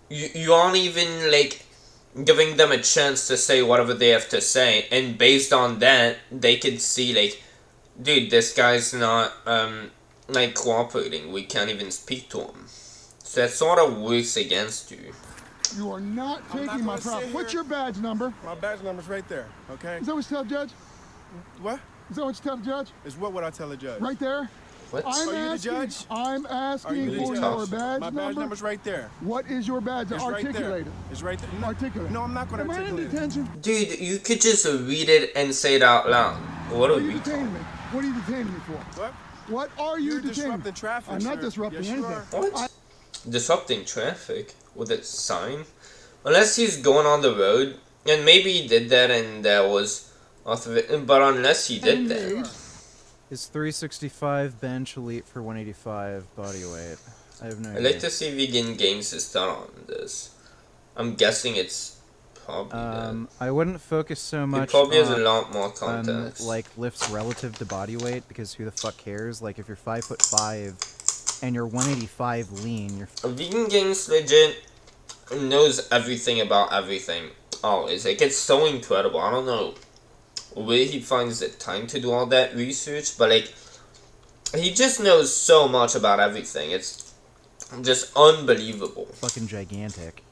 you aren't even like giving them a chance to say whatever they have to say, and based on that, they could see like, dude, this guy's not like cooperating. We can't even speak to him. So that sort of works against you. You are not taking my property. What's your badge number? My badge number's right there, okay? Is that what you tell the judge? What? Is that what you tell the judge? Is what would I tell a judge? Right there? What? I'm Are you the asking, judge? I'm asking Are you for the your judge? badge My badge number. number's right there. What is your badge? It's right Articulate there. it. It's right there. No, Articulate. No, I'm not going to Am I in articulate it. detention? Dude, you could just read it and say it out loud. What Are are you we detaining me? What are you detaining me for? What? What are you You're detaining? disrupting traffic, I'm not sir. disrupting Yes, you anything. are. What? Disrupting traffic with a sign? Unless he's going on the road, and maybe he did that and that was off of it, but unless he did that. Is 365 bench elite for 185 body weight? I have no I'd idea. like to see Vegan Games is done on this. I'm guessing it's probably I wouldn't focus so much probably has a on, lot more on, context. like lifts relative to body weight, because who the fuck cares? Like if you're 5'5" and you're 185 lean, you're Vegan Games legit knows everything about everything. Always. Like, it's so incredible. I don't know where he finds the time to do all that research, but like, he just knows so much about everything. It's just unbelievable. fucking gigantic.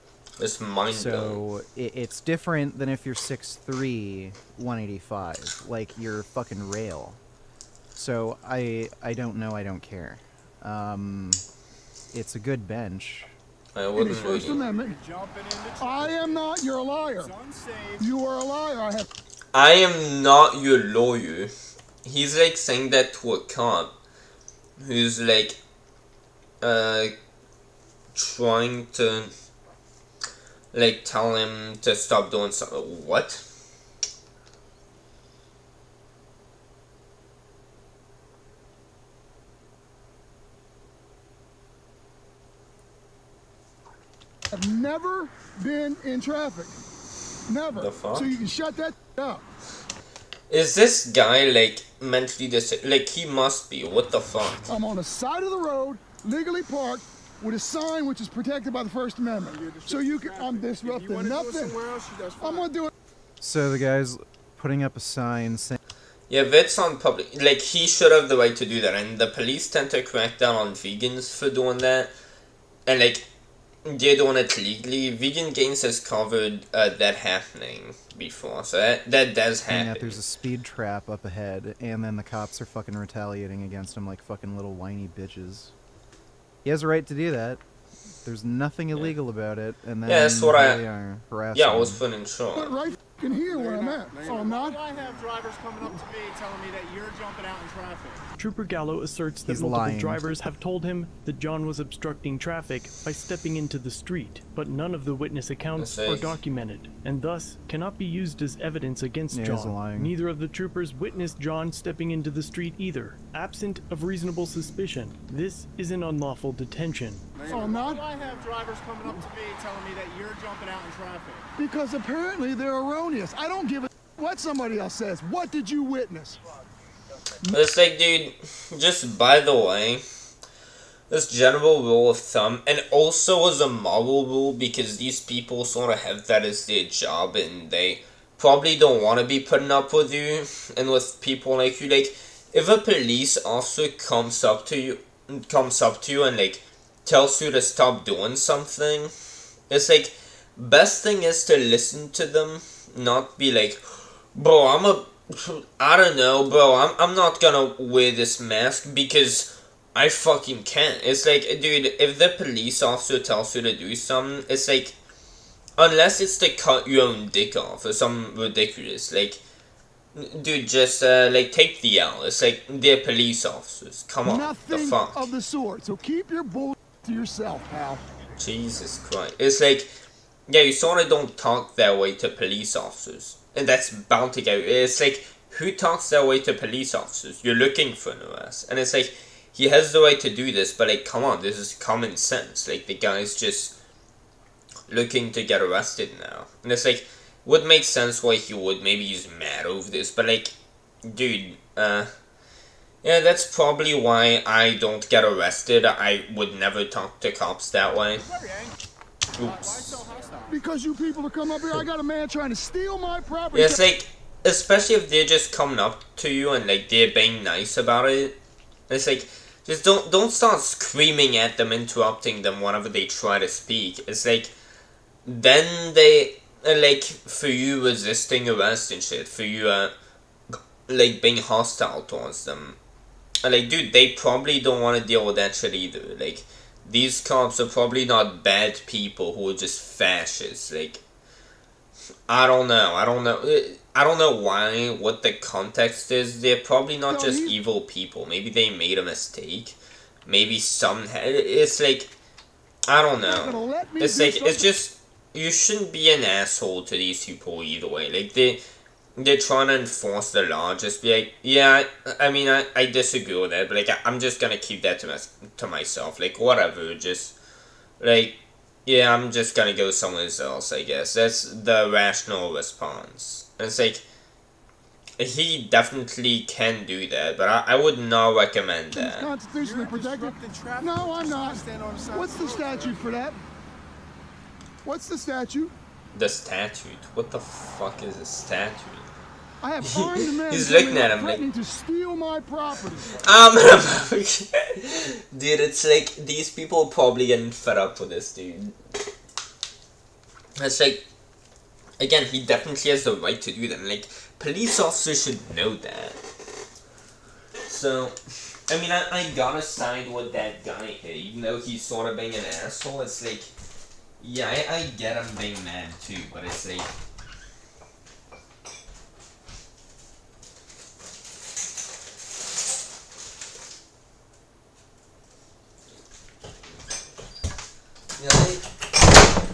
It's mind-blowing. So it's different than if you're 6'3", 185. Like you're fucking rail. So I don't know. I don't care. It's a good bench. I It wouldn't is First really. Amendment. I am not. You're a liar. You are a liar. I am not your lawyer. He's like saying that to a cop who's like trying to like tell him to stop doing something. What? I've never been in traffic. Never. The fuck? So you can shut that up. Is this guy like mentally disabled? Like, he must be. What the fuck? I'm on the side of the road. legally parked with a sign which is protected by the First Amendment. So you can, I'm disrupting nothing. I'm gonna do it. So the guy's putting up a sign saying, yeah, that's on public. Like, he should have the right to do that, and the police tend to crack down on vegans for doing that. And, like, they're doing it legally. Vegan Gains has covered that happening before, so that does happen. that there's a speed trap up ahead, and then the cops are fucking retaliating against him like fucking little whiny bitches. He has a right to do that. There's nothing illegal about it, and then that's what they are harassing I was him. putting sure. But right in here where I'm at. So I'm not. I have drivers coming up to me telling me that you're jumping out in traffic. Trooper Gallo asserts that He's multiple lying. drivers have told him that John was obstructing traffic by stepping into the street, but none of the witness accounts are documented, and thus cannot be used as evidence against Yeah, he's John. lying. Neither of the troopers witnessed John stepping into the street either. Absent of reasonable suspicion, this is an unlawful detention. So I'm not. I have drivers coming up to me telling me that you're jumping out in traffic. Because apparently they're erroneous. I don't give a what somebody else says. What did you witness? It's like, dude, just by the way, this general rule of thumb, and also as a moral rule, because these people sort of have that as their job, and they probably don't want to be putting up with you, and with people like you. Like, if a police officer comes up to you and, like, tells you to stop doing something, it's like, best thing is to listen to them, not be like, bro, I don't know, bro, I'm not gonna wear this mask because I fucking can't. It's like, dude, if the police officer tells you to do something, it's like, unless it's to cut your own dick off or something ridiculous, like, dude, just, like, take the L. It's like, they're police officers. Come on, the Nothing fuck. of the sort. So keep your bull to yourself, pal. Jesus Christ. It's like, yeah, you sort of don't talk that way to police officers. And that's bound to get. It's like, who talks that way to police officers? You're looking for an arrest. And it's like, he has the right to do this, but like, come on, this is common sense. Like, the guy's just looking to get arrested now. And it's like, would make sense why he would. Maybe he's mad over this, but like, dude, yeah, that's probably why I don't get arrested. I would never talk to cops that way. Oops. Because you people are coming up here, I got a man trying to steal my property. Yeah, it's like, especially if they're just coming up to you and like they're being nice about it. It's like, just don't start screaming at them, interrupting them whenever they try to speak. It's like, then they, like, for you resisting arrest and shit, for you, like, being hostile towards them. Like, dude, they probably don't want to deal with that shit either. Like, these cops are probably not bad people who are just fascists. Like, I don't know why, what the context is. They're probably not just evil people. Maybe they made a mistake. Maybe it's like, I don't know. It's like, it's just, you shouldn't be an asshole to these people either way. Like, they're trying to enforce the law. Just be like, yeah, I mean, I disagree with that, but like, I'm just gonna keep that to myself. Like, whatever, just, like, yeah, I'm just gonna go somewhere else, I guess. That's the rational response. And it's like, he definitely can do that, but I would not recommend that. It's constitutionally protected. No, I'm not. What's the statute for that? What's the statute? The statute? What the fuck is a statute? I have armed men He's looking at him like, threatening to steal my property. dude, it's like, these people are probably getting fed up with this, dude. It's like, again, he definitely has the right to do that. Like, police officers should know that. So, I mean, I gotta side with that guy here, even though he's sort of being an asshole. It's like, yeah, I get him being mad too, but it's like,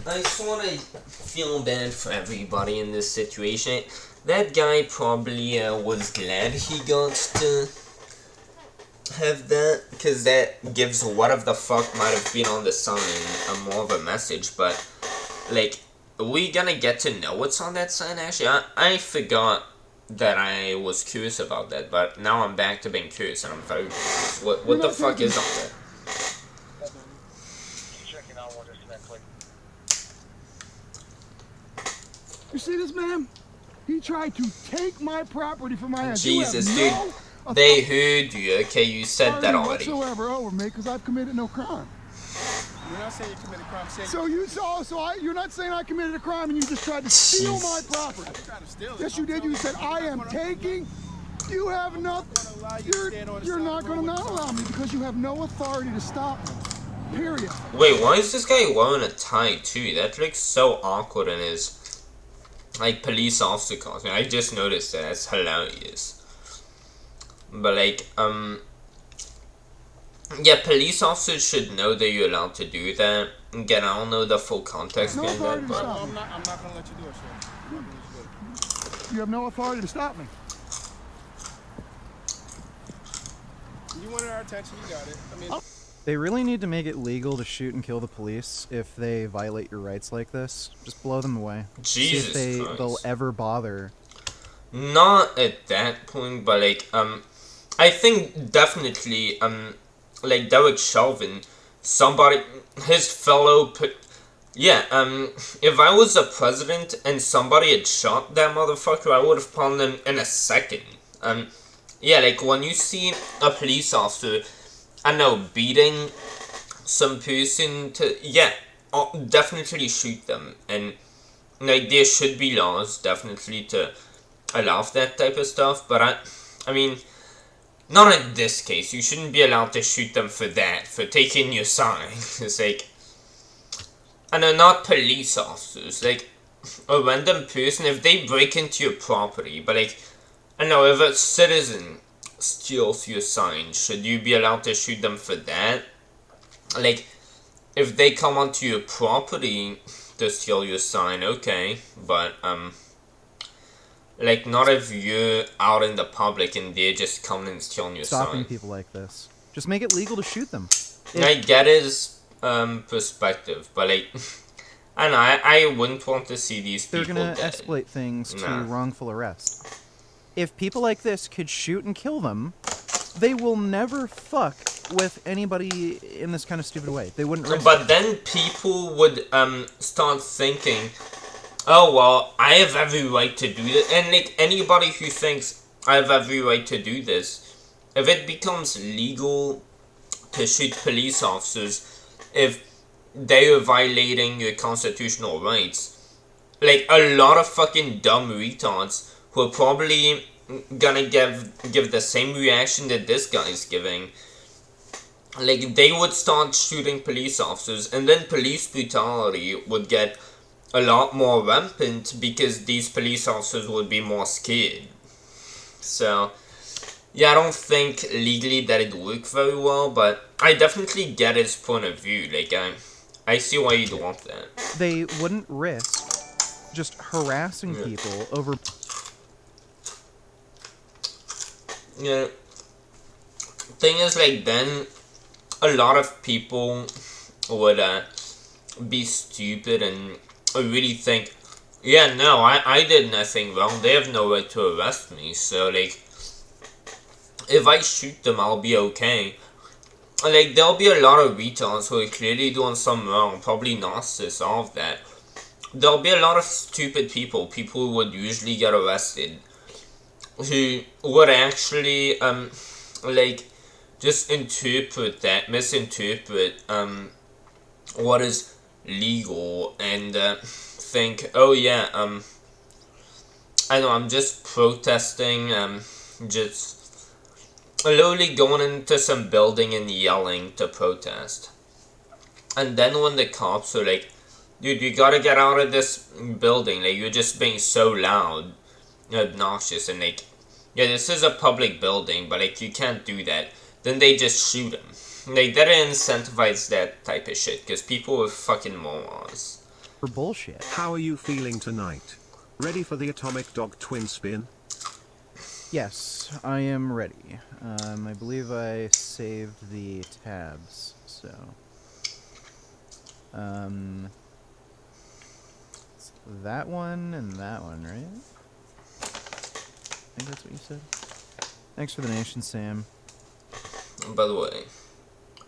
I sort of feel bad for everybody in this situation. That guy probably was glad he got to have that, because that gives whatever the fuck might have been on the sign more of a message. But like, we gonna get to know what's on that sign actually? I forgot that I was curious about that, but now I'm back to being curious, and I'm very curious. What the fuck is on there? You see this man? He tried to take my property from my hands. Jesus, dude. They heard you, okay? You said that already. Whatsoever over me, because I've committed no crime. You're not saying you committed a crime. You're not saying I committed a crime and you just tried to steal my property. Yes, you did. You said I am taking. You have nothing. You're not going to not allow me because you have no authority to stop me. Period. Wait, why is this guy wearing a tie too? That looks so awkward in his like police officer costume. I just noticed that. That's hilarious. But like, yeah, police officers should know that you're allowed to do that. Again, I don't know the full context behind that, but I'm not gonna let you do it, sir. You have no authority to stop me. You wanted our attention, you got it. I mean, They really need to make it legal to shoot and kill the police if they violate your rights like this. Just blow them away. Jesus See if Christ. they'll ever bother. not at that point, but like, I think definitely, like Derek Chauvin, somebody, his fellow, if I was the president and somebody had shot that motherfucker, I would have found them in a second. Yeah, like when you see a police officer, I know, beating some person to, yeah, definitely shoot them. And like there should be laws definitely to allow that type of stuff, but I mean, not in this case. You shouldn't be allowed to shoot them for that, for taking your sign. It's like, and they're not police officers. Like, a random person, if they break into your property, but like, I know, if a citizen steals your sign, should you be allowed to shoot them for that? Like, if they come onto your property to steal your sign, okay, but, like, not if you're out in the public and they're just coming and stealing your Stopping sign. people like this. Just make it legal to shoot them. I get his perspective, but like, I know, I wouldn't want to see these They're people gonna dead. escalate things to Nah. wrongful arrest. If people like this could shoot and kill them, they will never fuck with anybody in this kind of stupid way. They wouldn't risk But it. then people would start thinking, oh well, I have every right to do this, and like anybody who thinks I have every right to do this, if it becomes legal to shoot police officers, if they are violating your constitutional rights, like a lot of fucking dumb retards who are probably gonna give the same reaction that this guy is giving. Like, they would start shooting police officers, and then police brutality would get a lot more rampant because these police officers would be more scared. So, yeah, I don't think legally that it worked very well, but I definitely get his point of view. Like, I see why you'd want that. They wouldn't risk just harassing people over. Yeah. Thing is, like, then a lot of people would be stupid and really think, yeah, no, I did nothing wrong. They have no right to arrest me. So, like, if I shoot them, I'll be okay. Like, there'll be a lot of retards who are clearly doing something wrong, probably narcissists, all of that. There'll be a lot of stupid people who would usually get arrested, who would actually, like, just misinterpret, what is legal, and, think, oh yeah, I know, I'm just protesting, just literally going into some building and yelling to protest. And then when the cops are like, dude, you gotta get out of this building, like, you're just being so loud, obnoxious, and like, yeah, this is a public building, but like, you can't do that. Then they just shoot him. Like, that incentivize that type of shit, because people are fucking morons. For bullshit. How are you feeling tonight? Ready for the Atomic Dog twin spin? Yes, I am ready. I believe I saved the tabs, so. It's that one and that one, right? I think that's what you said. Thanks for the nation, Sam. By the way,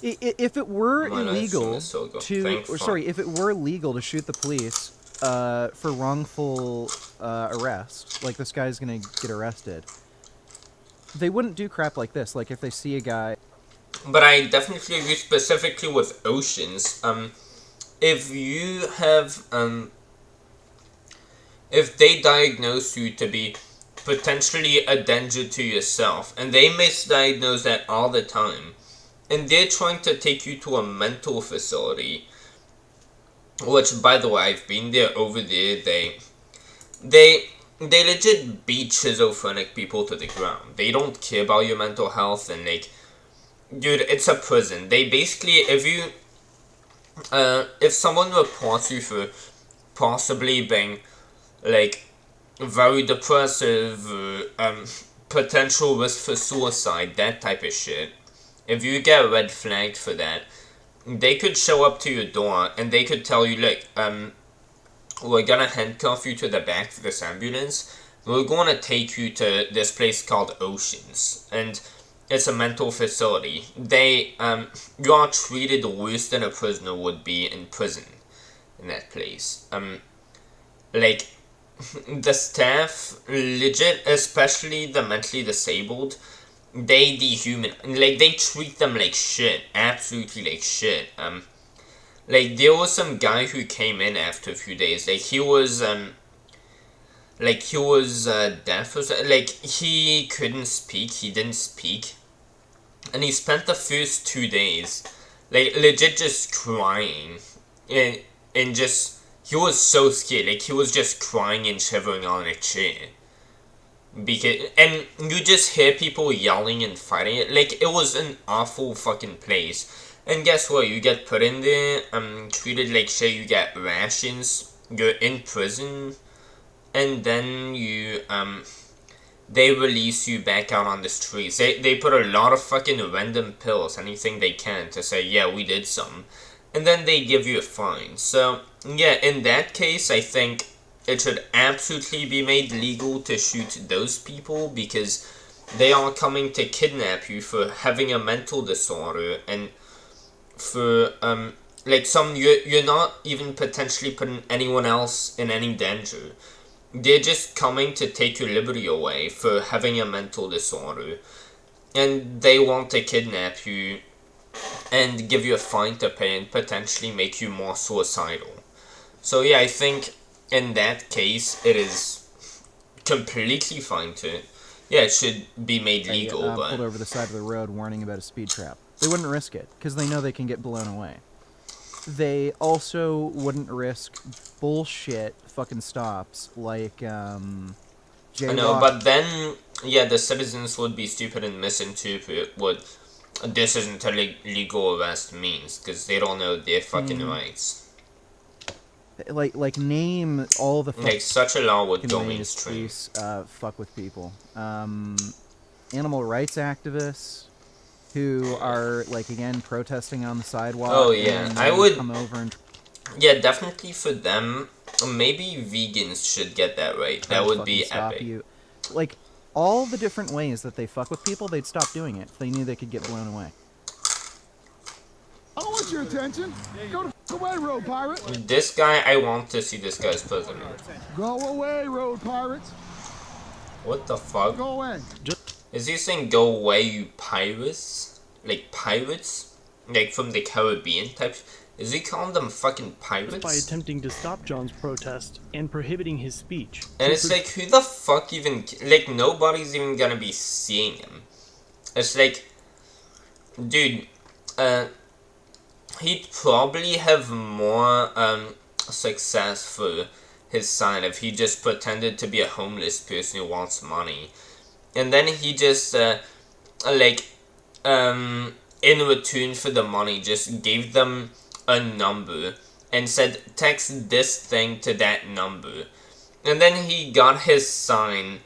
If it were My illegal live stream is so good. to, Thank or fuck. sorry, if it were illegal to shoot the police for wrongful arrest, like this guy's gonna get arrested, they wouldn't do crap like this. Like if they see a guy. But I definitely agree specifically with oceans. If you have if they diagnose you to be potentially a danger to yourself, and they misdiagnose that all the time, and they're trying to take you to a mental facility, which, by the way, I've been there over there, they legit beat schizophrenic people to the ground. They don't care about your mental health, and like, dude, it's a prison. They basically, if someone reports you for possibly being, like, very depressive, potential risk for suicide, that type of shit, if you get red flagged for that, they could show up to your door and they could tell you, look, we're gonna handcuff you to the back of this ambulance. We're gonna take you to this place called Oceans, and it's a mental facility. You are treated worse than a prisoner would be in prison in that place. Like, the staff, legit, especially the mentally disabled, they they treat them like shit, absolutely like shit. Like, there was some guy who came in after a few days, like, he was deaf or something, like, he couldn't speak, he didn't speak, and he spent the first 2 days, like, legit just crying, and just, he was so scared, like, he was just crying and shivering on a chair. And you just hear people yelling and fighting. Like, it was an awful fucking place. And guess what? You get put in there, treated like shit, you get rations, you're in prison, and then they release you back out on the streets. They put a lot of fucking random pills, anything they can, to say, yeah, we did some. And then they give you a fine. So, yeah, in that case, I think it should absolutely be made legal to shoot those people, because they are coming to kidnap you for having a mental disorder, and for, like, you're not even potentially putting anyone else in any danger. They're just coming to take your liberty away for having a mental disorder, and they want to kidnap you and give you a fine to pay and potentially make you more suicidal. So yeah, I think in that case, it is completely fine to, yeah, it should be made legal, but pulled over the side of the road warning about a speed trap. They wouldn't risk it, because they know they can get blown away. They also wouldn't risk bullshit fucking stops, like, I know, but then, yeah, the citizens would be stupid and misinterpret what this isn't a legal arrest means, because they don't know their fucking rights. Like name all the like, such a law would go ways mainstream. Police fuck with people. Animal rights activists who are, like, again, protesting on the sidewalk. Oh yeah, and I would come over and yeah, definitely for them. Maybe vegans should get that right. That would be epic. you. Like, all the different ways that they fuck with people, they'd stop doing it if they knew they could get blown away. I don't want your attention. Go the f away, road pirate. This guy, I want to see this guy's president. Go away, road pirates. What the fuck? Go away. Is he saying go away, you pirates? Like pirates? Like from the Caribbean type? Is he calling them fucking pirates? By attempting to stop John's protest and prohibiting his speech. And it's like, who the fuck even... Like, nobody's even gonna be seeing him. It's like... Dude, he'd probably have more, success for his side if he just pretended to be a homeless person who wants money. And then he just, in return for the money, just gave them a number and said, text this thing to that number. And then he got his sign,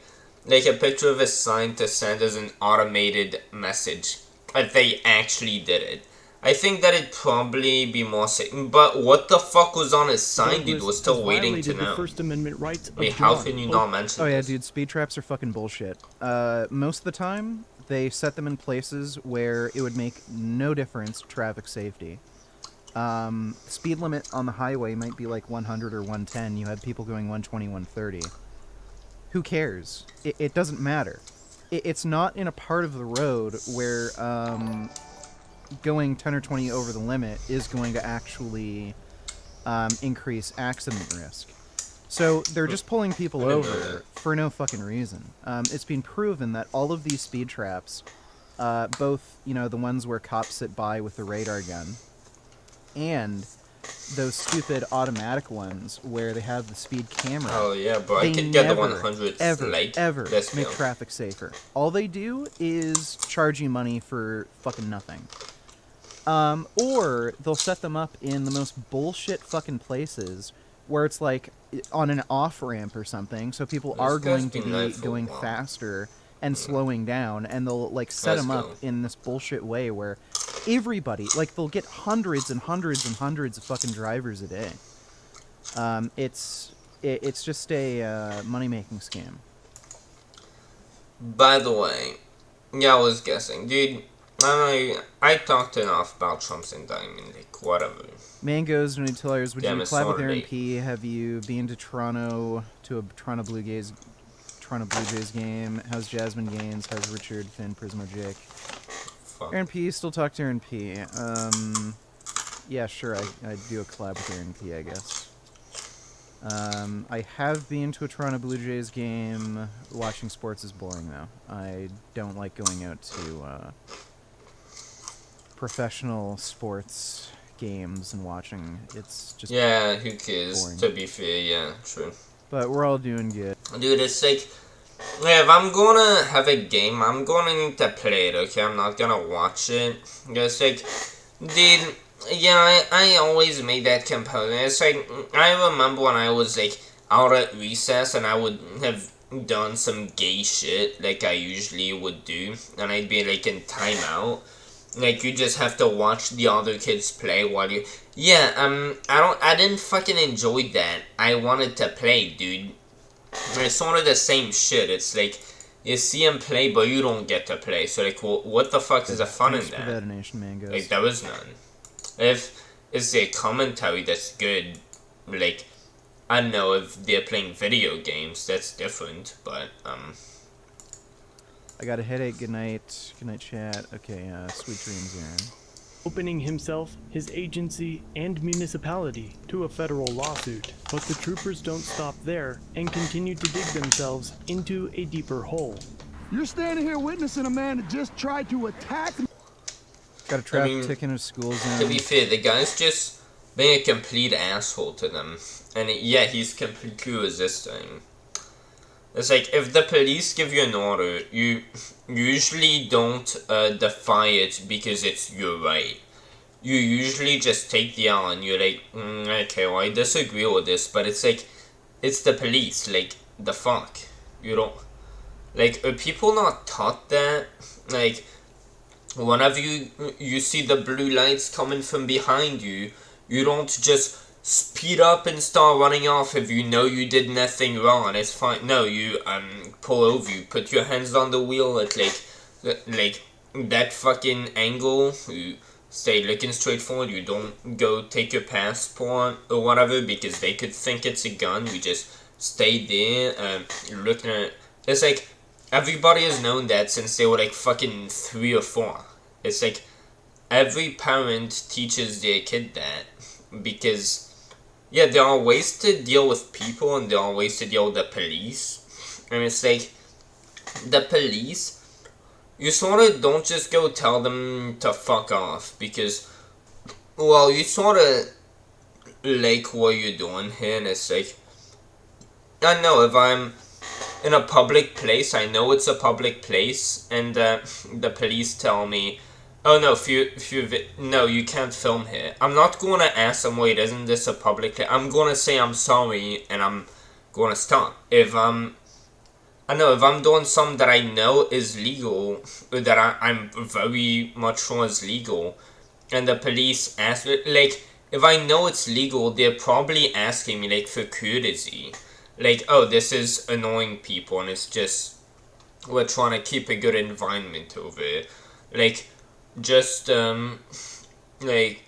like a picture of his sign, to send as an automated message. If they actually did it. I think that it'd probably be more safe. But what the fuck was on his sign, dude? We're still waiting to know. The First Amendment rights Wait, how can you not mention Oh yeah, this? dude, speed traps are fucking bullshit. Most of the time, They set them in places where it would make no difference to traffic safety. Speed limit on the highway might be like 100 or 110. You have people going 120, 130. Who cares? It doesn't matter. It's not in a part of the road where going 10 or 20 over the limit is going to actually increase accident risk. So they're just pulling people over for no fucking reason. It's been proven that all of these speed traps, both, you know, the ones where cops sit by with the radar gun, and those stupid automatic ones where they have the speed camera. Oh yeah, bro, I could get the 100 ever make traffic safer. All they do is charge you money for fucking nothing. Or they'll set them up in the most bullshit fucking places where it's like on an off-ramp or something, so people are going to be going faster and slowing down, and they'll like set them up in this bullshit way where everybody, like, they'll get hundreds and hundreds and hundreds of fucking drivers a day. It's just a money-making scam. By the way, yeah, I was guessing, dude. I talked enough about Trump's indictment, like, whatever. Mangoes, no tellers, would you collab with Aaron Saturday. P? Have you been to Toronto to a Toronto Blue Jays game? How's Jasmine Gaines? How's Richard, Finn, Prismo, Jake? Aaron P, still talk to Aaron P. Yeah, sure, I'd do a collab with Aaron P, I guess. I have been to a Toronto Blue Jays game. Watching sports is boring, though. I don't like going out to professional sports games and watching. It's just Yeah, who cares? boring. To be fair, yeah, true. But we're all doing good. Dude, it's like, yeah, if I'm gonna have a game, I'm gonna need to play it, okay? I'm not gonna watch it. It's like, dude, yeah, I always made that comparison. It's like, I remember when I was, like, out at recess and I would have done some gay shit, like I usually would do, and I'd be, like, in timeout. Like, you just have to watch the other kids play while you... Yeah, I didn't fucking enjoy that. I wanted to play, dude. It's sort of the same shit. It's like, you see him play, but you don't get to play. So, like, what the fuck is the fun in Thanks for that? Detonation Mangoes. Like, there was none. If it's a commentary that's good, like, I don't know, if they're playing video games, that's different, but, I got a headache. Good night. Good night, chat. Okay, sweet dreams, Aaron. Opening himself, his agency, and municipality to a federal lawsuit. But the troopers don't stop there and continue to dig themselves into a deeper hole. You're standing here witnessing a man that just tried to attack me. Got a traffic ticket in a school zone. to be fair, the guy's just being a complete asshole to them. And yeah, he's completely resisting. It's like, if the police give you an order, you usually don't defy it because it's your right. You usually just take the L and you're like, okay, well, I disagree with this, but it's like, it's the police, like, the fuck. You don't... Like, are people not taught that? Like, whenever you see the blue lights coming from behind you, you don't just speed up and start running off if you know you did nothing wrong. It's fine. No, you pull over. You put your hands on the wheel at like that fucking angle. You stay looking straight forward. You don't go take your passport or whatever because they could think it's a gun. You just stay there. You're looking at. It's like everybody has known that since they were like fucking 3 or 4. It's like every parent teaches their kid that because. Yeah, there are ways to deal with people and there are ways to deal with the police. And it's like, the police, you sort of don't just go tell them to fuck off because, well, you sort of like what you're doing here and it's like, I know if I'm in a public place, I know it's a public place and the police tell me, oh no, no, you can't film here. I'm not gonna ask them, wait, isn't this a public place? I'm gonna say I'm sorry and I'm gonna stop. If I'm doing something that I know is legal, that I'm very much sure is legal, and the police ask, like, if I know it's legal, they're probably asking me, like, for courtesy. Like, oh, this is annoying people, and it's just, we're trying to keep a good environment over here. Like, just, like,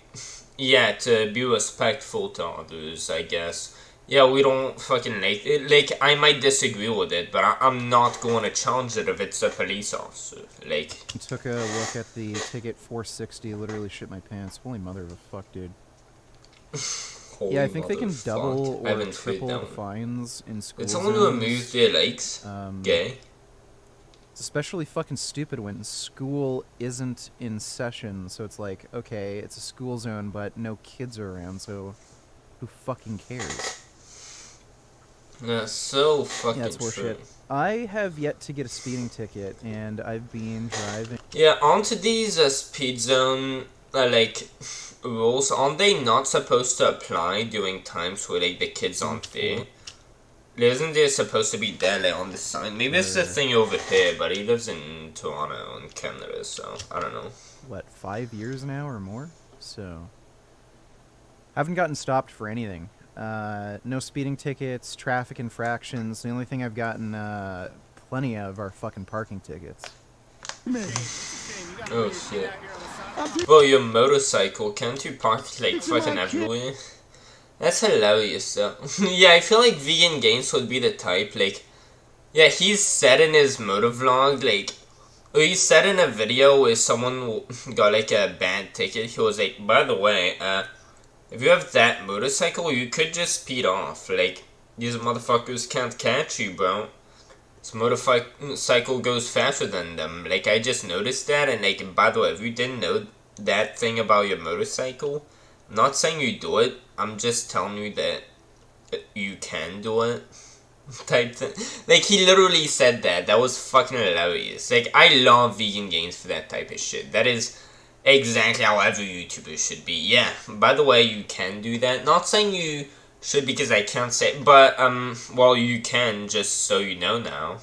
yeah, to be respectful to others, I guess. Yeah, we don't fucking like it. Like, I might disagree with it, but I'm not going to challenge it if it's a police officer. Like, I took a look at the ticket 460, literally shit my pants. Holy mother of a fuck, dude. Yeah, I think they can double or triple the fines in school Did someone remove their likes? Gay? It's especially fucking stupid when school isn't in session, so it's like, okay, it's a school zone, but no kids are around, so who fucking cares? Yeah, so fucking yeah, it's horseshit. I have yet to get a speeding ticket, and I've been driving. Yeah, onto these speed zone, like, rules, aren't they not supposed to apply during times where, like, the kids aren't there? Isn't there supposed to be daylight on the sign? Maybe it's the thing over here, but he lives in Toronto in Canada, so I don't know. What, 5 years now or more? So, haven't gotten stopped for anything. No speeding tickets, traffic infractions. The only thing I've gotten plenty of are fucking parking tickets. Oh shit. Bro, your motorcycle, can't you park like fucking everywhere? That's hilarious though. Yeah, I feel like Vegan Games would be the type, like, yeah, he's said in his motor vlog, like, or he said in a video where someone got like a bad ticket, he was like, by the way, if you have that motorcycle, you could just speed off. Like, these motherfuckers can't catch you, bro. This motorcycle goes faster than them. Like, I just noticed that, and like, by the way, if you didn't know that thing about your motorcycle, I'm not saying you do it, I'm just telling you that you can do it. Type thing. Like, he literally said that. That was fucking hilarious. Like, I love Vegan Games for that type of shit. That is exactly how every YouTuber should be. Yeah, by the way, you can do that. Not saying you should because I can't say, but, well, you can, just so you know now.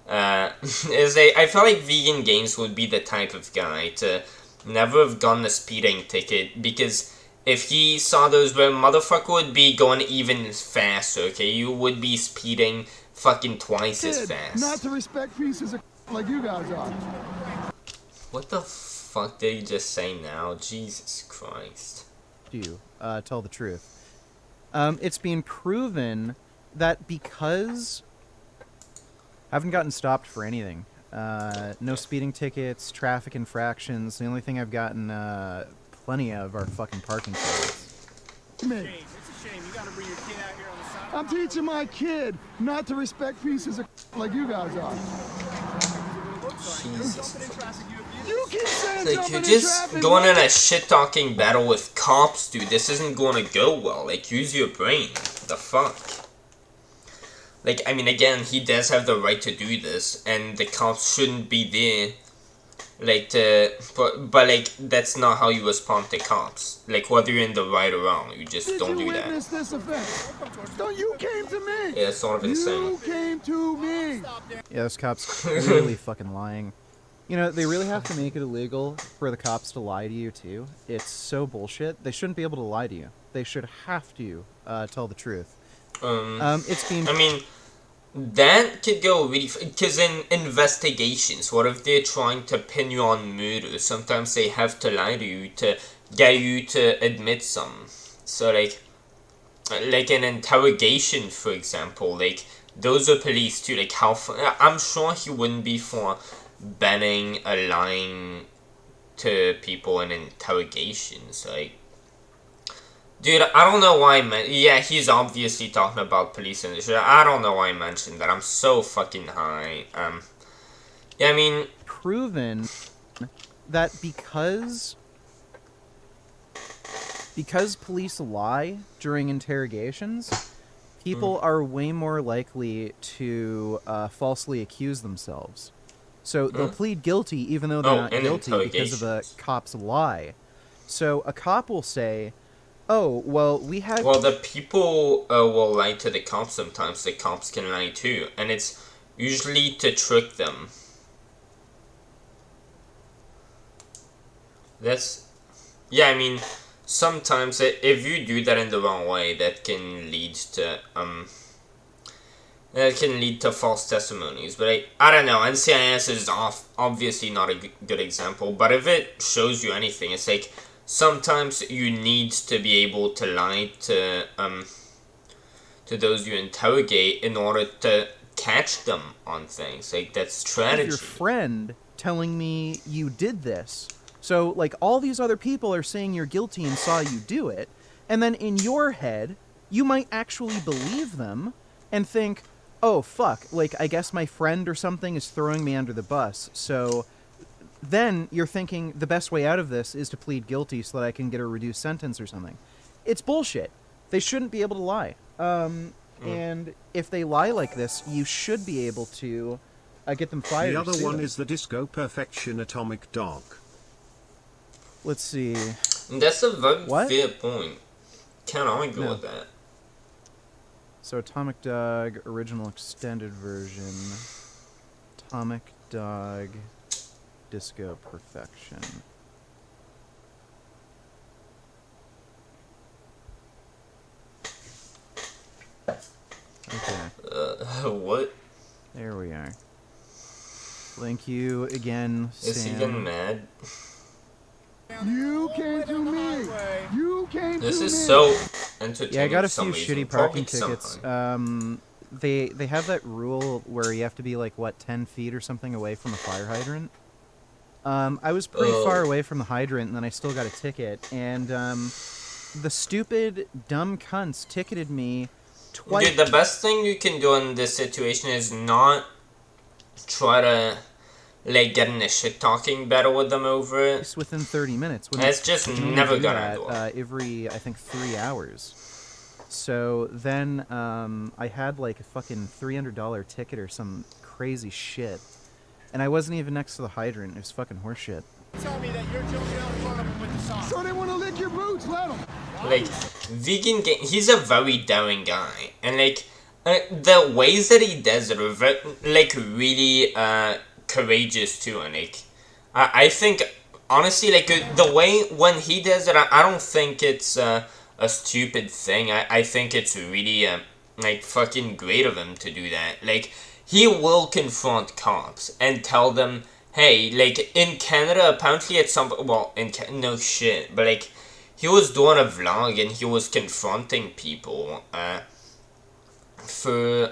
I feel like Vegan Games would be the type of guy to never have gotten a speeding ticket, because if he saw those, where motherfucker would be going even faster, okay? You would be speeding fucking twice as fast. Not to respect pieces of like you guys are. What the fuck did you just say now? Jesus Christ. You tell the truth. It's been proven that because I haven't gotten stopped for anything. No speeding tickets, traffic infractions. The only thing I've gotten plenty of are fucking parking tickets. Me. It's a shame. You gotta bring your kid out here on the side. I'm teaching my kid not to respect pieces of like you guys are. Jesus. You keep saying like, you're just going in a shit-talking battle with cops, dude. This isn't going to go well. Like, use your brain. The fuck? Like, I mean, again, he does have the right to do this, and the cops shouldn't be there, like, but like, that's not how you respond to cops. Like, whether you're in the right or wrong, you just don't do that. This offense? No, you came to me. Yeah, it's sort of insane. You came to me. Yeah, those cops are really fucking lying. You know, they really have to make it illegal for the cops to lie to you, too. It's so bullshit. They shouldn't be able to lie to you. They should have to tell the truth. It's been... I mean, that could go really... Because in investigations, what if they're trying to pin you on murder? Sometimes they have to lie to you to get you to admit some. So, like an interrogation, for example, like, those are police, too. Like, how... I'm sure he wouldn't be for banning a lying to people in interrogations, like... Dude, I don't know why yeah, he's obviously talking about police and shit. I don't know why I mentioned that. I'm so fucking high. Yeah, I mean... Proven that because police lie during interrogations, people are way more likely to falsely accuse themselves. So they'll plead guilty even though they're not guilty because of a cop's lie. So a cop will say, oh, well, we had... Well, the people will lie to the cops sometimes. The cops can lie too. And it's usually to trick them. That's... Yeah, I mean, sometimes if you do that in the wrong way, that can lead to, that can lead to false testimonies. But I don't know. NCIS is obviously not a good example. But if it shows you anything, it's like sometimes you need to be able to lie to those you interrogate in order to catch them on things. Like, that's strategy. Your friend telling me you did this. So, like, all these other people are saying you're guilty and saw you do it. And then in your head, you might actually believe them and think, oh, fuck, like, I guess my friend or something is throwing me under the bus. So then you're thinking the best way out of this is to plead guilty so that I can get a reduced sentence or something. It's bullshit. They shouldn't be able to lie. And if they lie like this, you should be able to get them fired. The other one is the Disco Perfection Atomic Dog. Let's see. That's a very fair point. Can't argue with that. So Atomic Dog, original extended version. Atomic Dog, Disco Perfection. Okay. What? There we are. Thank you again, Sam. Is he getting mad? You came to me. You came to me. This is so entertaining. Yeah, I got a few reason. shitty Probably parking tickets. They have that rule where you have to be like, what, 10 feet or something away from a fire hydrant. I was pretty far away from the hydrant, and then I still got a ticket. And the stupid, dumb cunts ticketed me twice. Dude, the best thing you can do in this situation is not try to, like, get in a shit-talking battle with them over it. It's within 30 minutes. It's just never gonna end well. Every, I think, 3 hours. So then I had like a fucking $300 ticket or some crazy shit. And I wasn't even next to the hydrant. It was fucking horseshit. Tell me that you're jumping out in front of them with the sign. So they want to lick your boots, let them. Like, Vegan Game, he's a very daring guy. And, like, the ways that he does it are, very, like, really courageous, too. And, like, I think, honestly, like, the way when he does it, I don't think it's a stupid thing. I think it's really, like, fucking great of him to do that. Like, he will confront cops and tell them, hey, like, in Canada, apparently at some... Well, no shit, but, like, he was doing a vlog and he was confronting people for,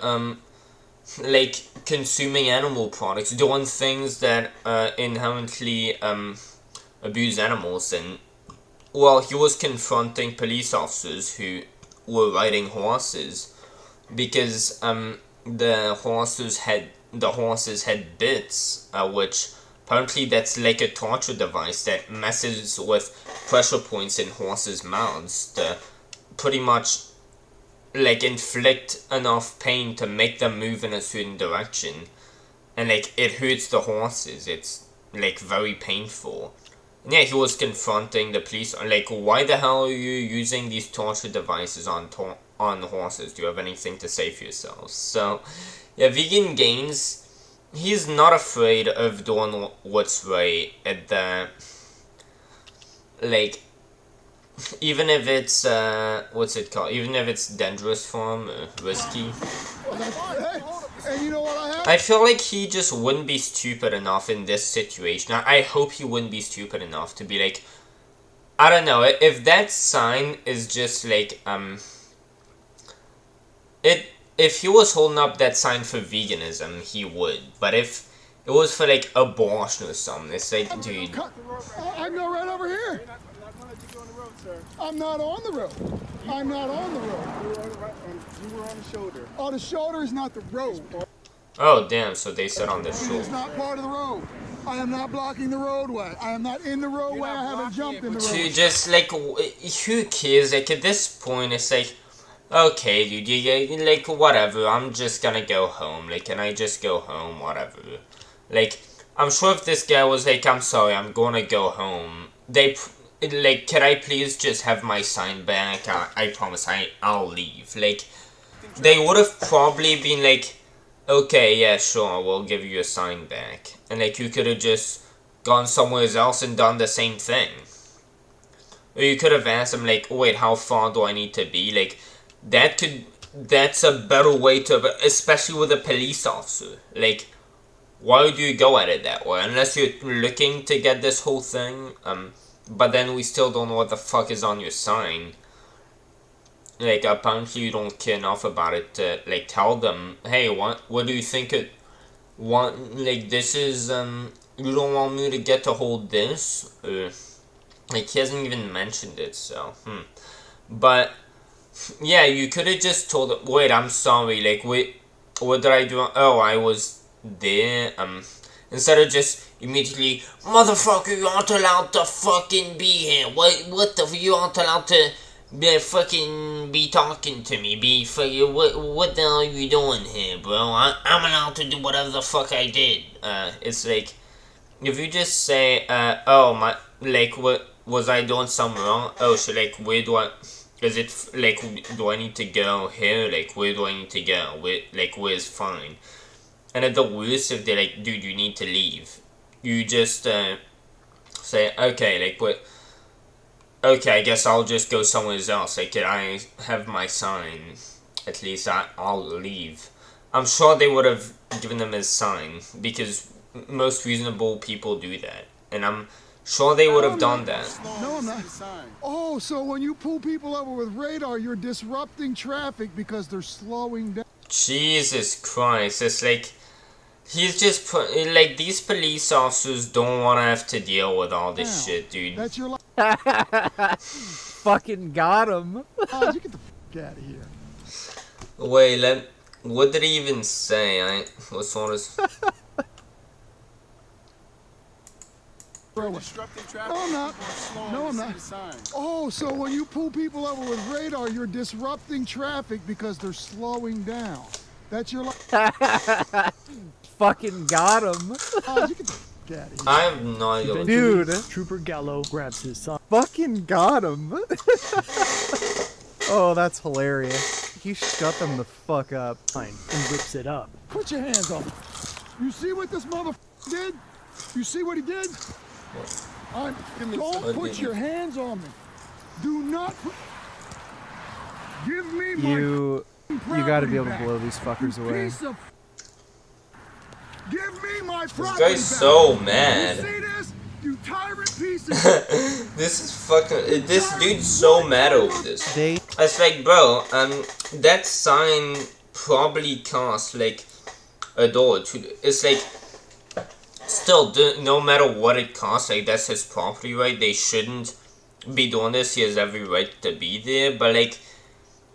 like, consuming animal products, doing things that inherently abuse animals. And, well, he was confronting police officers who were riding horses because the horses had bits, which apparently that's like a torture device that messes with pressure points in horses' mouths to pretty much like inflict enough pain to make them move in a certain direction, and like it hurts the horses. It's like very painful. And yeah, he was confronting the police, like, why the hell are you using these torture devices on horses? Do you have anything to say for yourselves? So, yeah, Vegan Gains, he's not afraid of doing what's right at the, like, even if it's, what's it called? Even if it's dangerous for him, risky. And you know what I have? I feel like he just wouldn't be stupid enough in this situation. I hope he wouldn't be stupid enough to be like, I don't know, if that sign is just like, if he was holding up that sign for veganism, he would. But if it was for like abortion or something, it's like, dude. I can go right over here. I'm not on the road. I'm not on the road. You were on the shoulder. Oh, the shoulder is not the road. Oh, damn, so they said on the shoulder. It's not part of the road. I am not blocking the roadway. I am not in the roadway. I haven't jumped in the roadway. To just, like, who cares? Like, at this point, it's like, okay, dude, you like, whatever, I'm just gonna go home. Like, can I just go home? Whatever. Like, I'm sure if this guy was like, I'm sorry, I'm gonna go home, like, can I please just have my sign back? I promise I'll leave. Like, they would have probably been like, okay, yeah, sure, we'll give you your sign back. And, like, you could have just gone somewhere else and done the same thing. Or you could have asked him, like, wait, how far do I need to be? Like, that could that's a better way to, especially with a police officer. Like, why do you go at it that way? Unless you're looking to get this whole thing. But then we still don't know what the fuck is on your sign. Like, apparently you don't care enough about it to, like, tell them, hey, what do you think it, like, this is, you don't want me to get to hold this? Like, he hasn't even mentioned it, so, But, yeah, you could have just told him, wait, I'm sorry, like, wait, what did I do? Oh, I was there, instead of just immediately, motherfucker, you aren't allowed to fucking be here. What the, you aren't allowed to be talking to me. What the hell are you doing here, bro? I'm allowed to do whatever the fuck I did. It's like, if you just say, oh, what, was I doing something wrong? Oh, so, like, where do I, is it, like, do I need to go here? Like, where do I need to go? Where's fine? And at the worst, if they're like, dude, you need to leave, you just, say, okay, like, what, okay, I guess I'll just go somewhere else. Like, I have my sign. At least I'll leave. I'm sure they would have given them his sign, because most reasonable people do that. And I'm sure they would have done that. No, I'm not. Oh, so when you pull people over with radar, you're disrupting traffic because they're slowing down. Jesus Christ, it's like, he's just like, these police officers don't want to have to deal with all this shit, dude. That's your Fucking got him. Oh, you get the fuck out of here. Wait, what did he even say? What's all this? No, I'm not. No, I'm not. Oh, so when you pull people over with radar, you're disrupting traffic because they're slowing down. That's your Fucking got him. Oh, you get the fuck out of here. I have no idea. Dude. Trooper Gallo grabs his sign. Fucking got him. Oh, that's hilarious. He shut them the fuck up. And whips it up. Put your hands on me. You see what this motherfucker did? You see what he did? Don't put your hands on me. Do not put... Give me my... You gotta be able to blow these fuckers away. Give me my This guy's so mad. You see this? You tyrant piece of... This is fucking... This dude's so mad over this. It's like, bro, that sign probably costs, like, $1 It's like... Still, no matter what it costs, like, that's his property right. They shouldn't be doing this. He has every right to be there. But, like,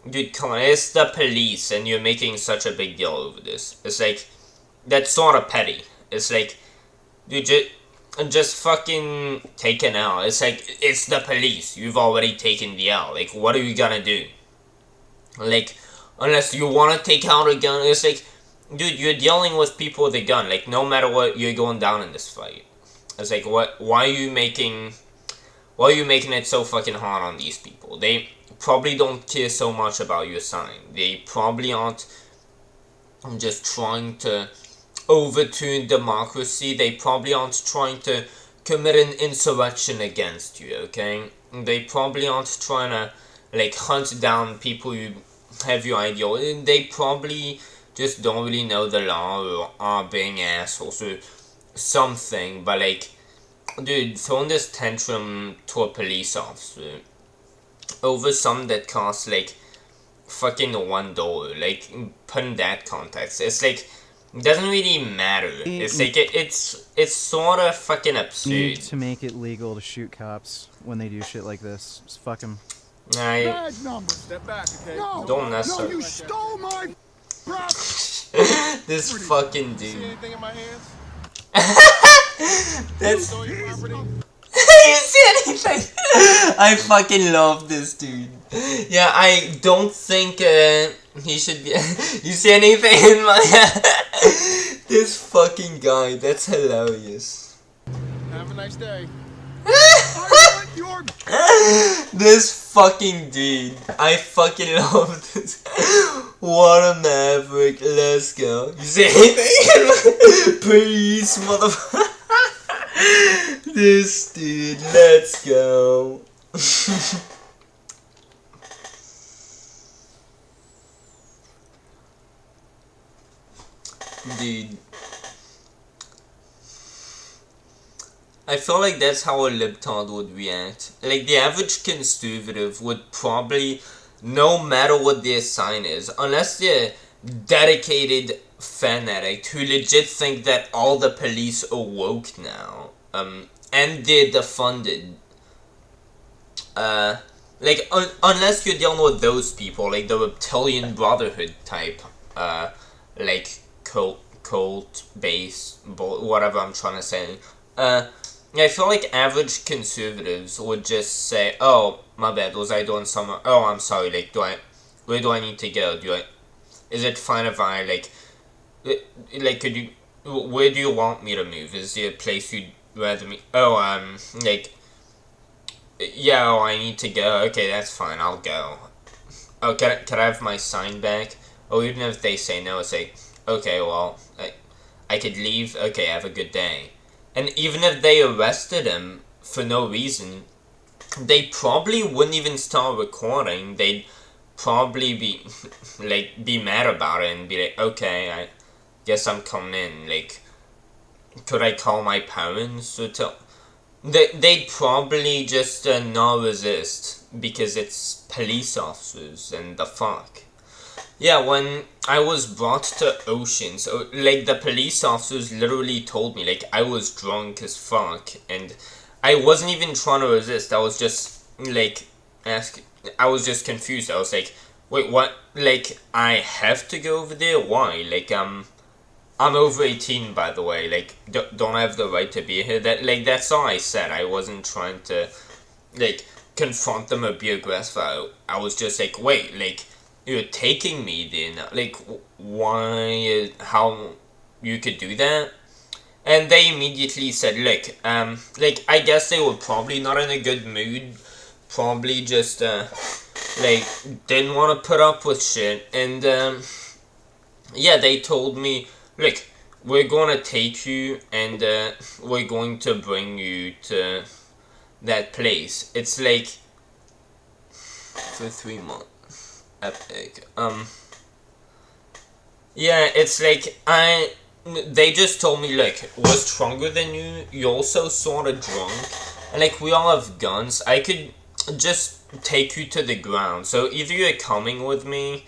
dude, come on. It's the police, and you're making such a big deal over this. It's like, that's sort of petty. It's like, dude, just fucking take an L. It's like, it's the police. You've already taken the L. Like, what are you gonna do? Like, unless you want to take out a gun, it's like... Dude, you're dealing with people with a gun. Like, no matter what, you're going down in this fight. It's like, why are you making it so fucking hard on these people? They probably don't care so much about your sign. They probably aren't just trying to overturn democracy. They probably aren't trying to commit an insurrection against you, okay? They probably aren't trying to, like, hunt down people who have your ideology. They probably... just don't really know the law or are being assholes or something, but like, dude, throwing this tantrum to a police officer over something that costs like fucking $1, like, put in that context, it's like, it doesn't really matter. It's like, it's sort of fucking absurd. Need to make it legal to shoot cops when they do shit like this. Just fuck them. Badge number. Step back, okay? No, don't necessarily. No, you stole my... This fucking dude. See anything in my hands? That's... You see anything? I fucking love this dude. Yeah, I don't think he should be... You see anything in my... This fucking guy, that's hilarious. Have a nice day. This fucking dude. I fucking love this. What a maverick. Let's go. You see anything? Please, motherfucker. This dude. Let's go. Dude. I feel like that's how a libtard would react. Like, the average conservative would probably, no matter what their sign is, unless they're dedicated fanatic who legit think that all the police are woke now, and they're defunded. Like, unless you're dealing with those people, like the reptilian brotherhood type, like, cult-based, whatever I'm trying to say, I feel like average conservatives would just say, oh, my bad, was I doing something? Oh, I'm sorry, like, where do I need to go? Is it fine if I, like, where do you want me to move? Is there a place you'd rather me? Oh, like, yeah, oh, I need to go. Okay, that's fine, I'll go. Oh, can I have my sign back? Or even if they say no, it's like, okay, well, I could leave. Okay, have a good day. And even if they arrested him for no reason, they probably wouldn't even start recording. They'd probably be, like, be mad about it and be like, okay, I guess I'm coming in. Like, could I call my parents or tell... They'd probably just not resist because it's police officers and the fuck. Yeah, when I was brought to Oceans, like, the police officers literally told me, like, I was drunk as fuck, and I wasn't even trying to resist. I was just, like, I was just confused. I was like, wait, what? Like, I have to go over there? Why? Like, I'm over 18, by the way. Like, don't I have the right to be here? That's all I said. I wasn't trying to, like, confront them or be aggressive. I was just like, wait, like, you're taking me there now. Like, why, how you could do that? And they immediately said, look, like, I guess they were probably not in a good mood. Probably just, like, didn't want to put up with shit. And, yeah, they told me, look, we're going to take you and, we're going to bring you to that place. It's like, for 3 months. Epic. Yeah, it's like, they just told me, look, we're stronger than you, you're also sort of drunk, and, like, we all have guns. I could just take you to the ground. So either you're coming with me,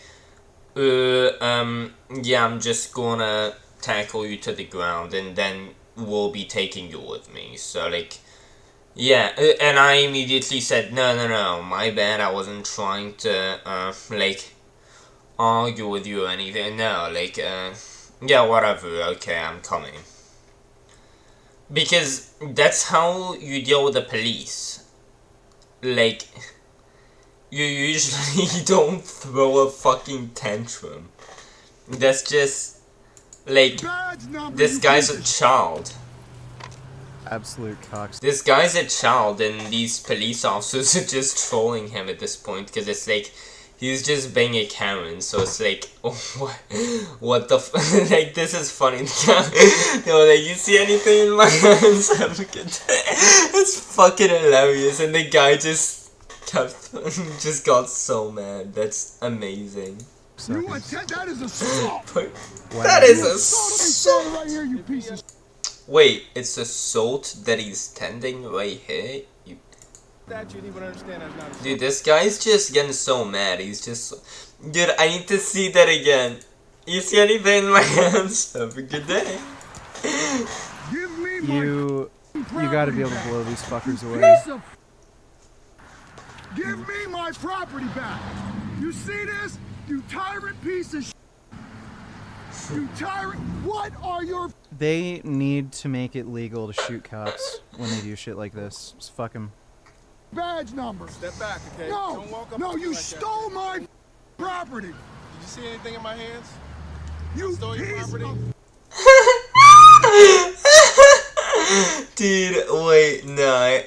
yeah, I'm just gonna tackle you to the ground, and then we'll be taking you with me. So, like, yeah, and I immediately said, no, my bad, I wasn't trying to, like, argue with you or anything. No, like, yeah, whatever, okay, I'm coming. Because that's how you deal with the police. Like, you usually don't throw a fucking tantrum. That's just, like, this guy's a child. Absolute cocks. This guy's a child, and these police officers are just trolling him at this point, because it's like, he's just being a Karen, so it's like, oh, what the like, this is funny. Yo, like, you see anything in my hands? Have a good day. It's fucking hilarious, and the guy just just got so mad. That's amazing. That is assault. That is assault. Right here, you piece of. Wait, it's assault that he's tending right here? Dude, this guy's just getting so mad. He's just... Dude, I need to see that again. You see anything in my hands? Have a good day. You gotta be able to blow these fuckers away. Give me my property back. You see this? You tyrant piece of shit. You tyrant. What are your... They need to make it legal to shoot cops when they do shit like this. Just fuck them. Badge number. Step back, okay? No, Don't walk up no, you like stole that. my property. Did you see anything in my hands? You stole your property? Dude, wait, no.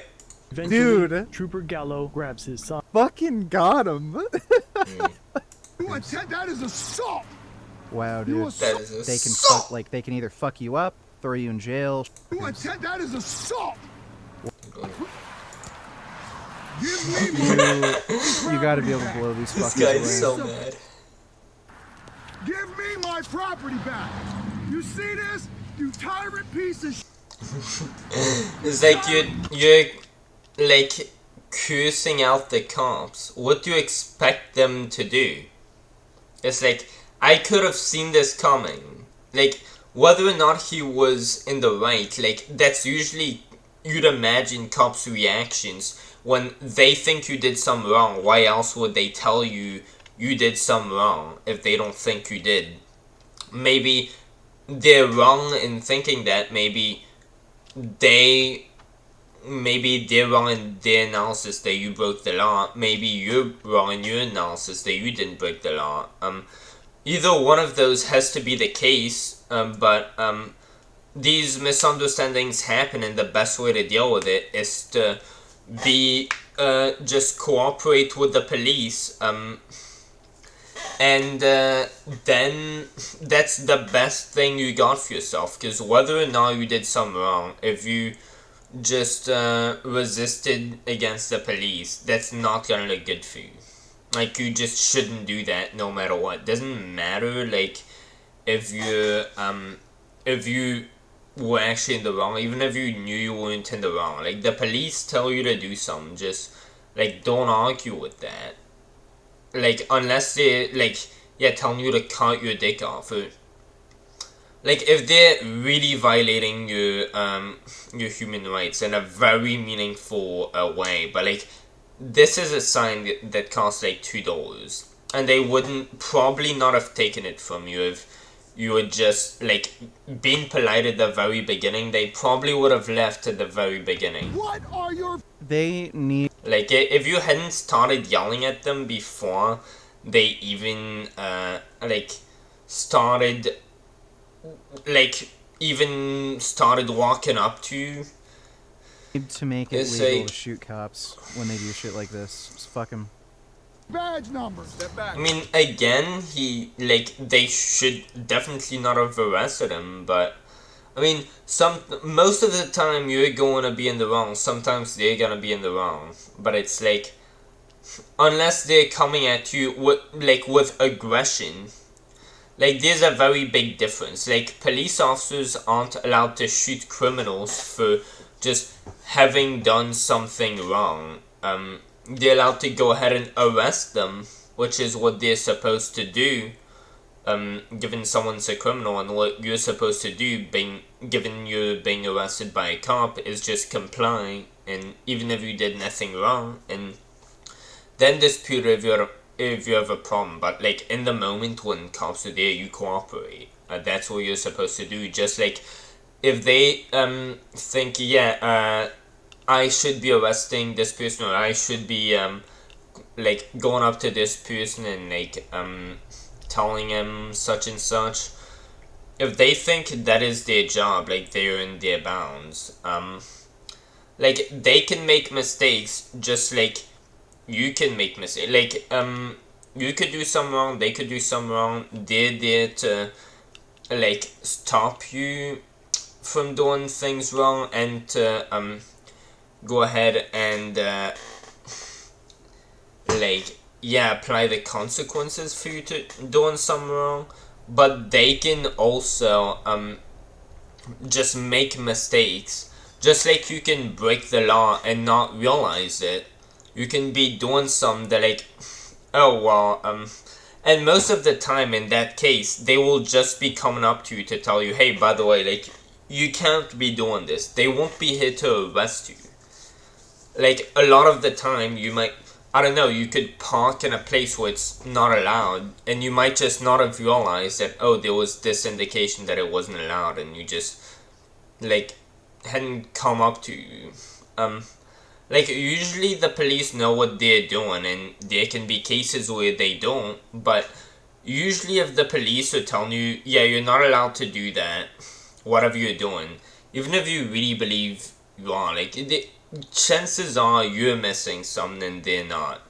Eventually, Dude. Trooper Gallo grabs his son. Fucking got him. That is assault. Wow, dude. That is They can assault. fuck, like, they can either fuck you up, throw you in jail. That is assault. You gotta be able to blow these This fuckers guy's away. so mad. Give me my property back. You see this? You tyrant piece of It's like you're like cursing out the cops. What do you expect them to do? It's like, I could have seen this coming. Like, whether or not he was in the right, like, that's usually, you'd imagine cops' reactions when they think you did something wrong. Why else would they tell you you did something wrong if they don't think you did? Maybe they're wrong in thinking that. Maybe they're wrong in their analysis that you broke the law. Maybe you're wrong in your analysis that you didn't break the law. Either one of those has to be the case, but these misunderstandings happen, and the best way to deal with it is to just cooperate with the police, and then that's the best thing you got for yourself, because whether or not you did something wrong, if you just resisted against the police, that's not gonna look good for you. Like, you just shouldn't do that no matter what. Doesn't matter, like, if you were actually in the wrong, even if you knew you weren't in the wrong. Like, the police tell you to do something, just, like, don't argue with that. Like, unless they, like, yeah, telling you to cut your dick off, or, like, if they're really violating your human rights in a very meaningful way, but, like, this is a sign that costs, like, $2, and they wouldn't probably not have taken it from you if you were just, like, being polite at the very beginning. They probably would have left at the very beginning. What are your... They need... Like, if you hadn't started yelling at them before they even, like, started walking up to you. Need to make it legal to shoot cops when they do shit like this. Just fuck them. Badge number. Step back. I mean, again, they should definitely not have arrested him, but, I mean, most of the time you're going to be in the wrong, sometimes they're gonna be in the wrong, but it's like, unless they're coming at you with aggression, like, there's a very big difference. Like, police officers aren't allowed to shoot criminals for just having done something wrong. They're allowed to go ahead and arrest them, which is what they're supposed to do, given someone's a criminal, and what you're supposed to do, given you're being arrested by a cop, is just comply, and even if you did nothing wrong, and then dispute if you have a problem. But, like, in the moment when cops are there, you cooperate. That's what you're supposed to do. Just like, if they think, yeah, I should be arresting this person, or I should be like, going up to this person and, like, telling him such and such, if they think that is their job, like, they're in their bounds, like, they can make mistakes just like you can make mistakes. Like, you could do something wrong, they could do something wrong, they're there to, like, stop you from doing things wrong, and to go ahead and like, yeah, apply the consequences for you to doing something wrong. But they can also just make mistakes, just like you can break the law and not realize it. You can be doing something that, like, oh well, and most of the time in that case, they will just be coming up to you to tell you, hey, by the way, like, you can't be doing this. They won't be here to arrest you. Like, a lot of the time, you might, I don't know, you could park in a place where it's not allowed, and you might just not have realized that, oh, there was this indication that it wasn't allowed, and you just, like, hadn't come up to you. Like, usually the police know what they're doing, and there can be cases where they don't, but usually if the police are telling you, yeah, you're not allowed to do that, whatever you're doing, even if you really believe you are, like, chances are you're missing something and they're not.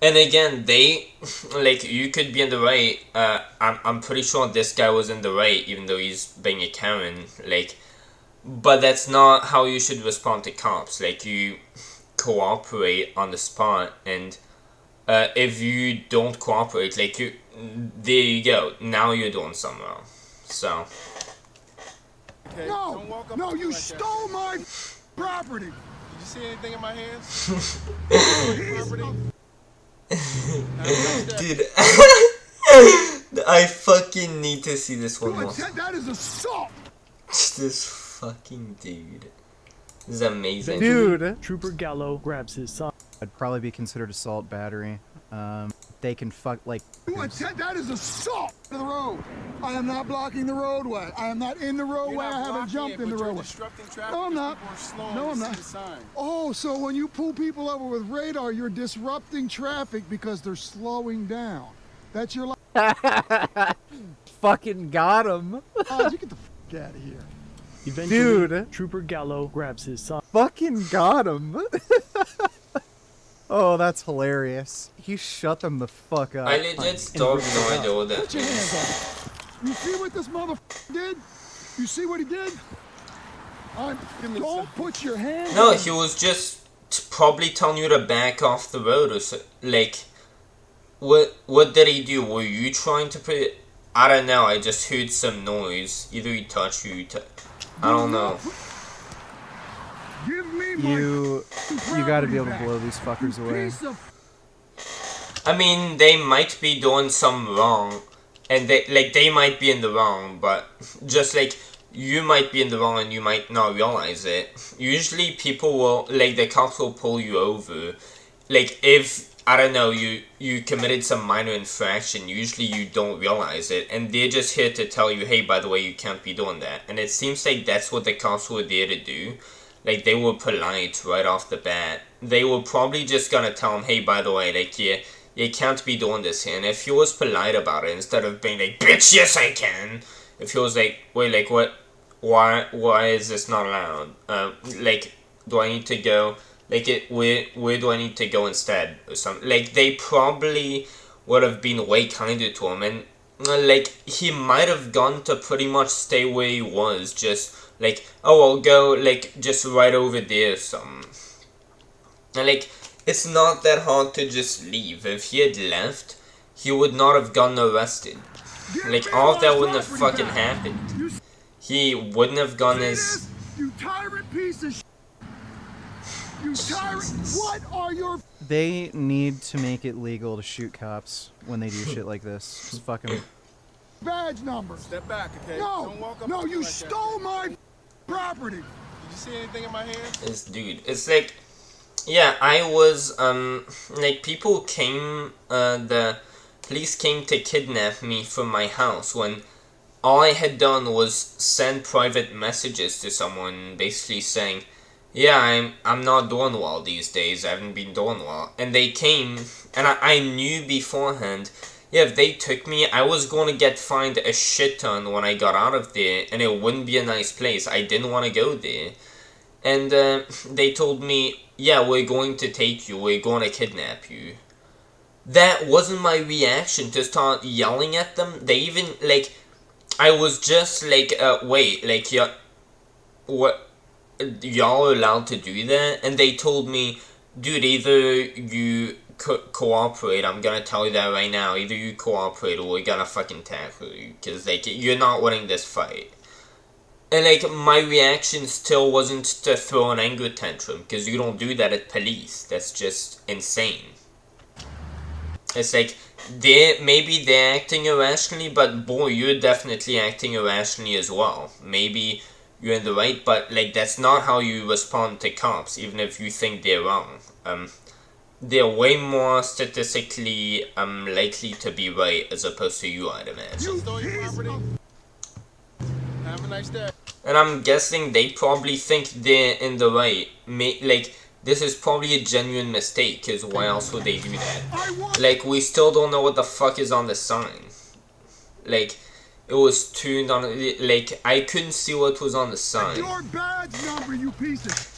And again, they, like, you could be in the right. I'm pretty sure this guy was in the right, even though he's being a Karen, like, but that's not how you should respond to cops. Like, you cooperate on the spot, and if you don't cooperate, like, there you go, now you're doing something wrong. So, okay? No, Don't walk up no, to me you like that. stole my property. Did you see anything in my hands? Dude, I fucking need to see this one more. That is assault. This fucking dude. This is amazing. Dude. Trooper Gallo grabs his son. I'd probably be considered assault battery. They can fuck like. That is assault to the road. I am not blocking the roadway. I am not in the roadway. I haven't jumped in the roadway. No, I'm not. No, I'm not. Oh, so when you pull people over with radar, you're disrupting traffic because they're slowing down. That's your. Fucking got him. Oh, you get the fuck out of here. Eventually, Dude. Trooper Gallo grabs his son. Fucking got him. Oh, that's hilarious. He shut them the fuck up. I legit still have no idea what that Put your hands up. You see what this motherfucker did? You see what he did? Don't put your hands No, up. he was just probably telling you to back off the road or so. Like, what did he do? Were you trying to put it? I don't know, I just heard some noise. Either he touched you, I don't know. You gotta be able to blow these fuckers away. I mean, they might be doing some wrong, and they might be in the wrong, but just like you might be in the wrong and you might not realize it. Usually people will, like, the cops will pull you over, like if, I don't know, you committed some minor infraction, usually you don't realize it, and they're just here to tell you, hey, by the way, you can't be doing that. And it seems like that's what the cops were there to do. Like, they were polite right off the bat. They were probably just gonna tell him, hey, by the way, like, you can't be doing this here. And if he was polite about it, instead of being like, bitch, yes, I can. If he was like, wait, like, what? Why is this not allowed? Like, do I need to go? Like, where do I need to go instead? Or something. Like, they probably would have been way kinder to him. And, like, he might have gone to pretty much stay where he was, just like, oh, I'll go, like, just right over there or something. And, like, it's not that hard to just leave. If he had left, he would not have gotten arrested. Like, all of that wouldn't have fucking happened. He wouldn't have gone as... You tyrant piece of shit. You tyrant. What are your... They need to make it legal to shoot cops when they do shit like this. Just fucking... badge number. Step back, okay? No, Don't walk up no, to me you like stole my property. Did you see anything in my hands? This dude, it's like, yeah, I was, like, people came, the police came to kidnap me from my house when all I had done was send private messages to someone basically saying, yeah, I'm not doing well these days, I haven't been doing well. And they came, and I knew beforehand, yeah, if they took me, I was going to get fined a shit ton when I got out of there, and it wouldn't be a nice place. I didn't want to go there. And they told me, yeah, we're going to take you, we're going to kidnap you. That wasn't my reaction to start yelling at them. They even, like, I was just like, wait, like, yeah, what, y'all are allowed to do that? And they told me, dude, either you cooperate, I'm gonna tell you that right now, either you cooperate or we're gonna fucking tackle you, because, like, you're not winning this fight. And, like, my reaction still wasn't to throw an anger tantrum, because you don't do that at police. That's just insane. It's like, maybe they're acting irrationally, but boy, you're definitely acting irrationally as well. Maybe you're in the right, but, like, that's not how you respond to cops, even if you think they're wrong. They're way more statistically likely to be right as opposed to you, I'd imagine. Have a nice day. And I'm guessing they probably think they're in the right. Like, this is probably a genuine mistake, because why else would they do that? Like, we still don't know what the fuck is on the sign. Like, it was tuned on, like, I couldn't see what was on the sign. Your badge number, you piece of...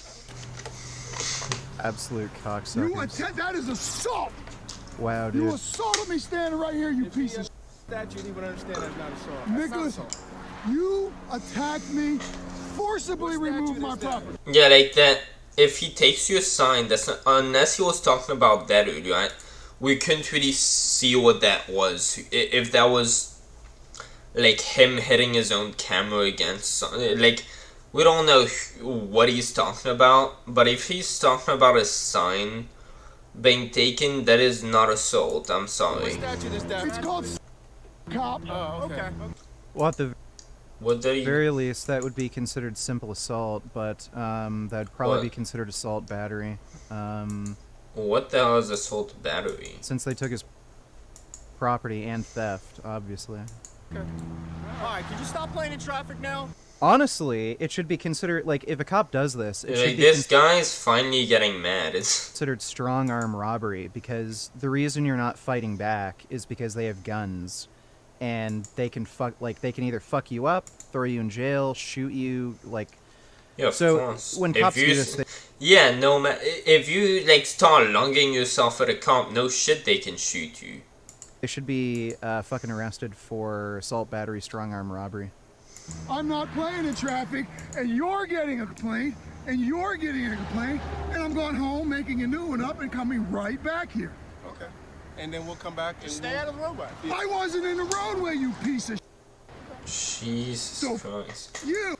Absolute cocksuckers. That is assault. Wow, dude. You assaulted me standing right here, you piece of... That you even understand that's not assault. Nicholas, you attacked me, forcibly removed my property. Yeah, like that. If he takes you a sign, that's not, unless he was talking about that earlier, right? We couldn't really see what that was. If that was, like him hitting his own camera against, like, we don't know what he's talking about, but if he's talking about a sign being taken, that is not assault. I'm sorry. It's called cop. Oh, okay. Well, at the What do you... very least, that would be considered simple assault, but that would probably What? be considered assault battery. What the hell is assault battery? Since they took his property and theft, obviously. Okay. Alright, could you stop playing in traffic now? Honestly, it should be considered, like, if a cop does this, it should Like, be this guy's finally getting mad. It's considered strong arm robbery, because the reason you're not fighting back is because they have guns, and they can they can either fuck you up, throw you in jail, shoot you, like. Yeah, of so course. when If cops you do this, yeah, no man. If you like start lunging yourself at a cop, no shit, they can shoot you. they should be fucking arrested for assault battery, strong arm robbery. I'm not playing in traffic, and you're getting a complaint, and you're getting a complaint, and I'm going home, making a new one up, and coming right back here. Okay. And then we'll come back and stay out of the roadway. I wasn't in the roadway, you piece of Jesus Christ. You.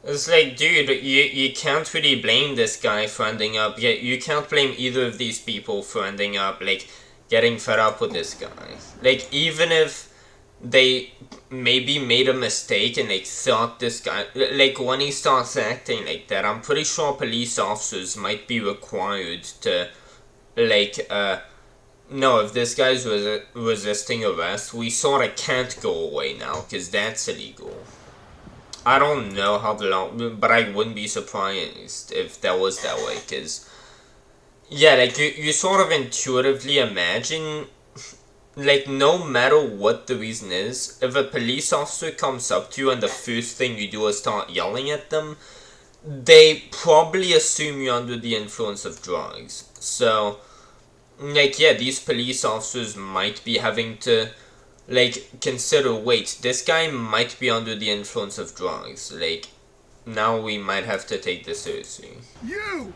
It's like, dude, you can't really blame this guy for ending up. Yeah, you can't blame either of these people for ending up like getting fed up with this guy. Like, even if they maybe made a mistake and like thought this guy, like when he starts acting like that, I'm pretty sure police officers might be required to like no, if this guy's resisting arrest, we sort of can't go away now because that's illegal. I don't know how the law, but I wouldn't be surprised if that was that way, because, yeah, like, you sort of intuitively imagine, like, no matter what the reason is, if a police officer comes up to you and the first thing you do is start yelling at them, they probably assume you're under the influence of drugs. So, like, yeah, these police officers might be having to, like, consider, wait, this guy might be under the influence of drugs. Like, now we might have to take this seriously. You!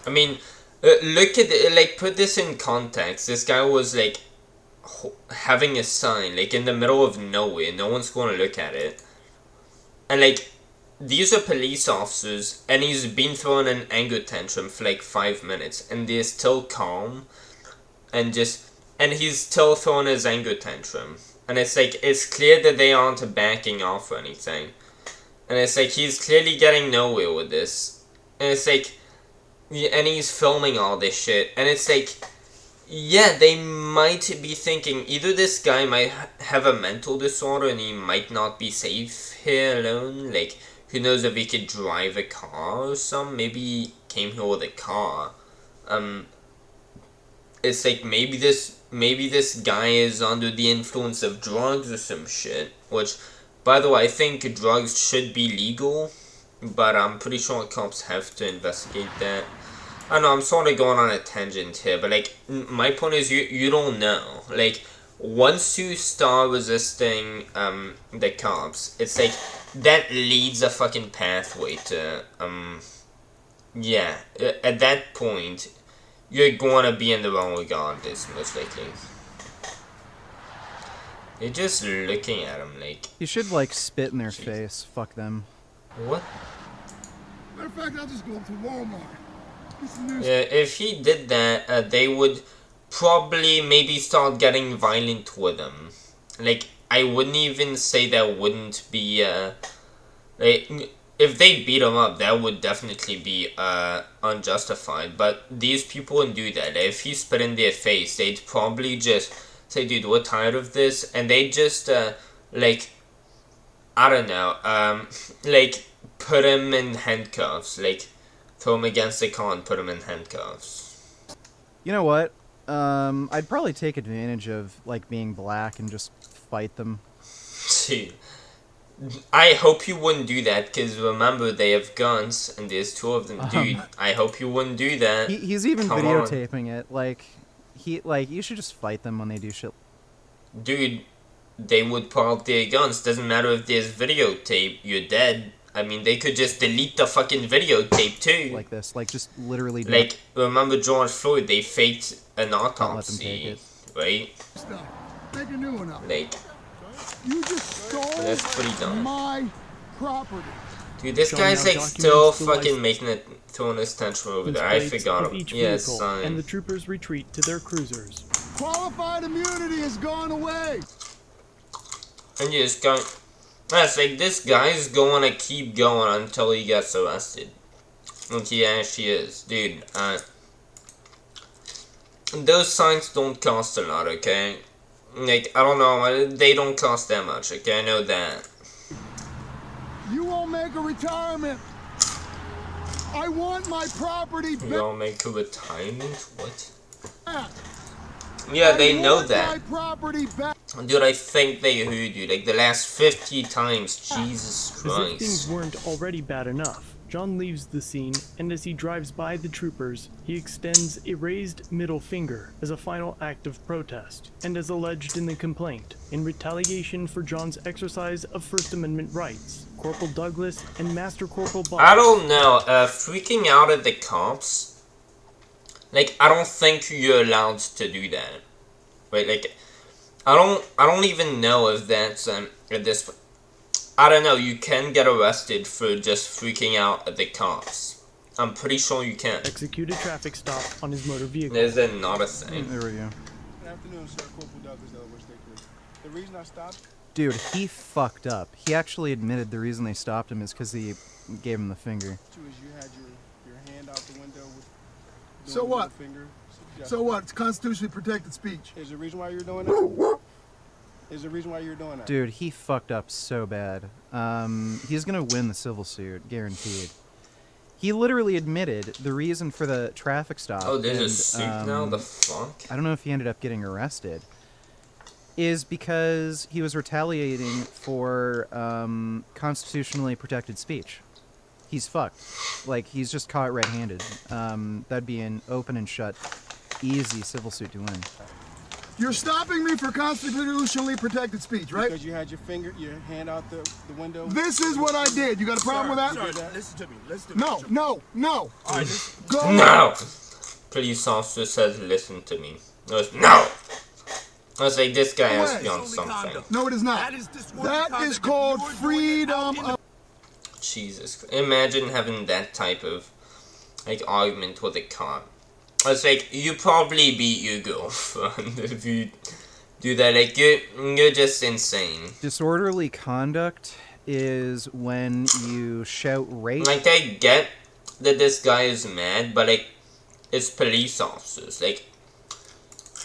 I mean, look at it, like, put this in context. This guy was, like, having a sign, like, in the middle of nowhere. No one's going to look at it. And, like, these are police officers, and he's been throwing an anger tantrum for, like, 5 minutes. And they're still calm, and just... And he's still throwing his anger tantrum. And it's like, it's clear that they aren't backing off or anything. And it's like, he's clearly getting nowhere with this. And it's like, and he's filming all this shit. And it's like, yeah, they might be thinking, either this guy might have a mental disorder and he might not be safe here alone. Like, who knows if he could drive a car or something. Maybe he came here with a car. It's like, maybe this guy is under the influence of drugs or some shit. Which, by the way, I think drugs should be legal, but I'm pretty sure cops have to investigate that. I don't know, I'm sort of going on a tangent here, but like, my point is you don't know. Like, once you start resisting the cops, it's like, that leads a fucking pathway to, yeah, at that point, you're gonna be in the wrong regardless, most likely. You're just looking at them like... You should, like, spit in their face. Fuck them. What? Matter of fact, I'll just go up to Walmart. Yeah, if he did that, they would probably maybe start getting violent with him. Like, I wouldn't even say that wouldn't be, like... If they beat him up, that would definitely be unjustified. But these people wouldn't do that. If he spit in their face, they'd probably just say, dude, we're tired of this. And they'd just, like, I don't know, like, put him in handcuffs. Like, throw him against the car and put him in handcuffs. You know what? I'd probably take advantage of, like, being black and just fight them. Dude. I hope you wouldn't do that, because remember, they have guns, and there's 2 of them. Dude, I hope you wouldn't do that. He's even videotaping it. Like, you should just fight them when they do shit. Dude, they would pull out their guns. Doesn't matter if there's videotape, you're dead. I mean, they could just delete the fucking videotape, too. Like this, like, just literally... Like, remember George Floyd, they faked an Don't let them autopsy, take it. right? Make a new one up. Like... You just stole That's pretty dumb. my property. Dude, this John guy's now like still documents the fucking license making it throwing his tantrum over there. I plates forgot of him. each Yes, vehicle, son. and the troopers retreat to their cruisers. Qualified immunity has gone away. And you just going. That's like this guy's going to keep going until he gets arrested. Like he actually is, dude. Those signs don't cost a lot, okay? Like I don't know, they don't cost that much, okay? I know that. You won't make a retirement. I want my property back. You all make a retirement? What? Yeah, they know that. My property back. Dude, I think they heard you like the last 50 times. Jesus As if Christ. things weren't already bad enough, John leaves the scene, and as he drives by the troopers, he extends a raised middle finger as a final act of protest, and as alleged in the complaint, in retaliation for John's exercise of First Amendment rights, Corporal Douglas and Master Corporal Bob. I don't know, freaking out at the cops, like, I don't think you're allowed to do that. Wait, like, I don't even know if that's, at this point. I don't know, you can get arrested for just freaking out at the cops. I'm pretty sure you can. Execute a traffic stop on his motor vehicle. Is that not a thing? There we go. Good afternoon, sir. Corporal Douglas, Delaware State Police. The reason I stopped... Dude, he fucked up. He actually admitted the reason they stopped him is because he gave him the finger. Too, is you had your hand out the window with... So what? Finger. So what? It's constitutionally protected speech. Is there a reason why you're doing that? Is there a reason why you're doing that? Dude, he fucked up so bad. He's gonna win the civil suit, guaranteed. He literally admitted the reason for the traffic stop. Oh, there's a suit now? The fuck? I don't know if he ended up getting arrested. Is because he was retaliating for constitutionally protected speech. He's fucked. Like, he's just caught red-handed. That'd be an open and shut, easy civil suit to win. You're stopping me for constitutionally protected speech, right? Because you had your hand out the window. This is what I did. You got a problem with that? Sir, listen to me. No. All right, Go. No! Police officer says listen to me. No! I was like, this guy has to be on something. No, it is not. That is called freedom of... Jesus Christ. Imagine having that type of, like, argument with a cop. I was like, you probably beat your girlfriend if you do that. Like, you're just insane. Disorderly conduct is when you shout rape. Like, I get that this guy is mad, but, like, it's police officers. Like,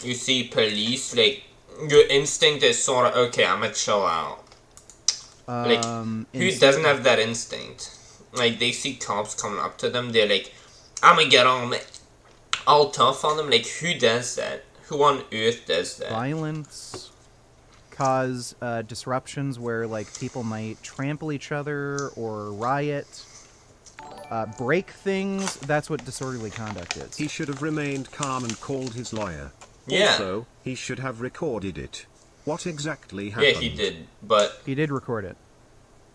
you see police, like, your instinct is sort of, okay, I'm gonna chill out. Like, who doesn't have that instinct? Like, they see cops coming up to them, they're like, I'm gonna get on it. All tough on them? Like, who does that? Who on earth does that? Violence, cause disruptions where, like, people might trample each other or riot, break things. That's what disorderly conduct is. He should have remained calm and called his lawyer. Yeah. Also, he should have recorded it. What exactly happened? Yeah, he did, but... He did record it.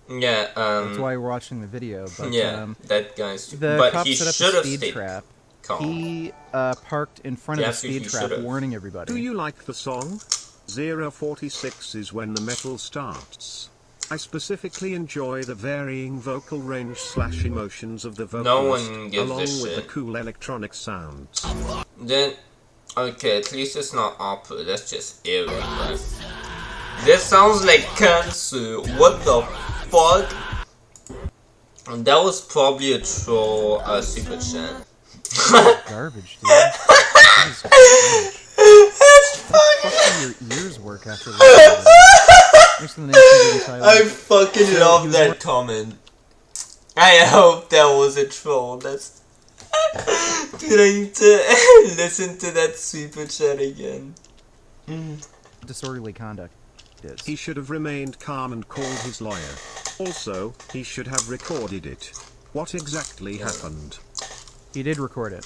Yeah, That's why we're watching the video, but... yeah, that guy's... The but cop he set up should a have speed stayed trap. calm. He parked in front of the speed trap, warning everybody. Do you like the song? 046 is when the metal starts. I specifically enjoy the varying vocal range / emotions of the vocalist, No one gives a along with the shit. cool electronic sounds. Then, okay, at least it's not opera, that's just eerie, but... This sounds like cancer, what the fuck? And that was probably a troll super chat. Garbage, dude. That is garbage. How fucking your ears work after that? I fucking love that comment. I hope that was a troll. That's... Dude, I need to listen to that super chat again. Disorderly conduct is. He should have remained calm and called his lawyer. Also, he should have recorded it. What exactly happened? He did record it.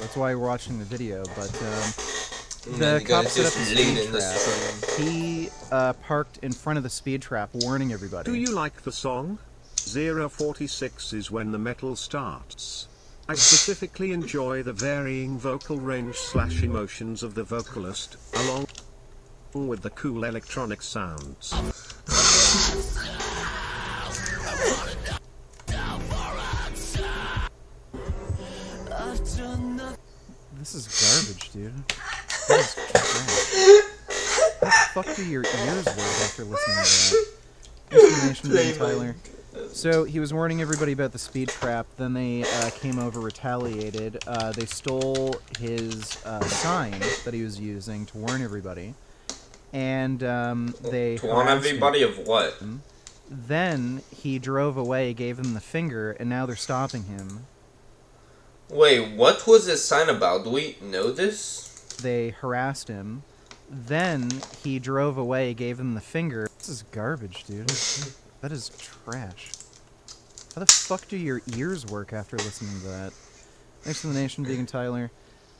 That's why we're watching the video, but the cop set up a speed trap. He parked in front of the speed trap, warning everybody. Do you like the song? 046 is when the metal starts. I specifically enjoy the varying vocal range / emotions of the vocalist, along... with the cool electronic sounds. This is garbage, dude. That is trash. How the fuck do your ears work after listening to that? Explanation from Tyler. So he was warning everybody about the speed trap. Then they came over, retaliated. They stole his sign that he was using to warn everybody, and they to warn everybody of what? Then he drove away, gave them the finger, and now they're stopping him. Wait, what was this sign about? Do we know this? They harassed him. Then he drove away, gave them the finger. This is garbage, dude. That is trash. How the fuck do your ears work after listening to that? Explanation, Vegan Tyler.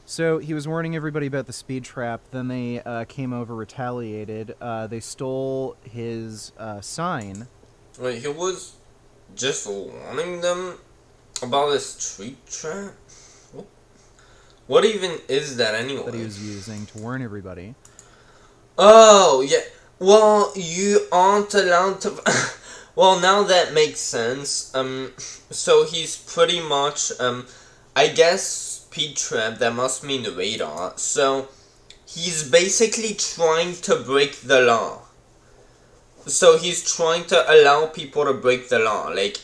So he was warning everybody about the speed trap. Then they came over, retaliated. They stole his sign. Wait, he was just warning them about the street trap? What even is that anyway? That he was using to warn everybody. Oh, yeah. Well, you aren't allowed to... Well, now that makes sense. So he's pretty much, I guess, speed trap, that must mean radar. So, he's basically trying to break the law. So he's trying to allow people to break the law. Like,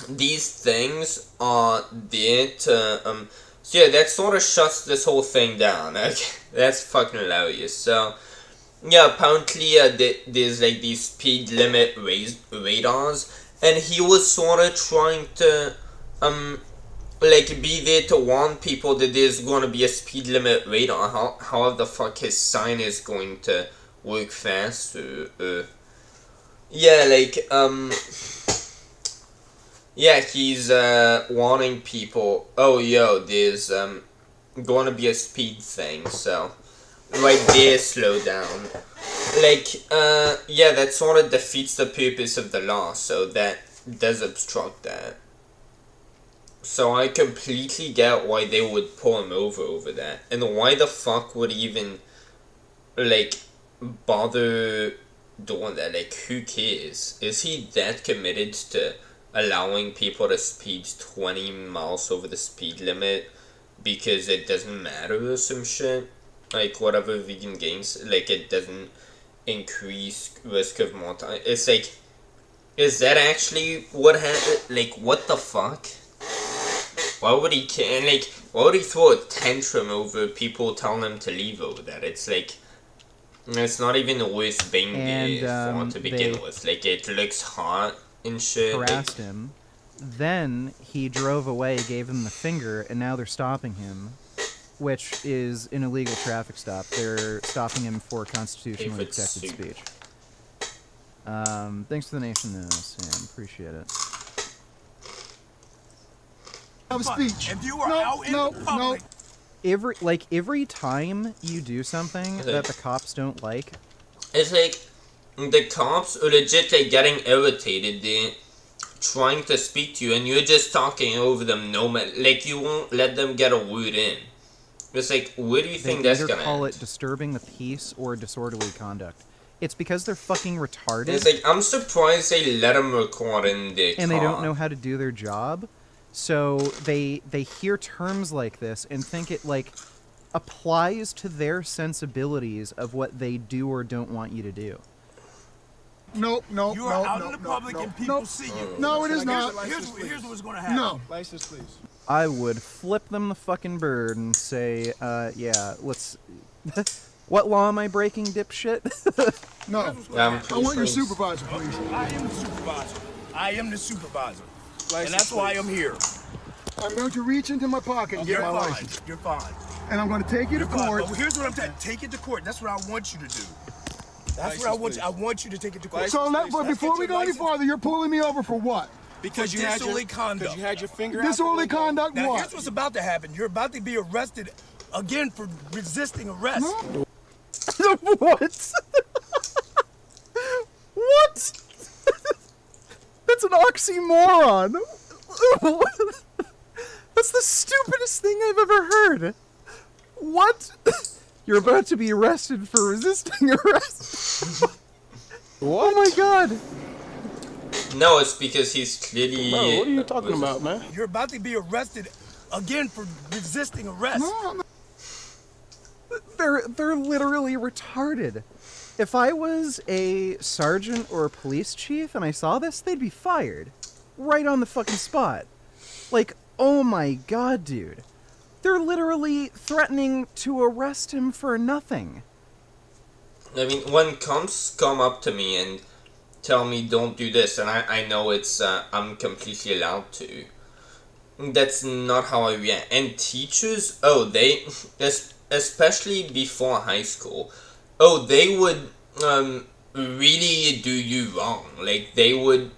these things are there to, so yeah, that sort of shuts this whole thing down. Okay, that's fucking hilarious. So, yeah, apparently there's like these speed limit radars, and he was sort of trying to, like, be there to warn people that there's going to be a speed limit radar. How the fuck his sign is going to work faster. Yeah, like, yeah, he's warning people, oh, yo, there's going to be a speed thing, so right there, slow down. Like, yeah, that sort of defeats the purpose of the law, so that does obstruct that. So I completely get why they would pull him over that. And why the fuck would he even, like, bother doing that? Like, who cares? Is he that committed to allowing people to speed 20 miles over the speed limit because it doesn't matter or some shit? Like, whatever vegan gains, like, it doesn't increase risk of mortality. It's like, is that actually what happened? Like, what the fuck? Why would he care? Like, why would he throw a tantrum over people telling him to leave over that? It's like, it's not even worth being there for to begin with. Like, it looks hot and shit. Harassed him. Then he drove away, gave them the finger, and now they're stopping him, which is an illegal traffic stop. They're stopping him for constitutionally protected speech. Thanks to the nation, Sam. Appreciate it. Speech. If you were out in the public, Every time you do something that the cops don't like, it's like the cops are legit like getting irritated. They're trying to speak to you, and you're just talking over them. No man, like you won't let them get a word in. It's like, where do you think that's gonna call end? it disturbing the peace or disorderly conduct. It's because they're fucking retarded. It's like, I'm surprised they let them record in their car. And they don't know how to do their job. So they hear terms like this and think it like applies to their sensibilities of what they do or don't want you to do. Nope. you are out in the public and people see you. No, it is not. Here's what's going to happen. No. License, please. I would flip them the fucking bird and say, yeah, let's... What law am I breaking, dipshit? No. I want your supervisor, please. I am the supervisor. I am the supervisor. And that's why I'm here. I'm going to reach into my pocket and get my license. You're fine. And I'm going to take you to court. But here's what I'm saying. Take it to court. That's what I want you to do. That's what I want you. I want you to take it to court. So but before we go any farther, you're pulling me over for what? Because you had your finger. Disorderly conduct. Now, what? here's what's about to happen. You're about to be arrested again for resisting arrest. No. What? What? That's an oxymoron. That's the stupidest thing I've ever heard. What? You're about to be arrested for resisting arrest. What? Oh my god. No, it's because he's clearly... Bro, what are you talking about, man? You're about to be arrested again for resisting arrest. No. They're literally retarded. If I was a sergeant or a police chief and I saw this, they'd be fired. Right on the fucking spot. Like, oh my god, dude. They're literally threatening to arrest him for nothing. I mean, when cops come up to me and tell me don't do this, and I know it's, I'm completely allowed to, that's not how I react. And teachers, oh, they, especially before high school, oh, they would, really do you wrong. Like, they would,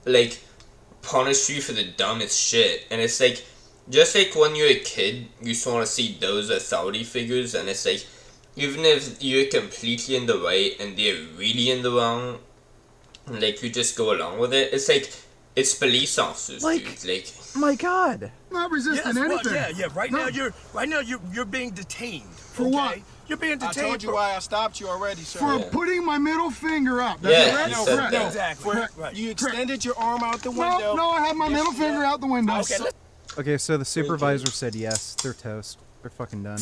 like, punish you for the dumbest shit. And it's like, just like when you're a kid, you sort of see those authority figures, and it's like, even if you're completely in the right and they're really in the wrong, like, you just go along with it. It's like, it's police officers, dude. Like, my god. I'm not resisting anything. Yeah. Right now you're being detained. For what? You're being detained. I told you why I stopped you already, sir. For putting my middle finger up. That's correct? No, Correct. Exactly. Right. You extended your arm out the window. No, I had my middle finger out the window. Okay, so the supervisor said yes, they're toast. They're fucking done. Let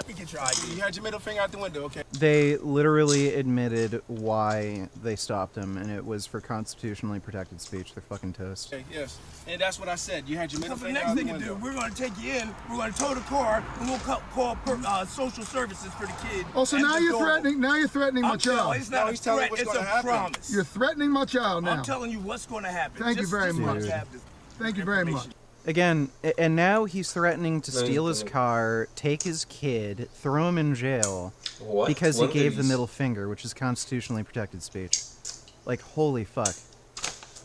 me get your ID. You had your middle finger out the window, okay? They literally admitted why they stopped him, and it was for constitutionally protected speech. They're fucking toast. Okay, yes. And that's what I said. You had your middle So the finger next out the thing to window. do, we're going to take you in, we're going to tow the car, and we'll call social services for the kid. Oh, so now you're threatening. Now you're threatening my child. It's not a threat. It's a promise. You're threatening my child now. I'm telling you what's going to happen. Thank you very much. Thank you very much. Again, and now he's threatening to steal his car, take his kid, throw him in jail because he gave the middle finger, which is constitutionally protected speech. Like, holy fuck.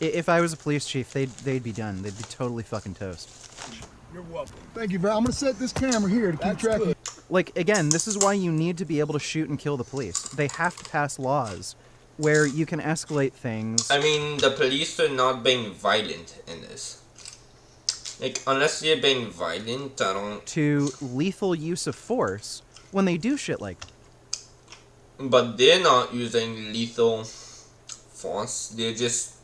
If I was a police chief, they'd be done. They'd be totally fucking toast. You're welcome. Thank you, bro. I'm gonna set this camera here to keep track of. Like, again, this is why you need to be able to shoot and kill the police. They have to pass laws where you can escalate things. I mean, the police are not being violent in this. Like, unless you're being violent, I don't... To lethal use of force when they do shit like... But they're not using lethal force. They're just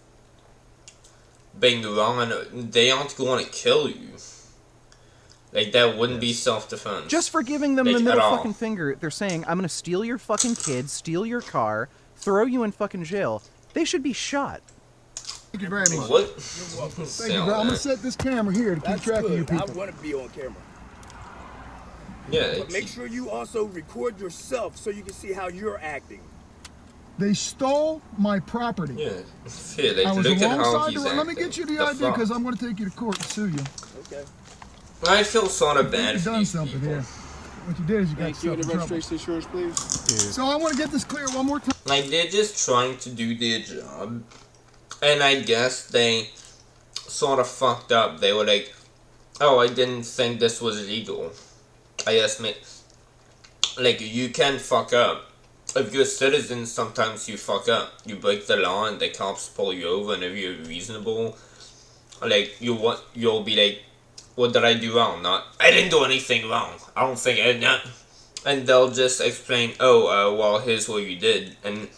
being wrong, and they aren't going to kill you. Like, that wouldn't be self-defense. Just for giving them like, the middle fucking finger, they're saying, I'm gonna steal your fucking kid, steal your car, throw you in fucking jail. They should be shot. Thank you very much. What? You're welcome. Thank you, bro. I'm gonna set this camera here to keep track of you people. I want to be on camera. Yeah. But make sure you also record yourself so you can see how you're acting. They stole my property. Yeah. Like, I was look at how alongside he's the road. Let me acting. get you the ID because I'm going to take you to court and sue you. Okay. I feel sort of bad You've for done these something people. here. What you did is you got Thank you. yourself The in trouble. registration insurance, please. So I want to get this clear one more time. Like, they're just trying to do their job. And I guess they sort of fucked up. They were like, oh, I didn't think this was legal. I guess, like, you can fuck up. If you're a citizen, sometimes you fuck up. You break the law and the cops pull you over, and if you're reasonable, like, you'll be like, what did I do wrong? Not, I didn't do anything wrong. I don't think I did. And they'll just explain, oh, well, here's what you did. And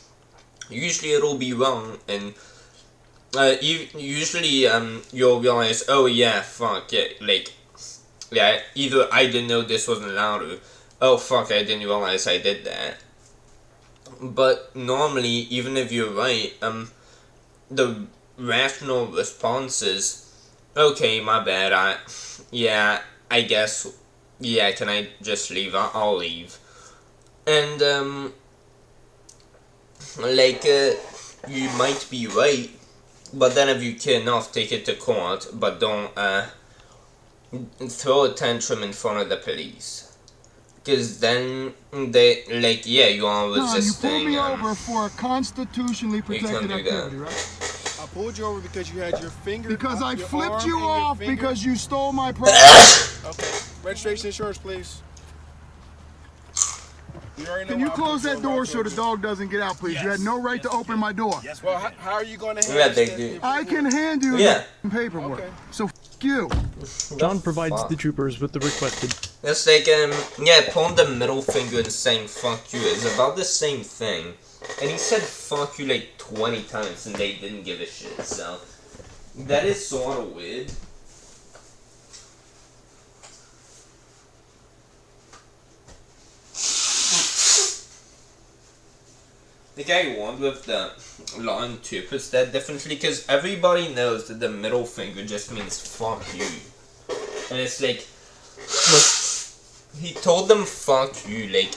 usually it'll be wrong, and usually you'll realize, oh yeah, fuck, yeah, like, yeah, either I didn't know this wasn't allowed, or, oh fuck, I didn't realize I did that. But normally, even if you're right, the rational response is, okay, my bad, I guess, yeah, can I just leave? I'll leave. And, like, you might be right, but then if you care enough, take it to court, but don't, throw a tantrum in front of the police. Because then they, like, yeah, you are resisting. No, you pulled me over for a constitutionally protected activity, right? I pulled you over because you had your finger. Because I your flipped arm you and your off finger. because you stole my property. Okay. Registration insurance, please. Can you close that door so the dog doesn't get out, please? Yes. You had no right to open my door. Yes, Well, how are you going to Yeah, handle they this? do. I can hand you Yeah. the paperwork. Okay. So you. John provides the troopers with the requested It's like, yeah, pulling the middle finger and saying fuck you is about the same thing. And he said fuck you like 20 times and they didn't give a shit, so that is sort of weird. Like, I wonder if the law interprets that differently, because everybody knows that the middle finger just means fuck you. And it's like, he told them fuck you like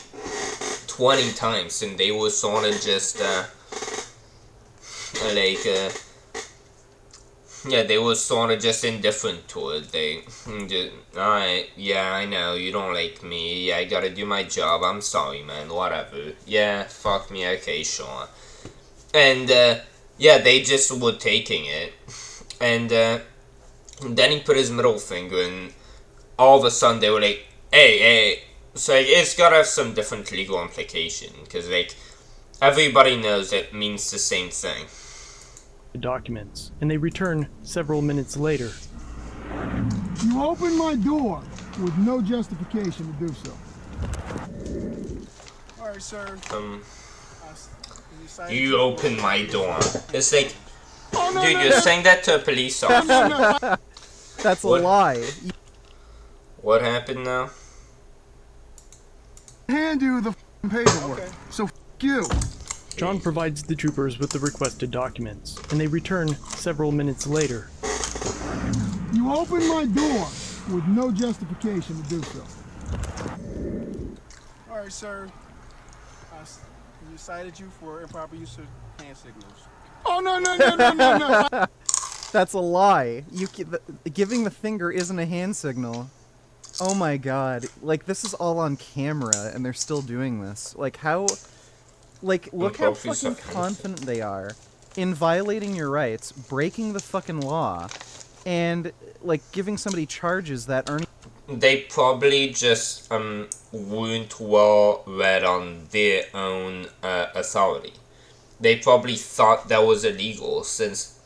20 times, and they were sort of just, yeah, they were sort of just indifferent to it. They just, alright, yeah, I know, you don't like me, yeah, I gotta do my job, I'm sorry, man, whatever. Yeah, fuck me, okay, sure. And, yeah, they just were taking it. And, then he put his middle finger, and all of a sudden they were like, hey. So, like, it's gotta have some different legal implication, because, like, everybody knows it means the same thing. Documents, and they return several minutes later. You opened my door with no justification to do so. All right, sir. You opened my door. It's like, Oh, no, dude, no, you're no. saying that to a police officer. That's What? a lie. What happened now? Hand you the paperwork. So you. John provides the troopers with the requested documents, and they return several minutes later. You opened my door with no justification to do so. All right, sir. We cited you for improper use of hand signals. Oh, no. That's a lie. Giving the finger isn't a hand signal. Oh my god. Like, this is all on camera, and they're still doing this. Like, how... Like, look how fucking confident they are in violating your rights, breaking the fucking law, and, like, giving somebody charges that aren't... They probably just, weren't well read on their own, authority. They probably thought that was illegal, since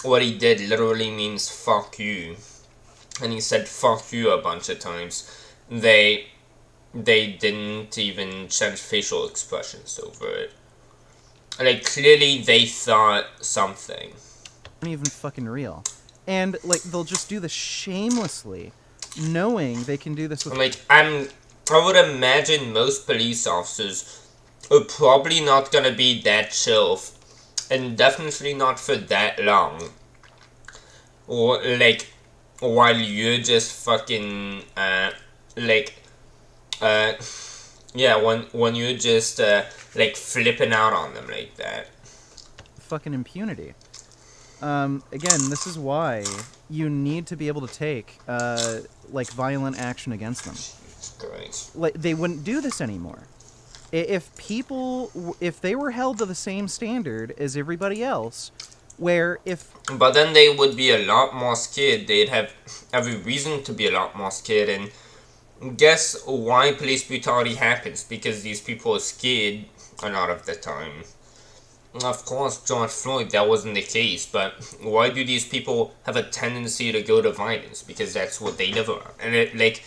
what he did literally means fuck you. And he said fuck you a bunch of times. They didn't even change facial expressions over it. Like, clearly they thought something. Not even fucking real. And, like, they'll just do this shamelessly, knowing they can do this with... Like, I would imagine most police officers are probably not gonna be that chill, and definitely not for that long. Or, like, while you're just fucking, yeah, when you're just, like, flipping out on them like that. Fucking impunity. Again, this is why you need to be able to take, like, violent action against them. Great. Like, they wouldn't do this anymore. If they were held to the same standard as everybody else, where if... But then they would be a lot more scared. They'd have every reason to be a lot more scared, and guess why police brutality happens? Because these people are scared a lot of the time. Of course, George Floyd, that wasn't the case, but why do these people have a tendency to go to violence? Because that's what they live around. And it, like,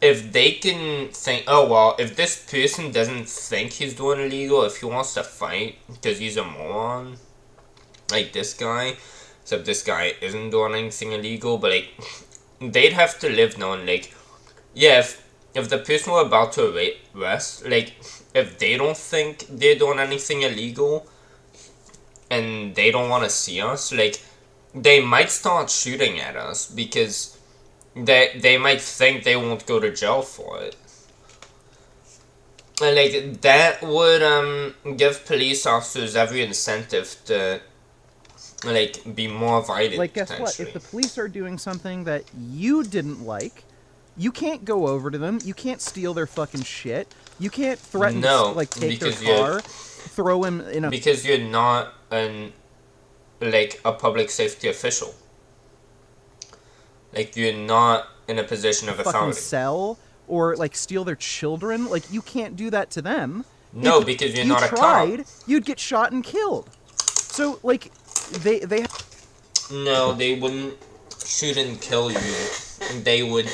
if they can think, oh, well, if this person doesn't think he's doing illegal, if he wants to fight because he's a moron, like this guy, except this guy isn't doing anything illegal, but, like, they'd have to live knowing, like, yeah, if the person we're about to arrest, like, if they don't think they're doing anything illegal, and they don't want to see us, like, they might start shooting at us, because they might think they won't go to jail for it. And, like, that would, give police officers every incentive to, like, be more violent, like, guess what? If the police are doing something that you didn't like, you can't go over to them. You can't steal their fucking shit. You can't threaten to, like, take their car, throw him in a... Because you're not like, a public safety official. Like, you're not in a position of authority. Fucking sell, or, like, steal their children. Like, you can't do that to them. No, because you're not a cop. You'd get shot and killed. So, like, they... No, they wouldn't shoot and kill you. They would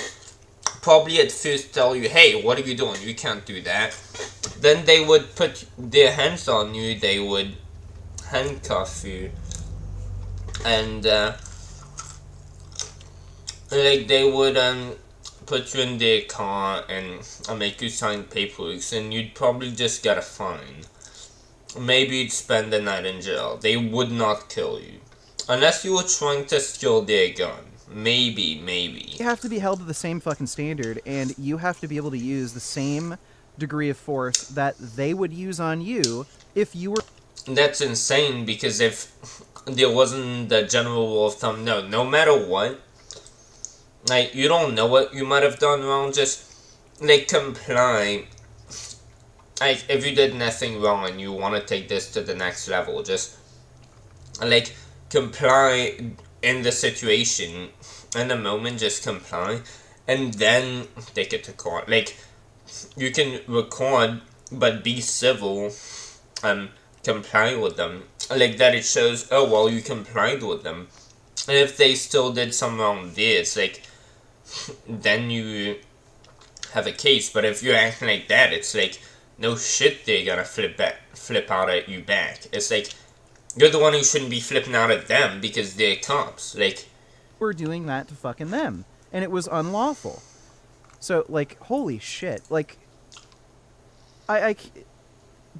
probably at first tell you, hey, what are you doing? You can't do that. Then they would put their hands on you, they would handcuff you, and like they would put you in their car and make you sign paperwork, and you'd probably just get a fine. Maybe you'd spend the night in jail. They would not kill you. Unless you were trying to steal their gun. Maybe. You have to be held to the same fucking standard, and you have to be able to use the same degree of force that they would use on you if you were... That's insane, because if there wasn't the general rule of thumb, no matter what, like, you don't know what you might have done wrong, just, like, comply. Like, if you did nothing wrong and you want to take this to the next level, just, like, comply in the situation, in the moment, just comply, and then take it to court. Like, you can record, but be civil, comply with them. Like, that it shows, oh, well, you complied with them. And if they still did something wrong there, it's like, then you have a case. But if you're acting like that, it's like, no shit, they're gonna flip out at you back. It's like, you're the one who shouldn't be flipping out at them because they're cops. Like, we're doing that to fucking them, and it was unlawful. So, like, holy shit. Like,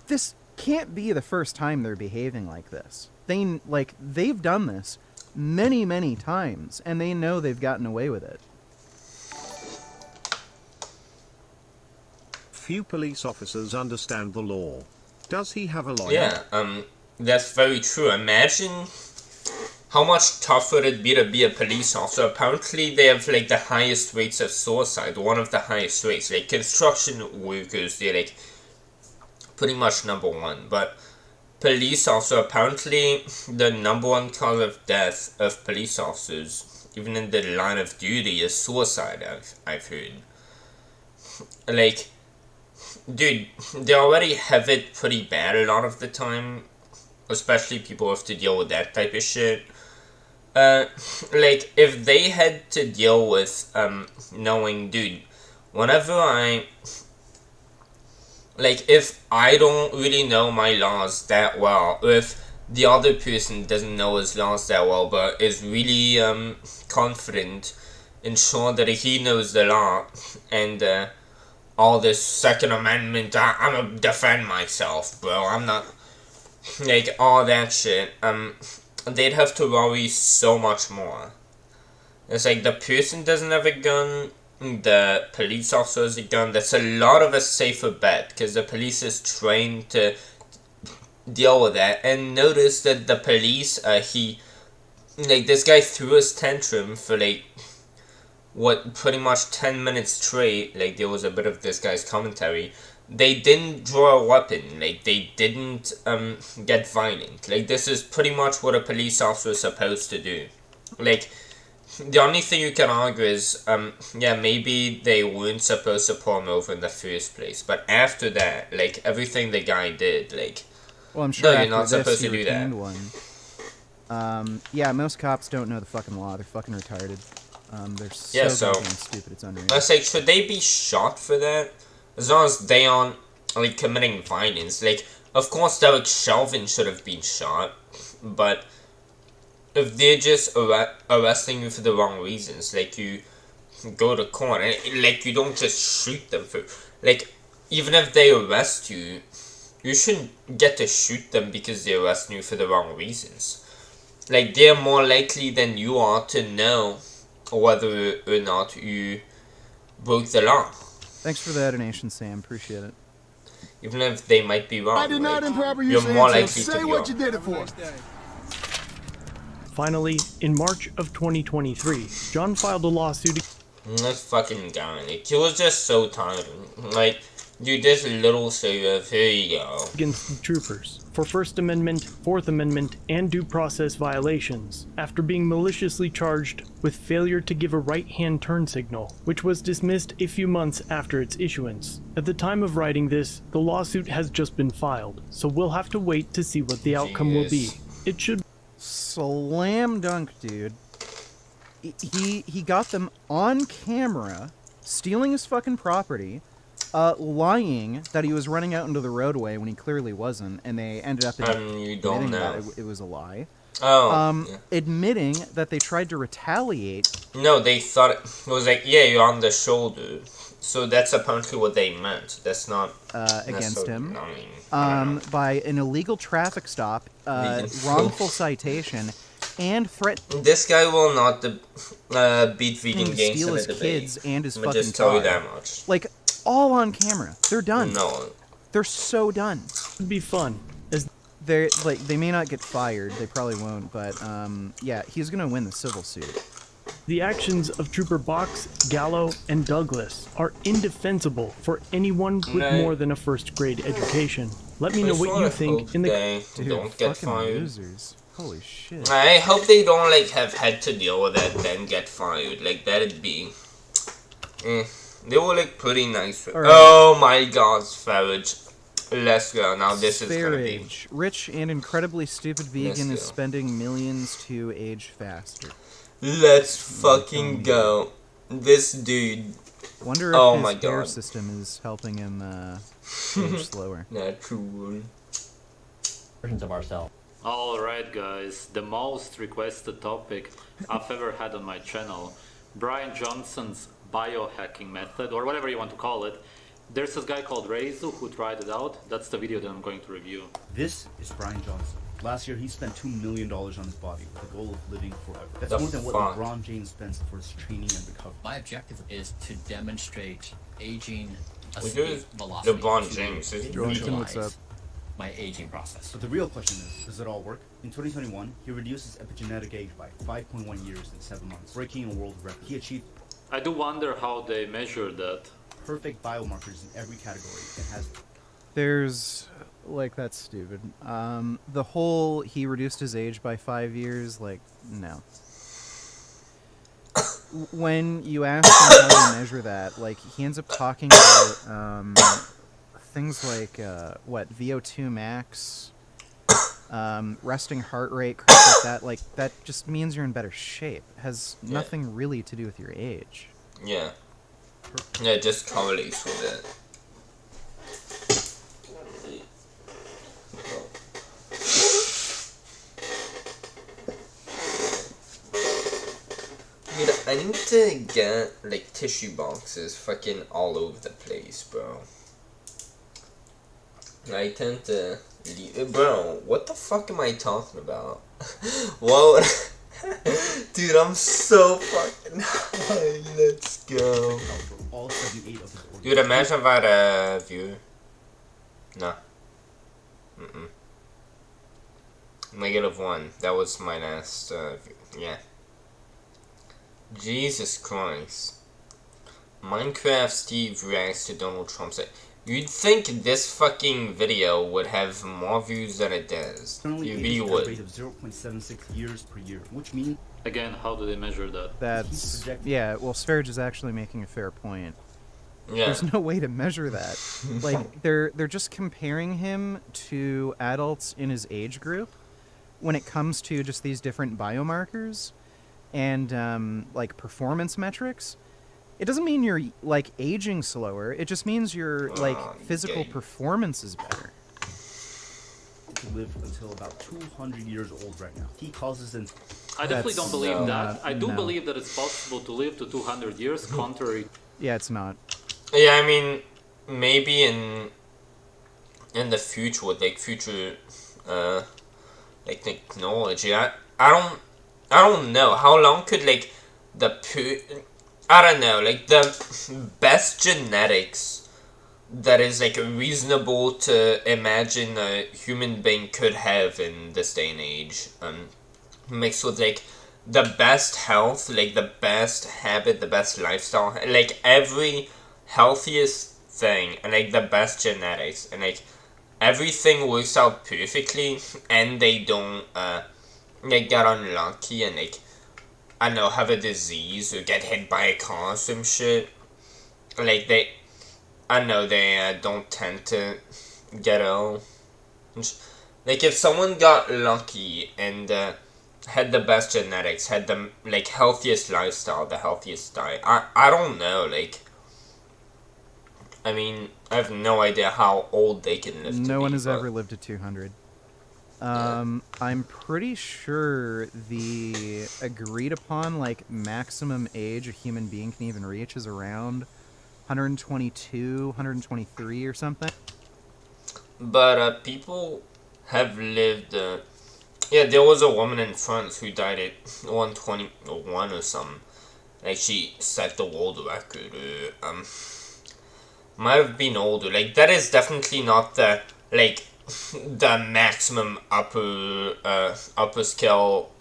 this can't be the first time they're behaving like this. They've done this many times, and they know they've gotten away with it. Few police officers understand the law. Does he have a lawyer? Yeah, that's very true. Imagine how much tougher it'd be to be a police officer. Apparently they have, like, the highest rates of suicide, one of the highest rates. Like, construction workers, they're, like, pretty much number one. But police officer, apparently the number one cause of death of police officers, even in the line of duty, is suicide, I've heard. Like, dude, they already have it pretty bad a lot of the time. Especially people have to deal with that type of shit. Like, if they had to deal with, knowing, dude, whenever if I don't really know my laws that well, or if the other person doesn't know his laws that well, but is really, confident and sure that he knows the law, and, all this Second Amendment, I'm gonna defend myself, bro, I'm not, like, all that shit, they'd have to worry so much more. It's like, the person doesn't have a gun, the police officer has a gun. That's a lot of a safer bet, because the police is trained to deal with that. And notice that the police, this guy threw his tantrum for, like, pretty much 10 minutes straight. Like, there was a bit of this guy's commentary. They didn't draw a weapon, like, they didn't, get violent. Like, this is pretty much what a police officer is supposed to do. Like, the only thing you can argue is, yeah, maybe they weren't supposed to pull him over in the first place. But after that, like, everything the guy did, like, well, I'm sure no, you're not supposed to do that. One. Yeah, most cops don't know the fucking law. They're fucking retarded. They're so fucking stupid, it's unreal. I was like, should they be shot for that? As long as they aren't, like, committing violence. Like, of course, Derek Chauvin should have been shot, but if they're just arresting you for the wrong reasons, like, you go to court, and, like, you don't just shoot them for, like, even if they arrest you, you shouldn't get to shoot them because they're arresting you for the wrong reasons. Like, they're more likely than you are to know whether or not you broke the law. Thanks for the donation, Sam. Appreciate it. Even if they might be wrong, I did not improper you're use more of likely answers. to Say be what wrong. you did it for. Finally, in March of 2023, John filed a lawsuit. That fucking guy, like, he was just so tired. Like, dude, this little savior, here you go. Against the troopers for First Amendment, Fourth Amendment, and due process violations after being maliciously charged with failure to give a right-hand turn signal, which was dismissed a few months after its issuance. At the time of writing this, the lawsuit has just been filed, so we'll have to wait to see what the outcome will be. It should slam dunk, dude. He got them on camera stealing his fucking property, lying that he was running out into the roadway when he clearly wasn't, and they ended up you don't admitting know. that it was a lie. Oh, yeah. Admitting that they tried to retaliate. No, they thought it was like, yeah, you're on the shoulder. So that's apparently what they meant. That's not Against him. I mean, by an illegal traffic stop, wrongful citation, and threat. This guy will not beat vegan games steal in a his debate. kids and his I'ma fucking just tell you car. that much. Like, all on camera. They're done. No. They're so done. It'd be fun. They're like, they may not get fired. They probably won't. But yeah, he's gonna win the civil suit. The actions of Trooper Box, Gallo, and Douglas are indefensible for anyone with Right. more than a first-grade education. Let me know I what sort you of think hope in the... they don't get fucking fired. losers. Holy shit. I hope they don't like have had to deal with that then get fired. Like that'd be. They were like pretty nice. All right. Oh my God, Farage. Let's go. Now this is gonna be. Sparage. Rich and incredibly stupid vegan Let's is go. spending millions to age faster. Let's fucking go. This dude. Wonder if Oh his my care God. system is helping him age slower. Natural. Versions of ourselves. Alright guys, the most requested topic I've ever had on my channel, Brian Johnson's biohacking method, or whatever you want to call it. There's this guy called Reizu who tried it out. That's the video that I'm going to review. This is Brian Johnson. Last year he spent $2 million on his body with the goal of living forever. That's The more than what fuck? LeBron James spends for his training and recovery. My objective is to demonstrate aging Look escape at velocity. LeBron to James. Isn't he? Jordan, what's up? My aging process. But the real question is, does it all work? In 2021, he reduced his epigenetic age by 5.1 years in 7 months, breaking a world record. He achieved I do wonder how they measure that. perfect biomarkers in every category and has There's like, that's stupid. The whole he reduced his age by 5 years, like, no. When you ask him how to measure that, like, he ends up talking about things like what, VO2 max, resting heart rate, crap like that. Like, that just means you're in better shape. Has Yeah. nothing really to do with your age. Yeah. Yeah, it just correlates with it. Dude, I need to get like tissue boxes fucking all over the place, bro. I tend to leave. Bro, what the fuck am I talking about? Whoa. Dude, I'm so fucking high. Let's go. all 78 of his organs. Dude, imagine if I had a viewer. No. Mm-mm. -1. That was my last view. Yeah. Jesus Christ. Minecraft Steve reacts to Donald Trump. You'd think this fucking video would have more views than it does. Currently, You it really is at a would. rate of 0.76 years per year, which means Again, how do they measure that? That's, yeah, well, Sverge is actually making a fair point. Yeah. There's no way to measure that. Like, they're just comparing him to adults in his age group when it comes to just these different biomarkers and, like, performance metrics. It doesn't mean you're, like, aging slower. It just means your, like, physical performance is better. to live until about 200 years old right now. He causes an... I definitely don't believe that. I do no. believe that it's possible to live to 200 years, contrary. Yeah, it's not. Yeah, I mean, maybe in the future with like future like technology. I don't know how long could like I don't know, like the best genetics that is like reasonable to imagine a human being could have in this day and age, mixed with like the best health, like the best habit, the best lifestyle, like every healthiest thing, and like the best genetics, and like everything works out perfectly, and they don't like get unlucky and like I don't know, have a disease or get hit by a car or some shit. Like they, I know they don't tend to get ill. Like if someone got lucky and had the best genetics, had the like healthiest lifestyle, the healthiest diet, I don't know, like I mean, I have no idea how old they can live to No one be, has but- ever lived to 200. I'm pretty sure the agreed upon like maximum age a human being can even reach is around 122, 123 or something. But people have lived. Yeah, there was a woman in France who died at 121 or something. Like she set the world record. Might have been older. Like that is definitely not the the maximum upper scale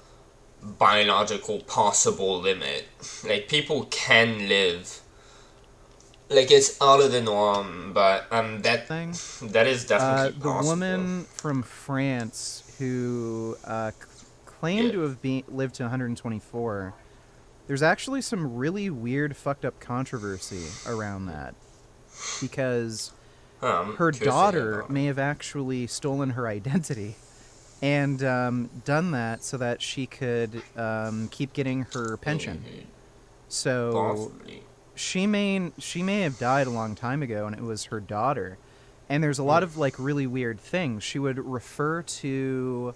biological possible limit. Like people can live. Like it's out of the norm, but that is definitely The possible. woman from France who claimed to have lived to 124. There's actually some really weird, fucked up controversy around that because her daughter may have actually stolen her identity and done that so that she could keep getting her pension. So she may have died a long time ago, and it was her daughter. And there's a lot of like really weird things. She would refer to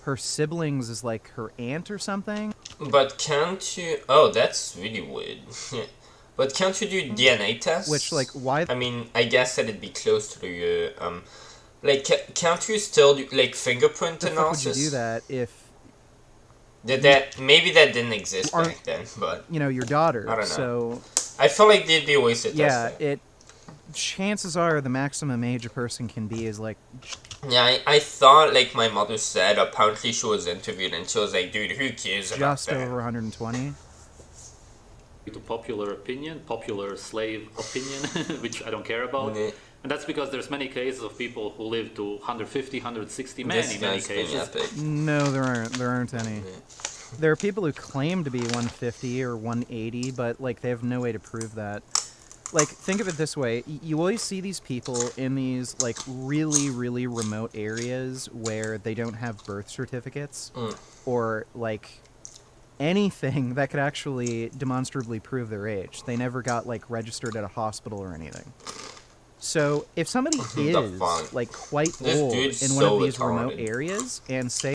her siblings as like her aunt or something. But can't you? Oh, that's really weird. But can't you do DNA tests? Which, like, why? I mean, I guess that it'd be close to your like, can't you still do like fingerprint The fuck analysis? would you do that if? Maybe that didn't exist back then, but you know, your daughter. I don't know. So I feel like they'd be a waste of testing. Chances are the maximum age a person can be is like. Yeah, I thought, like my mother said, apparently she was interviewed and she was like, dude, who cares about Just that? over 120. To popular opinion, popular slave opinion, which I don't care about. And that's because there's many cases of people who live to 150, 160, many cases. No, there aren't any. There are people who claim to be 150 or 180, but like they have no way to prove that. Like, think of it this way. You always see these people in these, like, really, really remote areas where they don't have birth certificates or, like, anything that could actually demonstrably prove their age. They never got, like, registered at a hospital or anything. So, if somebody is, like, quite old in one of these remote areas and say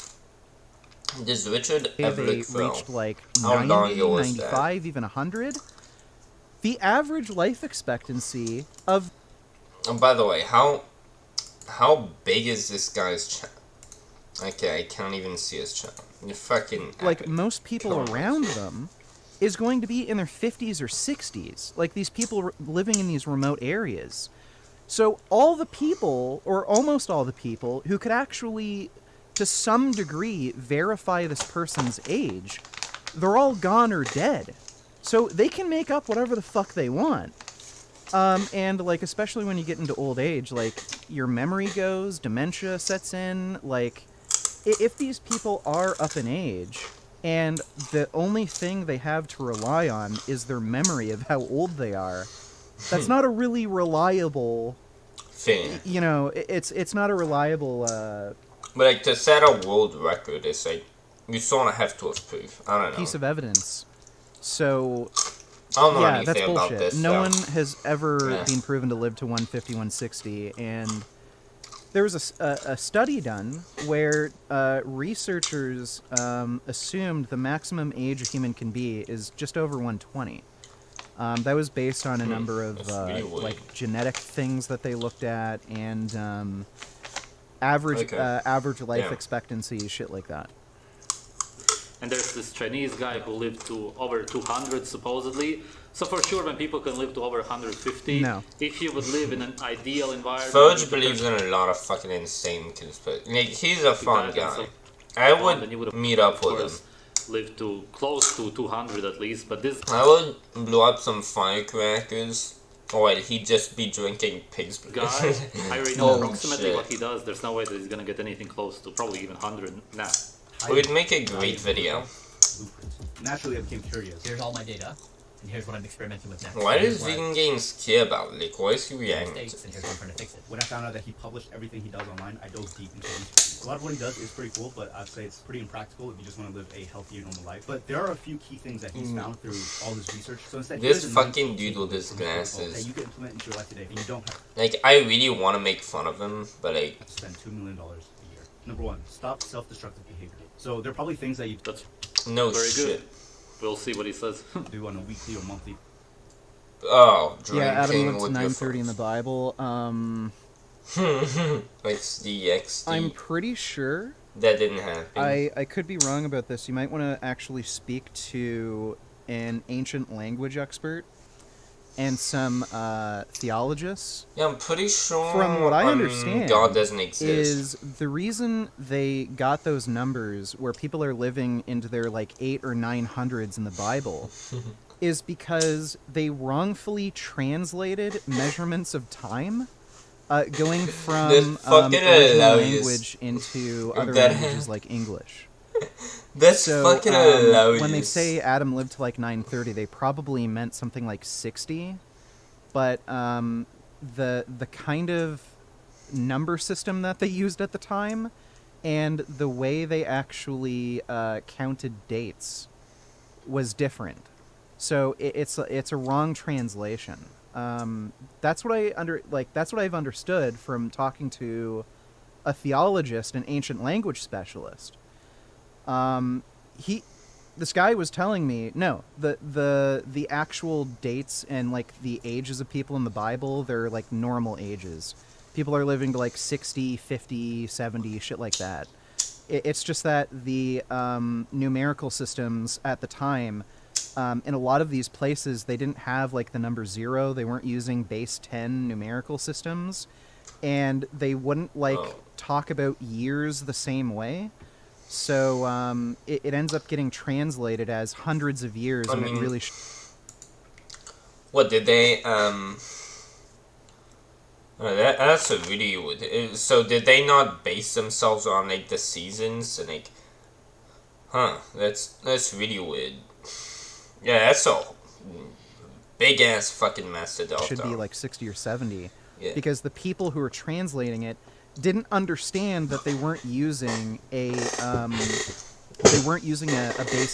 Does Richard they ever reached, like, How 90, long ago was that? 95, even 100... The average life expectancy of... And by the way, how big is this guy's channel? Okay, I can't even see his channel. You're fucking like, epic. most people around them is going to be in their 50s or 60s. Like, these people living in these remote areas. So all the people, or almost all the people, who could actually, to some degree, verify this person's age, they're all gone or dead. So they can make up whatever the fuck they want. And, like, especially when you get into old age, like, your memory goes, dementia sets in. Like, if these people are up in age, and the only thing they have to rely on is their memory of how old they are, that's not a really reliable... thing. You know, it's not a reliable... But, like, to set a world record, it's like, you sort of have to have proof. I don't know. piece of evidence. So, I don't know yeah, anything that's about bullshit. this, No so- one has ever Yeah. been proven to live to 150, 160, and there was a study done where researchers assumed the maximum age a human can be is just over 120. That was based on a number of really weird. like genetic things that they looked at and average life Yeah. expectancy, shit like that. And there's this Chinese guy who lived to over 200 supposedly. So for sure, when people can live to over 150, No. if you would live in an ideal environment, Ferge believes in a lot of fucking insane conspiracy. Like, he's a fun guy. I would meet up with him. live to close to 200 at least. But this I would blow up some firecrackers. Or wait, he'd just be drinking pig's blood. guy, I already know Oh, approximately shit. what he does. There's no way that he's gonna get anything close to probably even 100 now. We'd make a great video. Naturally, I became curious. Here's all my data. and here's what I'm experimenting with next. Why does vegan games care about? Like, why is he reacting? And here's what I'm trying to fix it. When I found out that he published everything he does online, I dove deep into research. A lot of what he does is pretty cool, but I'd say it's pretty impractical if you just want to live a healthier, normal life. But there are a few key things that he's found through all this research. So instead, this fucking dude with his glasses. that you can implement into your life today, and you don't have. Like, I really want to make fun of him, but like. Spend $2 million a year. Number one, stop self-destructive behavior. So there are probably things that you. That's no very shit. good. We'll see what he says. Do on a weekly or monthly. Oh, yeah, Adam drinking lived with to your 9:30 in the Bible. It's the XD. I'm pretty sure that didn't happen. I could be wrong about this. You might want to actually speak to an ancient language expert and some theologists. Yeah, I'm pretty sure. From what I understand, God doesn't exist. Is the reason they got those numbers where people are living into their like 800s or 900s in the Bible is because they wrongfully translated measurements of time. Going from original language into other languages like English. That's fucking hilarious. When they say Adam lived to like 930, they probably meant something like 60. But the kind of number system that they used at the time and the way they actually counted dates was different. So it's a wrong translation. That's what that's what I've understood from talking to a theologist, an ancient language specialist. This guy was telling me, no, the actual dates and like the ages of people in the Bible, they're like normal ages. People are living to like 60, 50, 70, shit like that. It's just that the numerical systems at the time, in a lot of these places, they didn't have like the number 0. They weren't using base 10 numerical systems, and they wouldn't like talk about years the same way. So it ends up getting translated as hundreds of years, and it really. What did they? That's a really weird. So did they not base themselves on like the seasons and like? Huh. That's really weird. Yeah, that's a big ass fucking mess to delta. Should be like 60 or 70, yeah. Because the people who were translating it didn't understand that they weren't using a base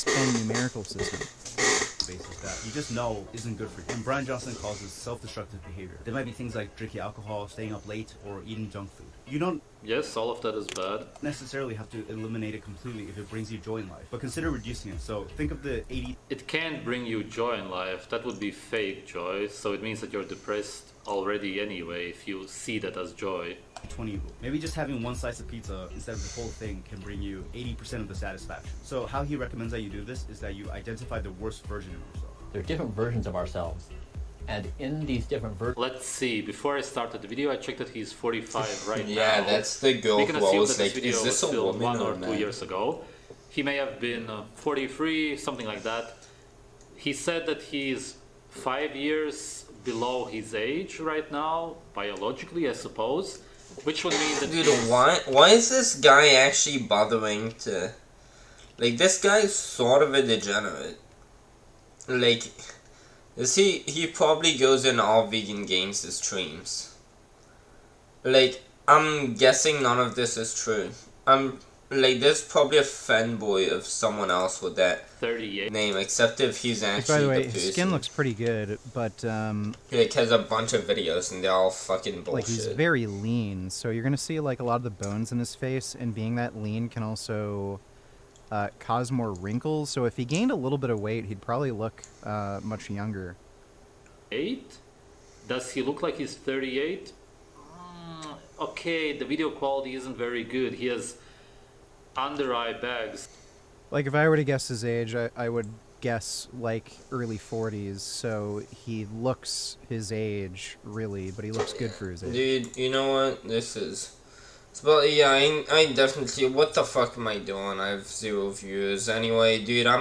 10 numerical system. Basis that you just know isn't good for you. And Brian Johnson calls this self-destructive behavior. There might be things like drinking alcohol, staying up late, or eating junk food. You don't Yes, all of that is bad. necessarily have to eliminate it completely if it brings you joy in life, but consider reducing it. So think of the 80. It can't bring you joy in life. That would be fake joy. So it means that you're depressed already anyway if you see that as joy. 20 rule. Maybe just having one slice of pizza instead of the whole thing can bring you 80% of the satisfaction. So how he recommends that you do this is that you identify the worst version of yourself. There are different versions of ourselves. And in these different versions... Let's see. Before I started the video, I checked that he's 45 right now. Yeah, that's the girl We can who assume was that like, this video is this was a filmed woman 1 or or 2 man? years ago. He may have been 43, something like that. He said that he's 5 years below his age right now, biologically, I suppose. Which would mean that Dude, why is this guy actually bothering to... Like, this guy's sort of a degenerate. Like, he probably goes in all vegan games as streams. Like, I'm guessing none of this is true. Like, there's probably a fanboy of someone else with that 38 name, except if he's actually By the way, the his person. skin looks pretty good, but Like, has a bunch of videos and they're all fucking bullshit. like he's very lean, so you're gonna see like a lot of the bones in his face, and being that lean can also cause more wrinkles. So if he gained a little bit of weight, he'd probably look much younger. 8? Does he look like he's 38? Okay, the video quality isn't very good. He has under eye bags. Like if I were to guess his age, I would guess like early 40s. So he looks his age really, but he looks good for his age. Dude, you know what? This is... But yeah, I definitely... What the fuck am I doing? I have 0 views. Anyway, dude,